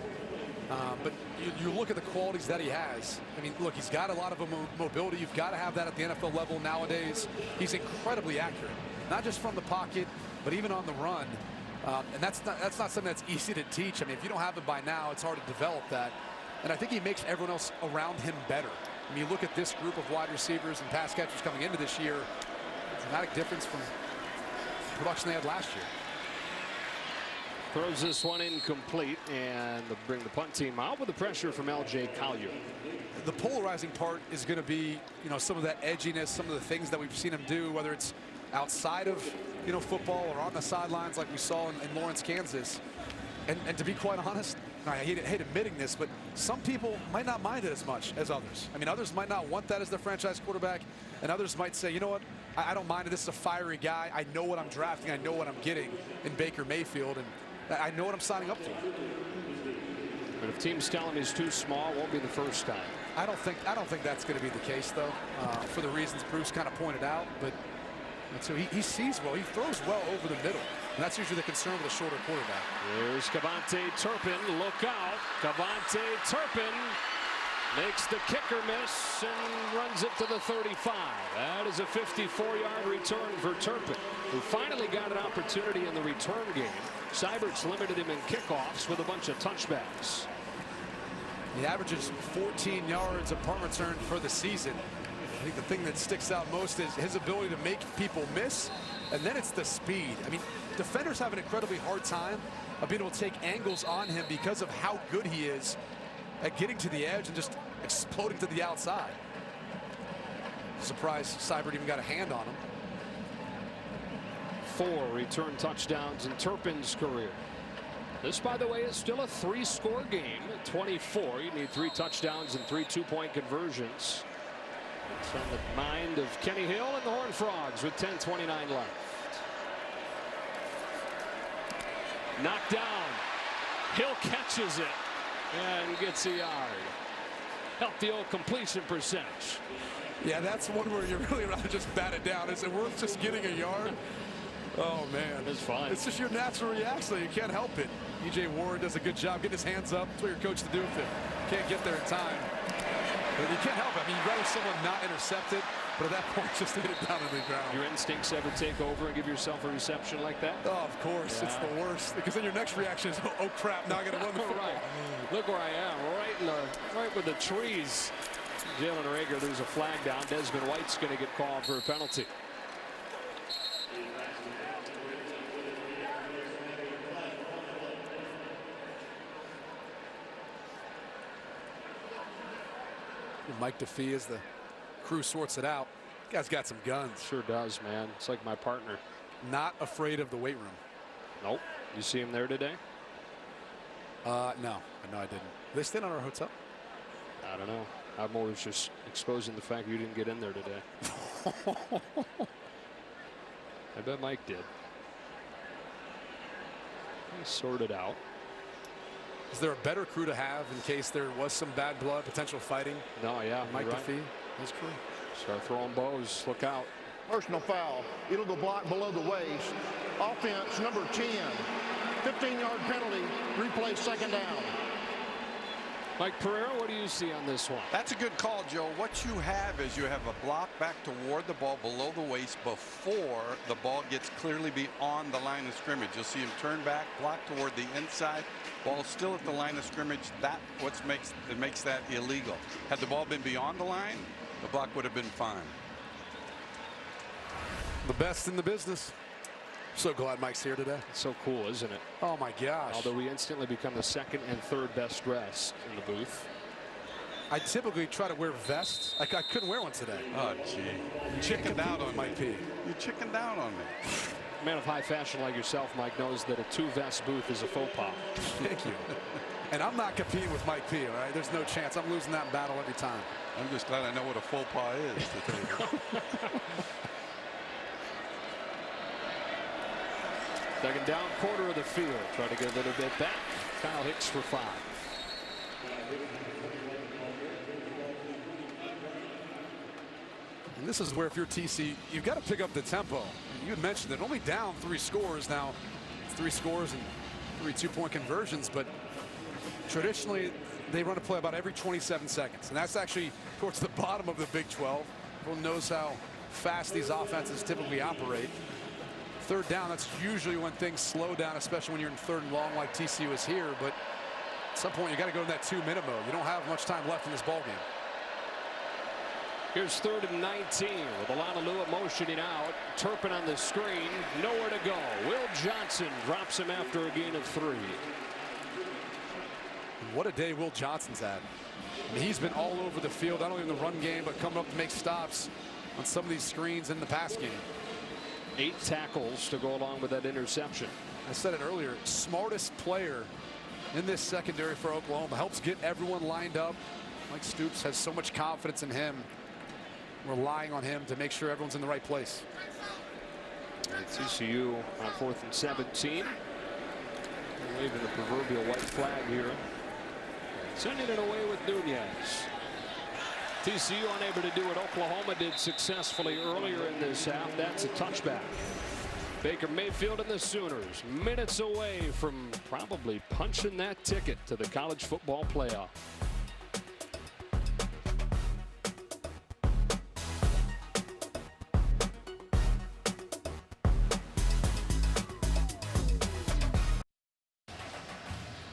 But you look at the qualities that he has. I mean, look, he's got a lot of mobility. You've got to have that at the NFL level nowadays. He's incredibly accurate, not just from the pocket, but even on the run. And that's not something that's easy to teach. I mean, if you don't have it by now, it's hard to develop that. And I think he makes everyone else around him better. I mean, you look at this group of wide receivers and pass catchers coming into this year, dramatic difference from the production they had last year. Throws this one incomplete, and they'll bring the punt team out with the pressure from L.J. Collier. The polarizing part is going to be, some of that edginess, some of the things that we've seen him do, whether it's outside of, football or on the sidelines like we saw in Lawrence, Kansas. And to be quite honest, I hate admitting this, but some people might not mind it as much as others. I mean, others might not want that as their franchise quarterback, and others might say, you know what, I don't mind it. This is a fiery guy. I know what I'm drafting. I know what I'm getting in Baker Mayfield, and I know what I'm signing up for. But if teams tell him he's too small, it won't be the first time. I don't think that's going to be the case, though, for the reasons Bruce kind of pointed out. But so he sees well. He throws well over the middle. And that's usually the concern with a shorter quarterback. Here's Kavontae Turpin. Look out. Kavontae Turpin makes the kicker miss and runs it to the 35. That is a 54-yard return for Turpin, who finally got an opportunity in the return game. Seibert's limited him in kickoffs with a bunch of touchbacks. He averages 14 yards a punt return for the season. I think the thing that sticks out most is his ability to make people miss, and then it's the speed. I mean, defenders have an incredibly hard time of being able to take angles on him because of how good he is at getting to the edge and just exploding to the outside. Surprised Seibert even got a hand on him. 4 return touchdowns in Turpin's career. This, by the way, is still a 3-score game. 24. You need 3 touchdowns and 3 two-point conversions. It's on the mind of Kenny Hill and the Horned Frogs with 10:29 left. Knocked down. Hill catches it and gets a yard. Help the old completion percentage. Yeah, that's one where you really rather just bat it down. Is it worth just getting a yard? Oh, man. It's fine. It's just your natural reaction. You can't help it. E.J. Ward does a good job getting his hands up. That's what you're coached to do if you can't get there in time. But you can't help it. I mean, you'd rather someone not intercept it, but at that point, just hit it down on the ground. Your instincts ever take over and give yourself a reception like that? Oh, of course. Yeah. It's the worst. Because then your next reaction is, oh, crap, now I got to run the football. Right. Look where I am, right with the trees. Jalen Reagor, there's a flag down. Desmond White's going to get called for a penalty. Mike DeFee as the crew sorts it out. Guy's got some guns. Sure does, man. It's like my partner. Not afraid of the weight room. Nope. You see him there today? No, I didn't. They stayed on our hotel? I don't know. I'm always just exposing the fact you didn't get in there today. I bet Mike did. He sorted out. Is there a better crew to have in case there was some bad blood, potential fighting? No, yeah. Mike right. DeFee, his crew. Start throwing bows. Look out. Personal foul. It'll go blocked below the waist. Offense, number 10. 15-yard penalty. Replay, second down. Mike Pereira, what do you see on this one? That's a good call, Joe. What you have is you have a block back toward the ball below the waist before the ball gets clearly beyond the line of scrimmage. You'll see him turn back, block toward the inside. Ball still at the line of scrimmage. That's what makes that illegal. Had the ball been beyond the line, the block would have been fine. The best in the business. So glad Mike's here today. It's so cool, isn't it? Oh my gosh. Although we instantly become the second and third best dressed in the booth. I typically try to wear vests. I couldn't wear one today. Oh, gee. You chickened out on Mike P. You chickened out on me. A man of high fashion like yourself, Mike, knows that a two-vest booth is a faux pas. Thank you. And I'm not competing with Mike P, all right? There's no chance. I'm losing that battle every time. I'm just glad I know what a faux pas is, to tell you. Second down, quarter of the field. Try to get a little bit back. Kyle Hicks for 5. And this is where if you're TC, you've got to pick up the tempo. You had mentioned that only down 3 scores now. It's 3 scores and 3 2-point conversions, but traditionally they run a play about every 27 seconds. And that's actually towards the bottom of the Big 12. Everyone knows how fast these offenses typically operate. Third down, that's usually when things slow down, especially when you're in third and long like TCU is here. But at some point, you got to go in that 2-minute mode. You don't have much time left in this ball game. Here's 3rd and 19 with Alanalua motioning out. Turpin on the screen, nowhere to go. Will Johnson drops him after a gain of 3. What a day Will Johnson's had. I mean, he's been all over the field, not only in the run game, but coming up to make stops on some of these screens in the pass game. 8 tackles to go along with that interception. I said it earlier, smartest player in this secondary for Oklahoma. Helps get everyone lined up. Mike Stoops has so much confidence in him. Relying on him to make sure everyone's in the right place. TCU on 4th and 17. Waving the proverbial white flag here. Sending it away with Nunez. TCU unable to do what Oklahoma did successfully earlier in this half. That's a touchback. Baker Mayfield and the Sooners minutes away from probably punching that ticket to the college football playoff.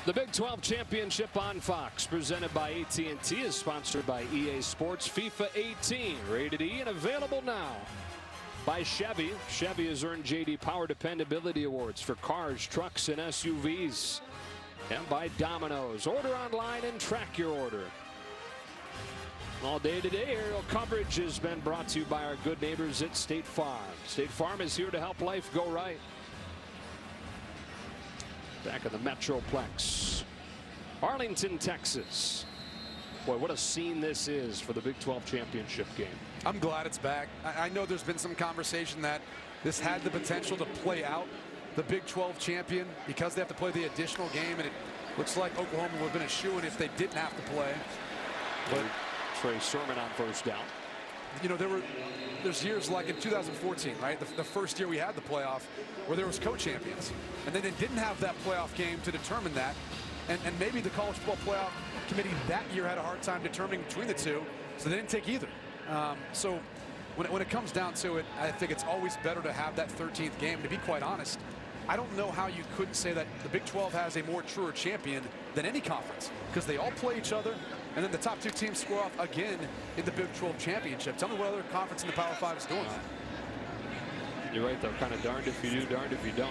The Big 12 Championship on Fox, presented by AT&T, is sponsored by EA Sports FIFA 18, rated E and available now. By Chevy. Chevy has earned J.D. Power Dependability Awards for cars, trucks, and SUVs. And by Domino's. Order online and track your order. All day today, aerial coverage has been brought to you by our good neighbors at State Farm. State Farm is here to help life go right. Back in the Metroplex. Arlington, Texas. Boy, what a scene this is for the Big 12 Championship game. I'm glad it's back. I know there's been some conversation that this had the potential to play out the Big 12 champion because they have to play the additional game, and it looks like Oklahoma would have been a shoo-in if they didn't have to play. But Trey Sermon on 1st down. You know, there's years like in 2014, right? The first year we had the playoff where there was co-champions. And then they didn't have that playoff game to determine that. And maybe the College Football Playoff Committee that year had a hard time determining between the two, so they didn't take either. So when it comes down to it, I think it's always better to have that 13th game. To be quite honest, I don't know how you couldn't say that the Big 12 has a more truer champion than any conference, because they all play each other, and then the top 2 teams score off again in the Big 12 championship. Tell me what other conference in the Power 5 is doing that. You're right, though. Kind of darned if you do, darned if you don't.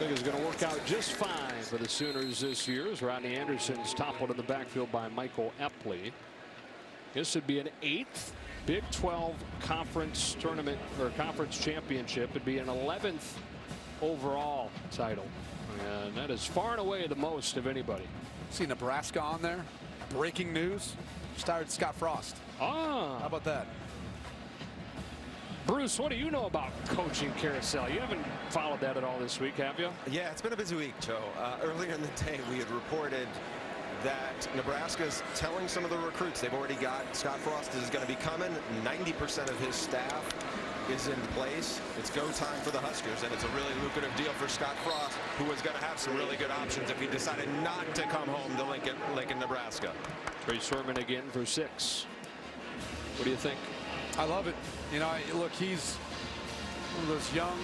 think it's going to work out just fine for the Sooners this year as Rodney Anderson's toppled in the backfield by Michael Epley. This would be an 8th Big 12 conference tournament or conference championship. It'd be an 11th overall title. And that is far and away the most of anybody. See Nebraska on there. Breaking news. Started Scott Frost. Ah. How about that? Bruce, what do you know about coaching carousel? You haven't followed that at all this week, have you? Yeah, it's been a busy week, Joe. Earlier in the day, we had reported that Nebraska's telling some of the recruits they've already got Scott Frost is going to be coming. 90% of his staff is in place. It's go time for the Huskers, and it's a really lucrative deal for Scott Frost, who was going to have some really good options if he decided not to come home to Lincoln, Nebraska. Trey Sermon again for 6. What do you think? I love it. You know, look, he's one of those young,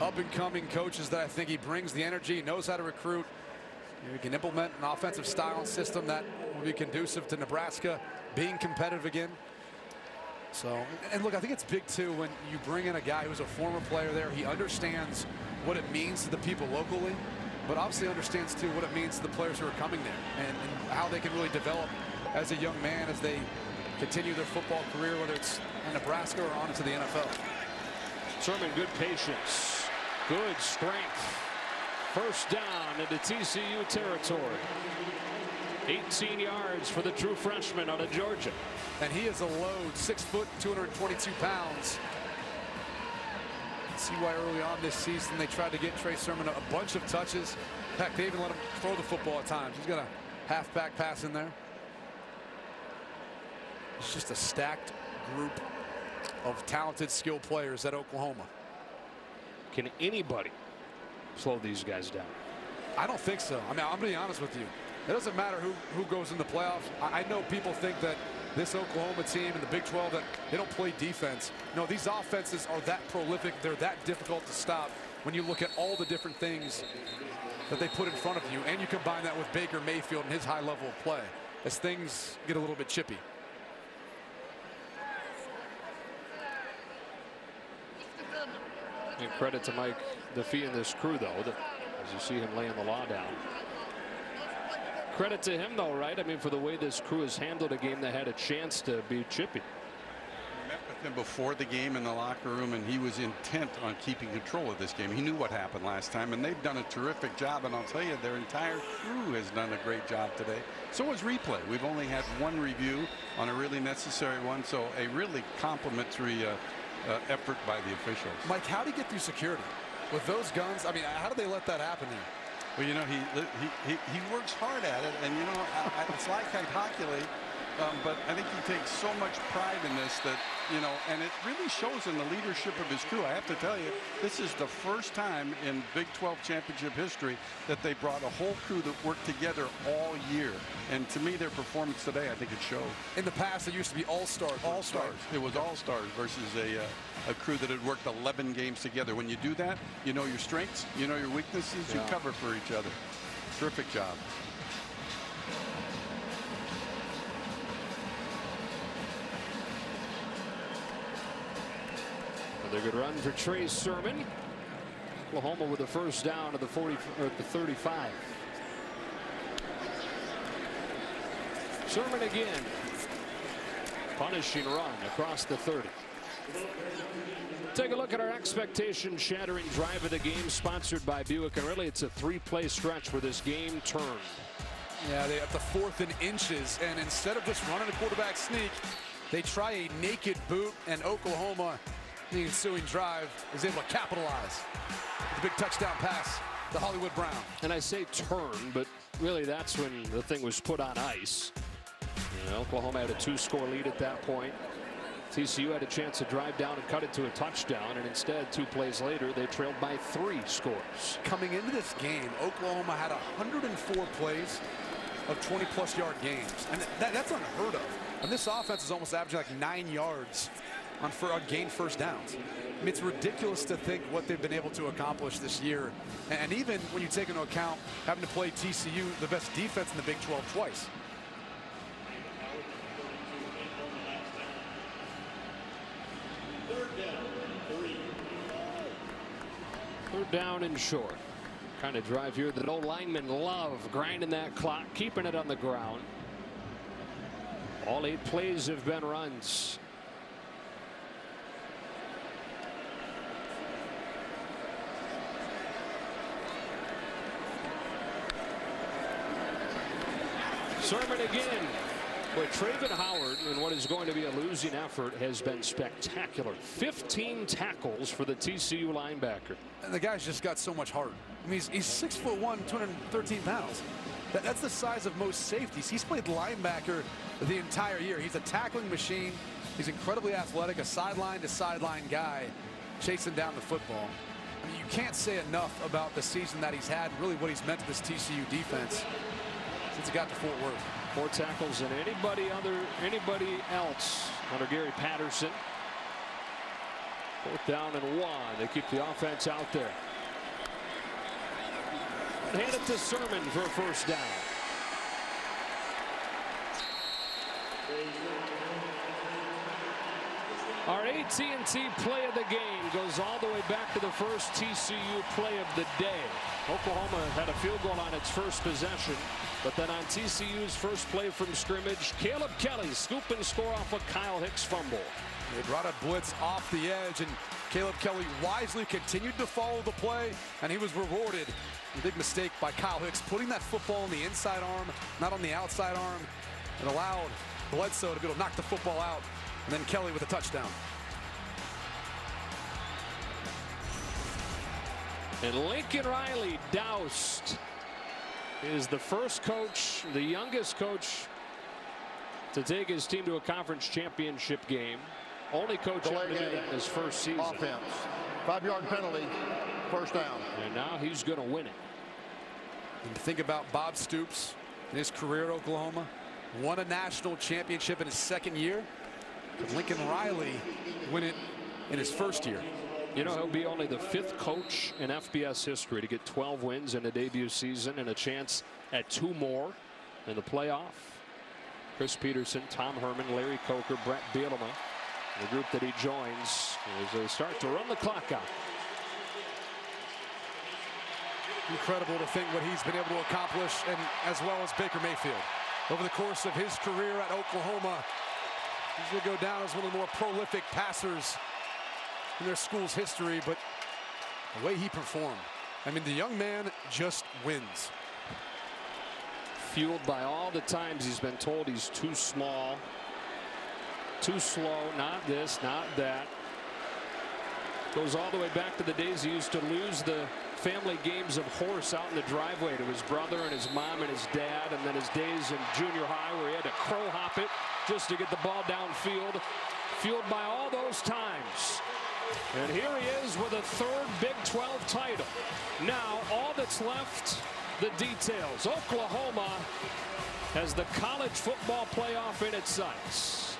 up-and-coming coaches that I think he brings the energy, he knows how to recruit. He can implement an offensive style and system that will be conducive to Nebraska being competitive again. So, and look, I think it's big, too, when you bring in a guy who's a former player there. He understands what it means to the people locally, but obviously understands, too, what it means to the players who are coming there and how they can really develop as a young man as they continue their football career, whether it's in Nebraska or on into the NFL. Sermon, good patience, good strength. First down into TCU territory. 18 yards for the true freshman out of Georgia. And he is a load, 6 foot, 222 pounds. See why early on this season they tried to get Trey Sermon a bunch of touches. In fact, they even let him throw the football at times. He's got a halfback pass in there. It's just a stacked group of talented, skilled players at Oklahoma. Can anybody slow these guys down? I don't think so. I mean, I'm going to be honest with you. It doesn't matter who goes in the playoffs. I know people think that this Oklahoma team in the Big 12, that they don't play defense. No, these offenses are that prolific. They're that difficult to stop when you look at all the different things that they put in front of you. And you combine that with Baker Mayfield and his high level of play as things get a little bit chippy. And credit to Mike DeFee and this crew, though, that, as you see him laying the law down. Credit to him, though, right? I mean, for the way this crew has handled a game that had a chance to be chippy. I met with him before the game in the locker room, and he was intent on keeping control of this game. He knew what happened last time, and they've done a terrific job. And I'll tell you, their entire crew has done a great job today. So has replay. We've only had one review on a really necessary one, so a really complimentary effort by the officials. Mike, how do you get through security with those guns? I mean, how do they let that happen here? Well, you know, he works hard at it, and you know, it's like I calculate, but I think he takes so much pride in this that, you know, and it really shows in the leadership of his crew. I have to tell you, this is the first time in Big 12 championship history that they brought a whole crew that worked together all year. And to me, their performance today, I think it showed. In the past, it used to be all-stars. All-stars. It was all-stars versus a crew that had worked 11 games together. When you do that, you know your strengths, you know your weaknesses, you cover for each other. Terrific job. Another good run for Trey Sermon. Oklahoma with a first down at the 40 or at the 35. Sermon again. Punishing run across the 30. Take a look at our expectation-shattering drive of the game, sponsored by Buick. And really, it's a 3-play stretch where this game turned. Yeah, they have the 4th and inches, and instead of just running a quarterback sneak, they try a naked boot, and Oklahoma, the ensuing drive, is able to capitalize. The big touchdown pass to Hollywood Brown. And I say turn, but really that's when the thing was put on ice. You know, Oklahoma had a 2-score lead at that point. TCU had a chance to drive down and cut it to a touchdown, and instead, 2 plays later, they trailed by 3 scores. Coming into this game, Oklahoma had 104 plays of 20-plus yard games, and that's unheard of. And this offense is almost averaging like 9 yards on gained first downs. I mean, it's ridiculous to think what they've been able to accomplish this year. And even when you take into account having to play TCU, the best defense in the Big 12, twice. Third down and short. Kind of drive here that old linemen love, grinding that clock, keeping it on the ground. All 8 plays have been runs. Sermon again. But Traven Howard, in what is going to be a losing effort, has been spectacular. 15 tackles for the TCU linebacker. And the guy's just got so much heart. I mean, he's 6'1", 213 pounds. That's the size of most safeties. He's played linebacker the entire year. He's a tackling machine. He's incredibly athletic, a sideline-to-sideline guy chasing down the football. I mean, you can't say enough about the season that he's had, really what he's meant to this TCU defense since he got to Fort Worth. 4 tackles than anybody else under Gary Patterson. 4th down and 1. They keep the offense out there. Hand it to Sermon for a first down. Our AT&T play of the game goes all the way back to the first TCU play of the day. Oklahoma had a field goal on its first possession, but then on TCU's first play from scrimmage, Caleb Kelly scoop and score off a Kyle Hicks fumble. They brought a blitz off the edge, and Caleb Kelly wisely continued to follow the play, and he was rewarded. A big mistake by Kyle Hicks, putting that football on the inside arm, not on the outside arm, and allowed Bledsoe to be able to knock the football out, and then Kelly with a touchdown. And Lincoln Riley doused is the first coach, the youngest coach to take his team to a conference championship game. Only coach ever to do that in his first season. Offense. 5-yard penalty, first down. And now he's going to win it. And think about Bob Stoops in his career at Oklahoma. Won a national championship in his second year. But Lincoln Riley win it in his first year. You know, he'll be only the 5th coach in FBS history to get 12 wins in a debut season and a chance at 2 more in the playoff. Chris Peterson, Tom Herman, Larry Coker, Brett Bielema, the group that he joins as they start to run the clock out. Incredible to think what he's been able to accomplish, and as well as Baker Mayfield. Over the course of his career at Oklahoma, he's going to go down as one of the more prolific passers in their school's history, but the way he performed, I mean, the young man just wins. Fueled by all the times he's been told he's too small, too slow, not this, not that. Goes all the way back to the days he used to lose the family games of horse out in the driveway to his brother and his mom and his dad, and then his days in junior high where he had to crow hop it just to get the ball downfield. Fueled by all those times. And here he is with a 3rd Big 12 title. Now all that's left, the details. Oklahoma has the college football playoff in its sights.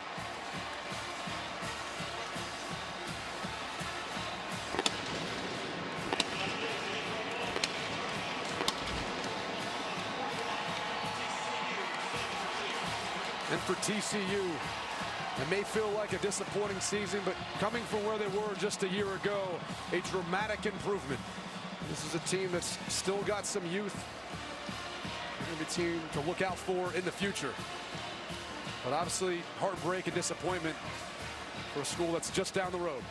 And for TCU, it may feel like a disappointing season, but coming from where they were just a year ago, a dramatic improvement. This is a team that's still got some youth. And a team to look out for in the future. But obviously, heartbreak and disappointment for a school that's just down the road.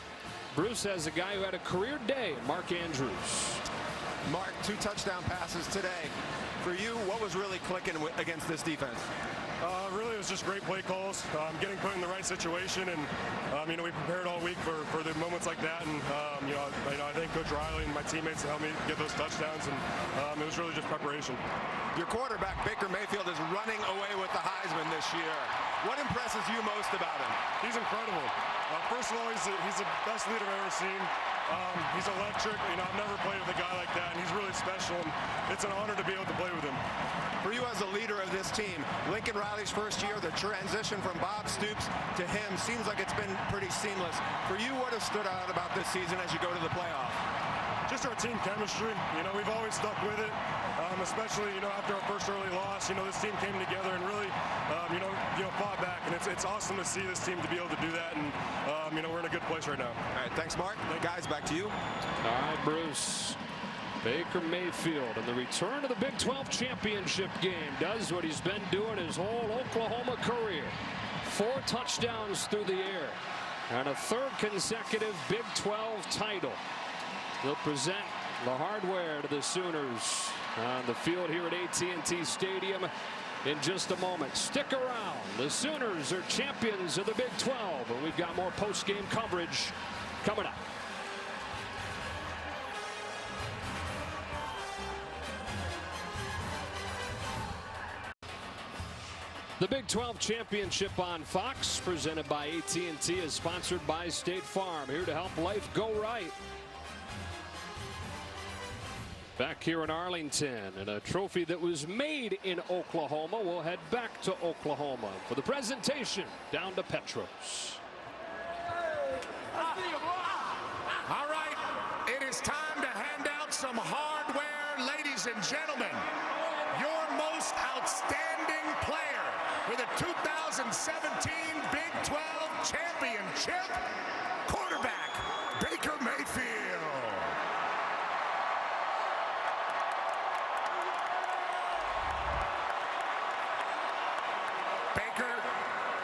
Bruce has a guy who had a career day, Mark Andrews. Mark, 2 touchdown passes today. For you, what was really clicking against this defense? Really, it was just great play calls, getting put in the right situation, and you know, we prepared all week for the moments like that, and you know, I think Coach Riley and my teammates helped me get those touchdowns, and it was really just preparation. Your quarterback Baker Mayfield is running away with the Heisman this year. What impresses you most about him? He's incredible. First of all, he's the best leader I've ever seen. He's electric. You know, I've never played with a guy like that, and he's really special, and it's an honor to be able to play with him. For you as a leader of this team, Lincoln Riley's first year, the transition from Bob Stoops to him seems like it's been pretty seamless. For you, what has stood out about this season as you go to the playoff? Just our team chemistry. You know, we've always stuck with it, especially, you know, after our first early loss. You know, this team came together and really, you know, fought back, and it's awesome to see this team to be able to do that, and you know, we're in a good place right now. All right, thanks, Mark. Guys, back to you. All right, Bruce. Baker Mayfield in the return to the Big 12 championship game does what he's been doing his whole Oklahoma career. 4 touchdowns through the air and a 3rd consecutive Big 12 title. They'll present the hardware to the Sooners on the field here at AT&T Stadium in just a moment. Stick around. The Sooners are champions of the Big 12, and we've got more post-game coverage coming up. The Big 12 Championship on Fox, presented by AT&T, is sponsored by State Farm, here to help life go right. Back here in Arlington, and a trophy that was made in Oklahoma will head back to Oklahoma for the presentation down to Petros. All right, it is time to hand out some hardware, ladies and gentlemen. Your most outstanding player for the 2017 Big 12 Championship, quarterback Baker Mayfield.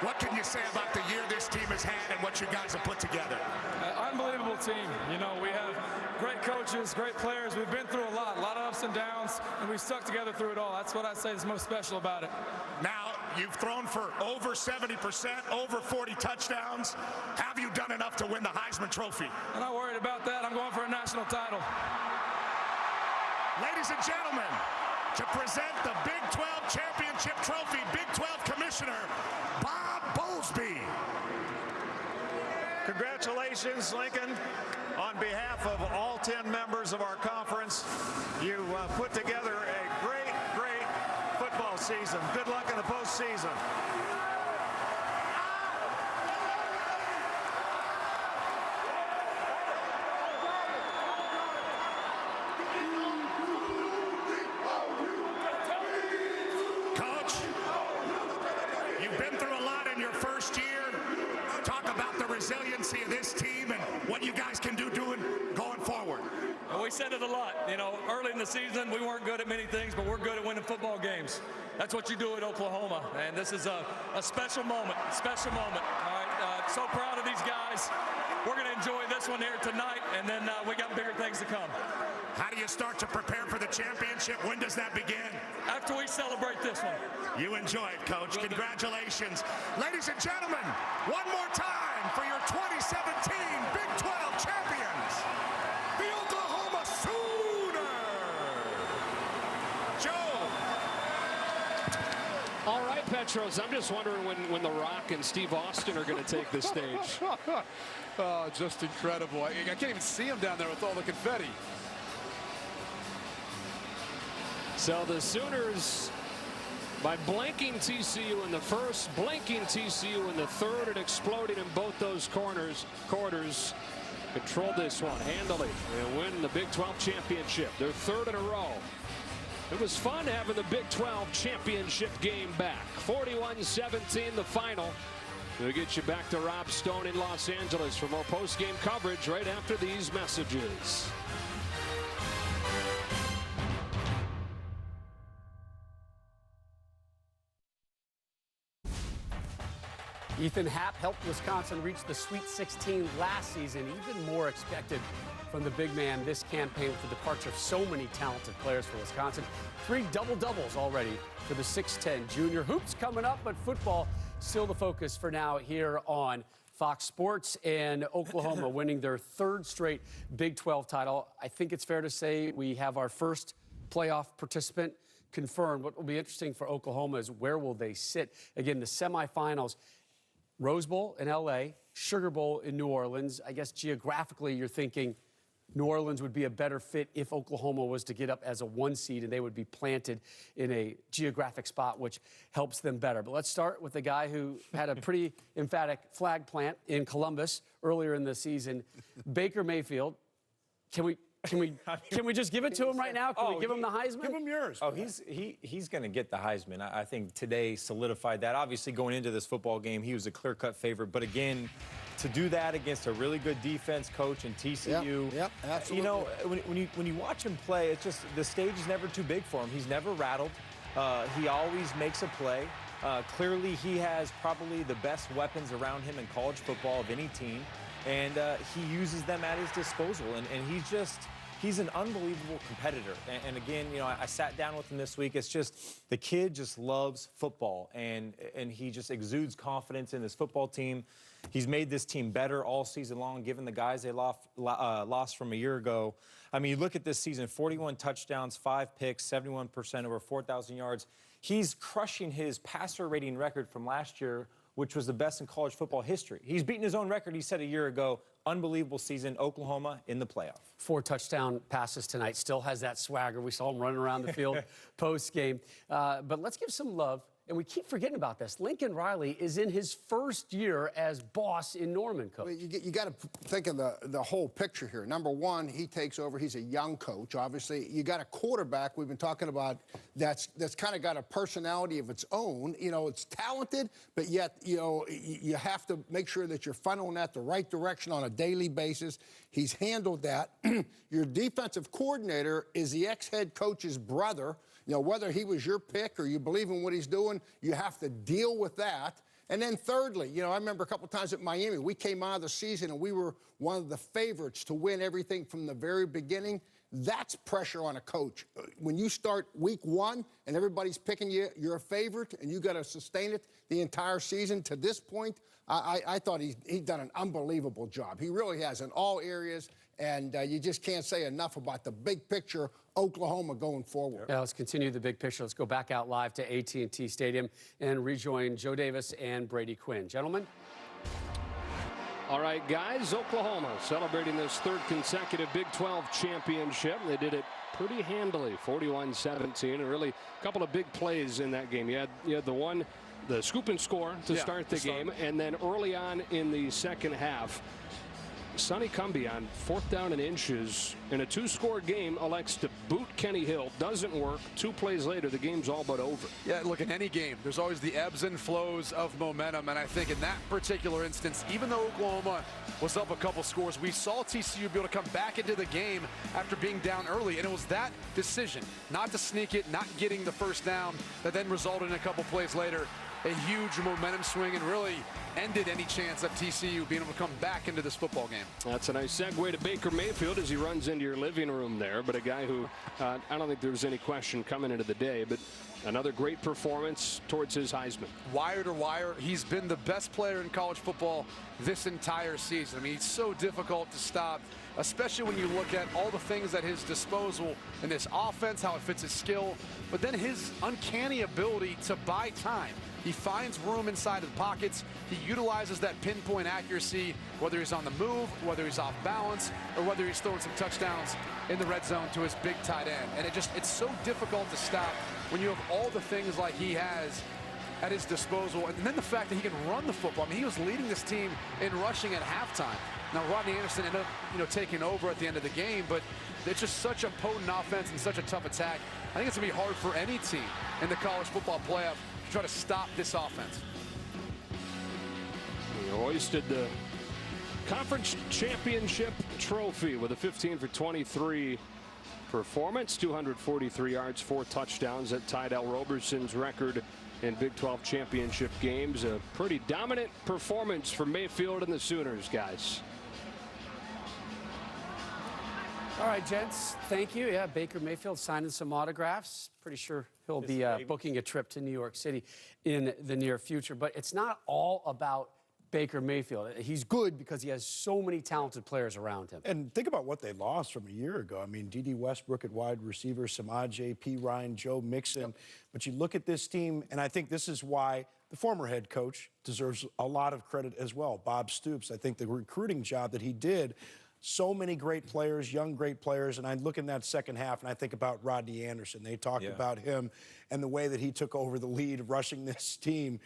What can you say about the year this team has had and what you guys have put together? Unbelievable team. You know, we have great coaches, great players. We've been through a lot of ups and downs, and we stuck together through it all. That's what I say is most special about it. Now, you've thrown for over 70%, over 40 touchdowns. Have you done enough to win the Heisman Trophy? I'm not worried about that. I'm going for a national title. Ladies and gentlemen, to present the Big 12 Championship Trophy, Big 12 Commissioner Bob Bowlesby. Congratulations, Lincoln. On behalf of all 10 members of our conference, you put together a great, great football season. Good luck in the postseason. Coach, you've been through a lot in your first year. Talk about the resiliency of this team and what you guys can do going forward. Well, we said it a lot. You know, early in the season, we weren't good at many things, but we're good at winning football games. That's what you do at Oklahoma, and this is a special moment, All right, so proud of these guys. We're going to enjoy this one here tonight, and then we got bigger things to come. How do you start to prepare for the championship? When does that begin? After we celebrate this one. You enjoy it, Coach. Congratulations. Ladies and gentlemen, one more time for your 2017 Big 12 champions, the Oklahoma Sooners. Joe. All right, Petros, I'm just wondering when The Rock and Steve Austin are going to take the stage. Oh, just incredible. I can't even see him down there with all the confetti. So the Sooners, by blanking TCU in the first, blanking TCU in the third, and exploding in both those quarters, control this one handily and win the Big 12 championship. Their 3rd in a row. It was fun having the Big 12 championship game back. 41-17 the final. We'll get you back to Rob Stone in Los Angeles for more post-game coverage right after these messages. Ethan Happ helped Wisconsin reach the Sweet 16 last season. Even more expected from the big man this campaign with the departure of so many talented players for Wisconsin. 3 double-doubles already for the 6'10 junior. Hoops coming up, but football still the focus for now here on Fox Sports, and Oklahoma winning their 3rd straight Big 12 title. I think it's fair to say we have our first playoff participant confirmed. What will be interesting for Oklahoma is where will they sit? Again, the semifinals, Rose Bowl in L.A., Sugar Bowl in New Orleans. I guess geographically you're thinking New Orleans would be a better fit if Oklahoma was to get up as a 1 seed, and they would be planted in a geographic spot, which helps them better. But let's start with the guy who had a pretty emphatic flag plant in Columbus earlier in the season, Baker Mayfield. Can we just give it to him right now? Can we give him the Heisman? Give him yours. Oh, he's going to get the Heisman. I think today solidified that. Obviously, going into this football game, he was a clear-cut favorite. But again, to do that against a really good defense coach in TCU. Yep, absolutely. You know, when you watch him play, it's just the stage is never too big for him. He's never rattled. He always makes a play. Clearly, he has probably the best weapons around him in college football of any team, and he uses them at his disposal. And he's an unbelievable competitor. And again, you know, I sat down with him this week. It's just the kid just loves football, and he just exudes confidence in his football team. He's made this team better all season long, given the guys they lost from a year ago. I mean, you look at this season, 41 touchdowns, 5 picks, 71% over 4,000 yards. He's crushing his passer rating record from last year, which was the best in college football history. He's beaten his own record, he said a year ago. Unbelievable season, Oklahoma in the playoff. 4 touchdown passes tonight, still has that swagger. We saw him running around the field post-game. But let's give some love, and we keep forgetting about this. Lincoln Riley is in his first year as boss in Norman, Coach. Well, you got to think of the whole picture here. Number one, he takes over. He's a young coach, obviously. You got a quarterback we've been talking about that's kind of got a personality of its own. You know, it's talented, but yet, you know, you have to make sure that you're funneling that the right direction on a daily basis. He's handled that. Your defensive coordinator is the ex-head coach's brother. You know, whether he was your pick or you believe in what he's doing, you have to deal with that. And then thirdly, you know, I remember a couple times at Miami, we came out of the season and we were one of the favorites to win everything from the very beginning. That's pressure on a coach. When you start week 1 and everybody's picking you, you're a favorite, and you got to sustain it the entire season. To this point, I thought he'd done an unbelievable job. He really has in all areas, and you just can't say enough about the big picture Oklahoma going forward. Yeah, let's continue the big picture. Let's go back out live to AT&T Stadium and rejoin Joe Davis and Brady Quinn. Gentlemen. All right, guys, Oklahoma celebrating this 3rd consecutive Big 12 championship. They did it pretty handily, 41-17, and really a couple of big plays in that game. You had the scoop and score to start the game, and then early on in the second half, Sonny Cumbie on 4th down and inches in a 2-score game elects to boot Kenny Hill. Doesn't work. 2 plays later, the game's all but over. Yeah, look, in any game, there's always the ebbs and flows of momentum, and I think in that particular instance, even though Oklahoma was up a couple scores, we saw TCU be able to come back into the game after being down early, and it was that decision, not to sneak it, not getting the first down, that then resulted in a couple plays later a huge momentum swing and really ended any chance of TCU being able to come back into this football game. That's a nice segue to Baker Mayfield as he runs into your living room there, but a guy who I don't think there was any question coming into the day, but another great performance towards his Heisman. Wire to wire, he's been the best player in college football this entire season. I mean, he's so difficult to stop, especially when you look at all the things at his disposal in this offense, how it fits his skill, but then his uncanny ability to buy time. He finds room inside of the pockets. He utilizes that pinpoint accuracy, whether he's on the move, whether he's off balance, or whether he's throwing some touchdowns in the red zone to his big tight end. And it's so difficult to stop when you have all the things like he has at his disposal. And then the fact that he can run the football. I mean, he was leading this team in rushing at halftime. Now, Rodney Anderson ended up, taking over at the end of the game, but it's just such a potent offense and such a tough attack. I think it's going to be hard for any team in the college football playoff to try to stop this offense. He hoisted the conference championship trophy with a 15 for 23 performance, 243 yards, 4 touchdowns. That tied Al Roberson's record in Big 12 championship games. A pretty dominant performance for Mayfield and the Sooners, guys. All right, gents, thank you. Yeah, Baker Mayfield signing some autographs. Pretty sure he'll be booking a trip to New York City in the near future. But it's not all about Baker Mayfield. He's good because he has so many talented players around him. And think about what they lost from a year ago. I mean, D.D. Westbrook at wide receiver, Samaje P. Ryan, Joe Mixon. Yep. But you look at this team, and I think this is why the former head coach deserves a lot of credit as well, Bob Stoops. I think the recruiting job that he did, so many great players, young great players, and I look in that second half and I think about Rodney Anderson. They talked about him and the way that he took over the lead rushing this team.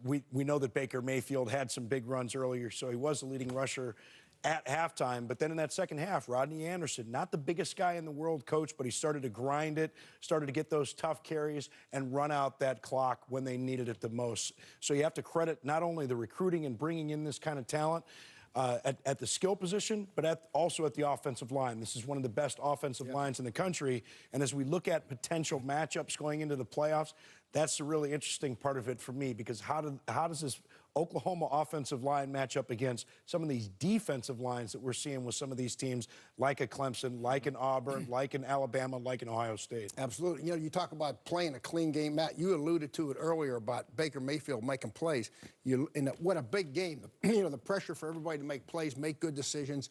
We know that Baker Mayfield had some big runs earlier, so he was the leading rusher at halftime. But then in that second half, Rodney Anderson, not the biggest guy in the world, coach, but he started to grind it, started to get those tough carries and run out that clock when they needed it the most. So you have to credit not only the recruiting and bringing in this kind of talent, at the skill position, but also at the offensive line. This is one of the best offensive lines in the country. And as we look at potential matchups going into the playoffs, that's the really interesting part of it for me, because how does this Oklahoma offensive line match up against some of these defensive lines that we're seeing with some of these teams like a Clemson, like an Auburn, like an Alabama, like an Ohio State? Absolutely. You know, you talk about playing a clean game, Matt. You alluded to it earlier about Baker Mayfield making plays. What a big game. You know, the pressure for everybody to make plays, make good decisions.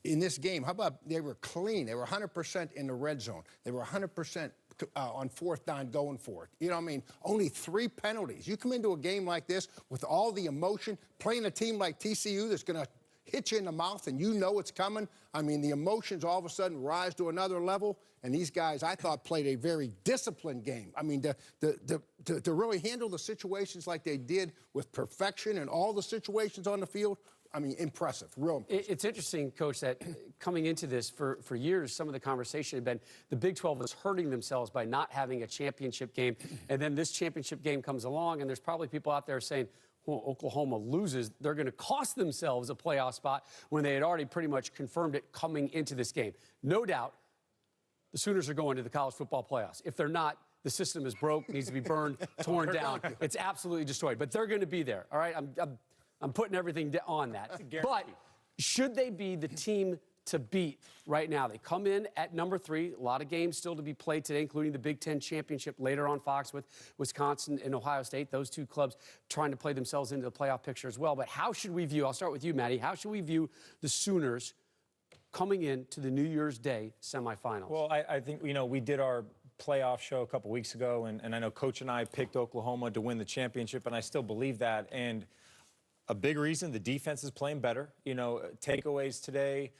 In this game, how about they were clean? They were 100% in the red zone. They were 100% on fourth down going for it. You know what I mean? Only 3 penalties. You come into a game like this with all the emotion, playing a team like TCU that's going to hit you in the mouth and you know it's coming. I mean, the emotions all of a sudden rise to another level. And these guys, I thought, played a very disciplined game. I mean, to really handle the situations like they did with perfection and all the situations on the field, I mean, impressive, real impressive. It's interesting, Coach, that coming into this for years, some of the conversation had been the Big 12 was hurting themselves by not having a championship game. And then this championship game comes along, and there's probably people out there saying, well, Oklahoma loses, they're going to cost themselves a playoff spot when they had already pretty much confirmed it coming into this game. No doubt, the Sooners are going to the college football playoffs. If they're not, the system is broke, needs to be burned, torn down. It's absolutely destroyed. But they're going to be there, all right? I'm putting everything on that. But should they be the team to beat right now? They come in at number 3. A lot of games still to be played today, including the Big Ten Championship later on Fox with Wisconsin and Ohio State. Those 2 clubs trying to play themselves into the playoff picture as well. But how should we view, I'll start with you, Maddie, how should we view the Sooners coming into the New Year's Day semifinals? Well, I think, you know, we did our playoff show a couple weeks ago, and I know Coach and I picked Oklahoma to win the championship, and I still believe that. And a big reason, the defense is playing better. You know, takeaways today,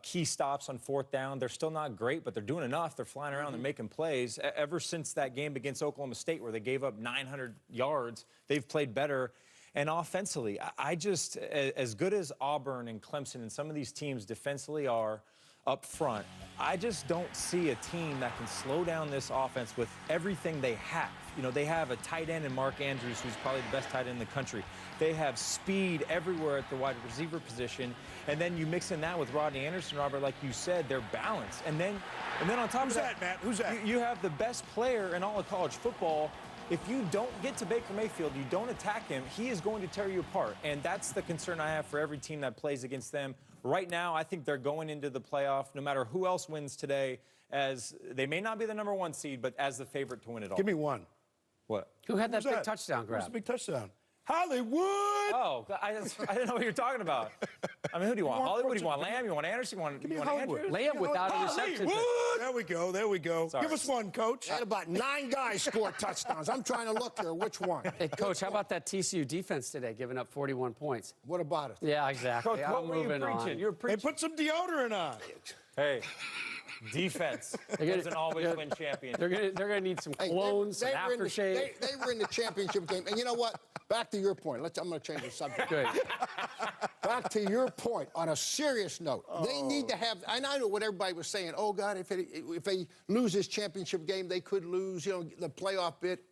key stops on fourth down. They're still not great, but they're doing enough. They're flying around. They're making plays. Ever since that game against Oklahoma State where they gave up 900 yards, they've played better. And offensively, I just, as good as Auburn and Clemson and some of these teams defensively are up front, I just don't see a team that can slow down this offense with everything they have. You know, they have a tight end in Mark Andrews, who's probably the best tight end in the country. They have speed everywhere at the wide receiver position. And then you mix in that with Rodney Anderson, Robert, like you said, they're balanced. And then on top of that, Matt? Who's that? You have the best player in all of college football. If you don't get to Baker Mayfield, you don't attack him, he is going to tear you apart. And that's the concern I have for every team that plays against them. Right now, I think they're going into the playoff, no matter who else wins today, as they may not be the number 1 seed, but as the favorite to win it all. Give me one. What? Who had that big touchdown grab? Who's the big touchdown? Hollywood! Oh, I didn't know what you're talking about. I mean, who do you want? Hollywood? Do you want Lamb? You want Anderson? You want Andrews? Lamb without a reception. There we go. There we go. Sorry. Give us one, Coach. I had about 9 guys score touchdowns. I'm trying to look here. Which one? Hey, Coach, how about that TCU defense today, giving up 41 points? What about it? Yeah, exactly. Coach, what were you preaching? You were preaching. Hey, put some deodorant on. Hey, defense doesn't always win champions. They're gonna need some clones, some aftershave. They were in the championship game. And you know what? Back to your point. I'm going to change the subject. Good. Back to your point, on a serious note, they need to have, and I know what everybody was saying, oh, God, if they lose this championship game, they could lose, you know, the playoff bit.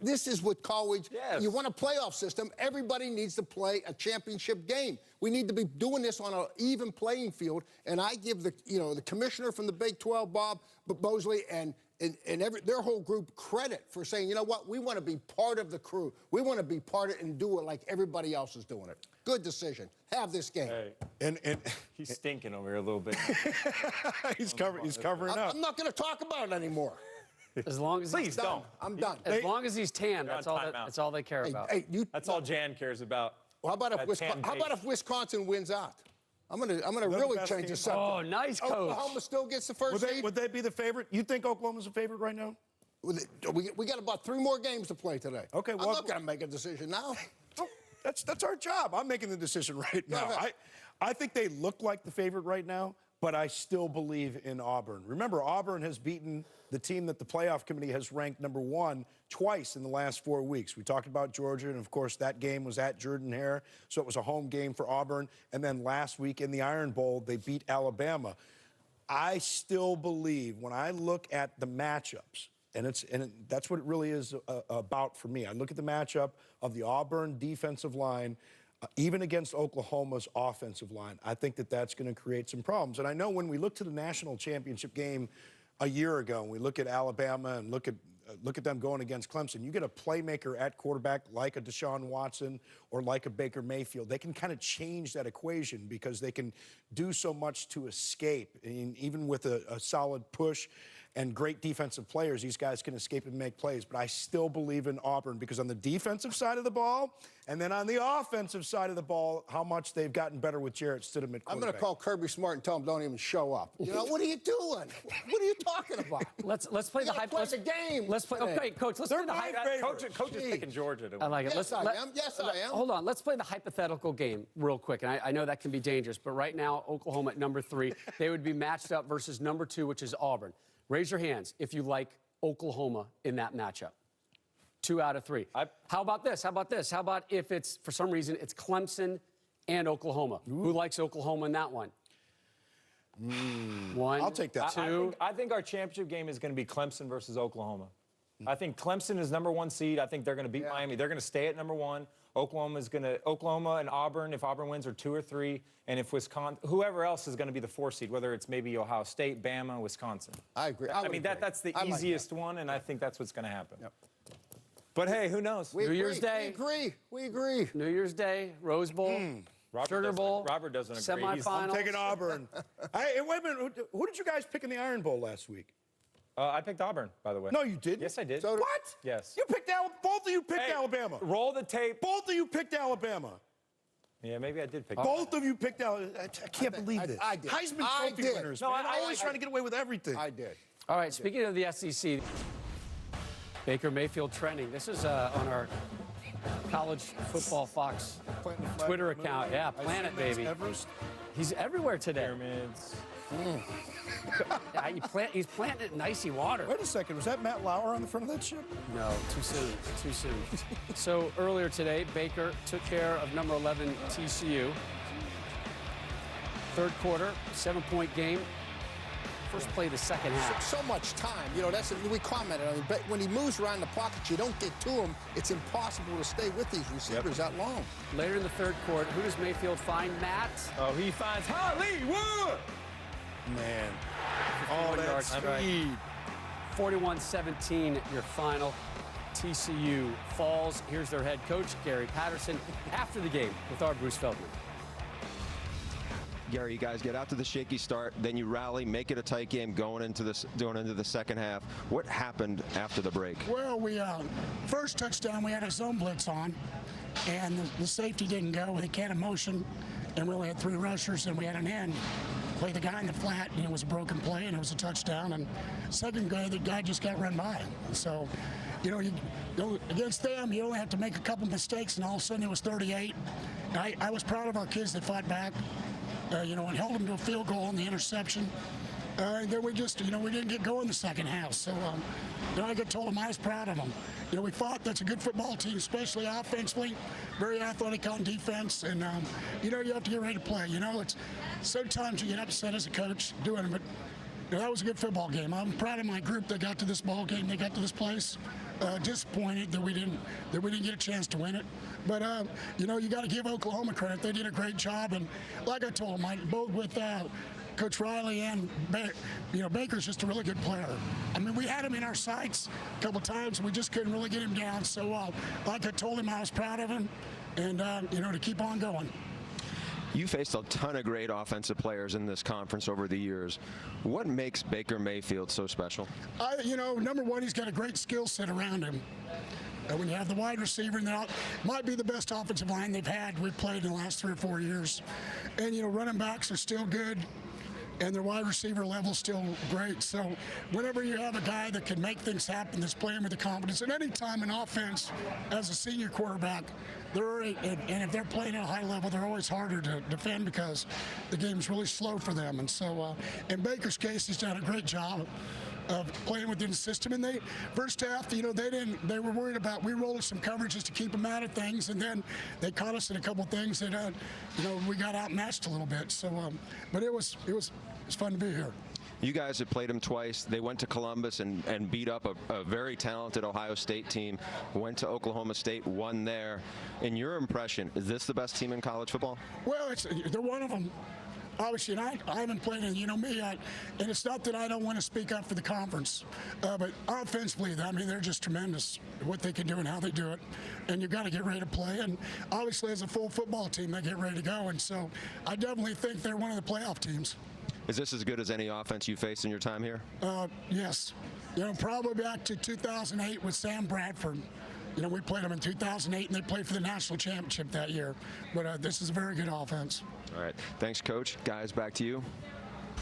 This is what college, you want a playoff system, everybody needs to play a championship game. We need to be doing this on an even playing field, and I give the commissioner from the Big 12, Bob Mosley, and their whole group credit for saying, you know what, we want to be part of the crew. We want to be part of it and do it like everybody else is doing it. Good decision. Have this game. Hey. And he's stinking over here a little bit. He's covering up. I'm not going to talk about it anymore. As long as Please don't. I'm done. As long as he's tan, that's all they care about. That's all Jan cares about. Well, how about if Wisconsin wins out? I'm gonna really change the subject. Oh, nice, Coach. Oklahoma still gets the first seed. Would they be the favorite? You think Oklahoma's a favorite right now? We got about 3 more games to play today. Okay, I'm not gonna make a decision now. That's our job. I'm making the decision right now. I think they look like the favorite right now, but I still believe in Auburn. Remember, Auburn has beaten the team that the playoff committee has ranked #1 twice in the last 4 weeks. We talked about Georgia, and of course that game was at Jordan-Hare, so it was a home game for Auburn. And then last week in the Iron Bowl, they beat Alabama. I still believe when I look at the matchups, and that's what it really is about for me. I look at the matchup of the Auburn defensive line, even against Oklahoma's offensive line. I think that that's going to create some problems. And I know when we look to the national championship game a year ago, and we look at Alabama and look at them going against Clemson, you get a playmaker at quarterback like a Deshaun Watson or like a Baker Mayfield. They can kind of change that equation because they can do so much to escape. And even with a solid push and great defensive players, these guys can escape and make plays. But I still believe in Auburn because on the defensive side of the ball and then on the offensive side of the ball, how much they've gotten better with Jarrett Stidham at quarterback. I'm going to call Kirby Smart and tell him don't even show up. You know, what are you doing? What are you talking about? Let's play the hype. Let's play the game. Let's play. Okay, Coach. Let's play the hype. Coach is picking Georgia to win. I like it. Yes, I am. Yes, I am. Hold on. Let's play the hypothetical game real quick. And I know that can be dangerous, but right now, Oklahoma at #3, they would be matched up versus #2, which is Auburn. Raise your hands if you like Oklahoma in that matchup. 2 out of 3. How about this? How about if it's, for some reason, it's Clemson and Oklahoma? Ooh. Who likes Oklahoma in that one? 1. I'll take that. 2. I think our championship game is going to be Clemson versus Oklahoma. I think Clemson is #1 seed. I think they're going to beat Miami. They're going to stay at #1. Oklahoma and Auburn, if Auburn wins, are 2 or 3. And if Wisconsin, whoever else is going to be the 4 seed, whether it's maybe Ohio State, Bama, Wisconsin. I agree. I mean, that's the easiest one, and I think that's what's going to happen. Yep. But hey, who knows? New Year's Day. We agree. New Year's Day, Rose Bowl, Sugar Bowl. Robert doesn't agree. Semifinals. I'm taking Auburn. Hey, wait a minute. Who did you guys pick in the Iron Bowl last week? I picked Auburn, by the way. No, you didn't. Yes, I did. What? Yes. You picked both of you picked Alabama. Roll the tape. Both of you picked Alabama. Yeah, maybe I did pick Both of you picked Alabama. I can't believe this. I did. Heisman Trophy winners. No, man. Always trying to get away with everything. I did. All right, speaking of the SEC, Baker Mayfield trending. This is on our College Football Fox Twitter account. Yeah, Planet, baby. Everest. He's everywhere today. Pyramids. He's planting it in icy water. Wait a second. Was that Matt Lauer on the front of that ship? No, too soon. Too soon. So earlier today, Baker took care of #11 TCU. Third quarter, 7-point game. First play of the second half. So much time. You know, we commented on it. But when he moves around the pocket, you don't get to him. It's impossible to stay with these receivers that long. Later in the third quarter, who does Mayfield find, Matt? Oh, he finds Hollywood. Man. All that speed. 41-17, your final. TCU falls. Here's their head coach, Gary Patterson, after the game with our Bruce Feldman. Gary, you guys get out to the shaky start, then you rally, make it a tight game going into the second half. What happened after the break? Well, we first touchdown we had a zone blitz on, and the safety didn't go. We had a motion, and we only had 3 rushers, and we had an end. Play the guy in the flat, and it was a broken play, and it was a touchdown. And second guy, the guy just got run by. So, you know, against them, you only have to make a couple mistakes, and all of a sudden it was 38. I was proud of our kids that fought back. You know, and held them to a field goal on the interception. And then we just, you know, we didn't get going the second half. So, you know, I told them I was proud of them. You know, we fought. That's a good football team, especially offensively. Very athletic on defense. And, you know, you have to get ready to play. You know, it's sometimes you get upset as a coach doing it, but you know, that was a good football game. I'm proud of my group that got to this ball game. They got to this place. Disappointed that we didn't get a chance to win it. But, you know, you got to give Oklahoma credit. They did a great job. And like I told them, both with Coach Riley and Baker's just a really good player. I mean, we had him in our sights a couple times. We just couldn't really get him down. So, like I told him, I was proud of him. And, you know, to keep on going. You faced a ton of great offensive players in this conference over the years. What makes Baker Mayfield so special? You know, number one, he's got a great skill set around him. When you have the wide receiver, and that might be the best offensive line we've played in the last 3 or 4 years. And, you know, running backs are still good. and their wide receiver level's still great. So whenever you have a guy that can make things happen, that's playing with the confidence, and any time an offense as a senior quarterback, and if they're playing at a high level, they're always harder to defend because the game's really slow for them. And so in Baker's case, he's done a great job of playing within the system. And they first half, they were worried about, we rolled some coverages to keep them out of things, and then they caught us in a couple things that we got outmatched a little bit. So but it was fun to be here. You guys have played them twice. They went to Columbus and beat up a very talented Ohio State team, went to Oklahoma State, won there. In your impression, is this the best team in college football? Well, they're one of them. Obviously, and I haven't played it, and it's not that I don't want to speak up for the conference, but offensively, they're just tremendous, what they can do and how they do it, and you've got to get ready to play, and obviously as a full football team, they get ready to go, and so I definitely think they're one of the playoff teams. Is this as good as any offense you faced in your time here? Yes. Probably back to 2008 with Sam Bradford. We played them in 2008, and they played for the national championship that year. But this is a very good offense. All right. Thanks, Coach. Guys, back to you.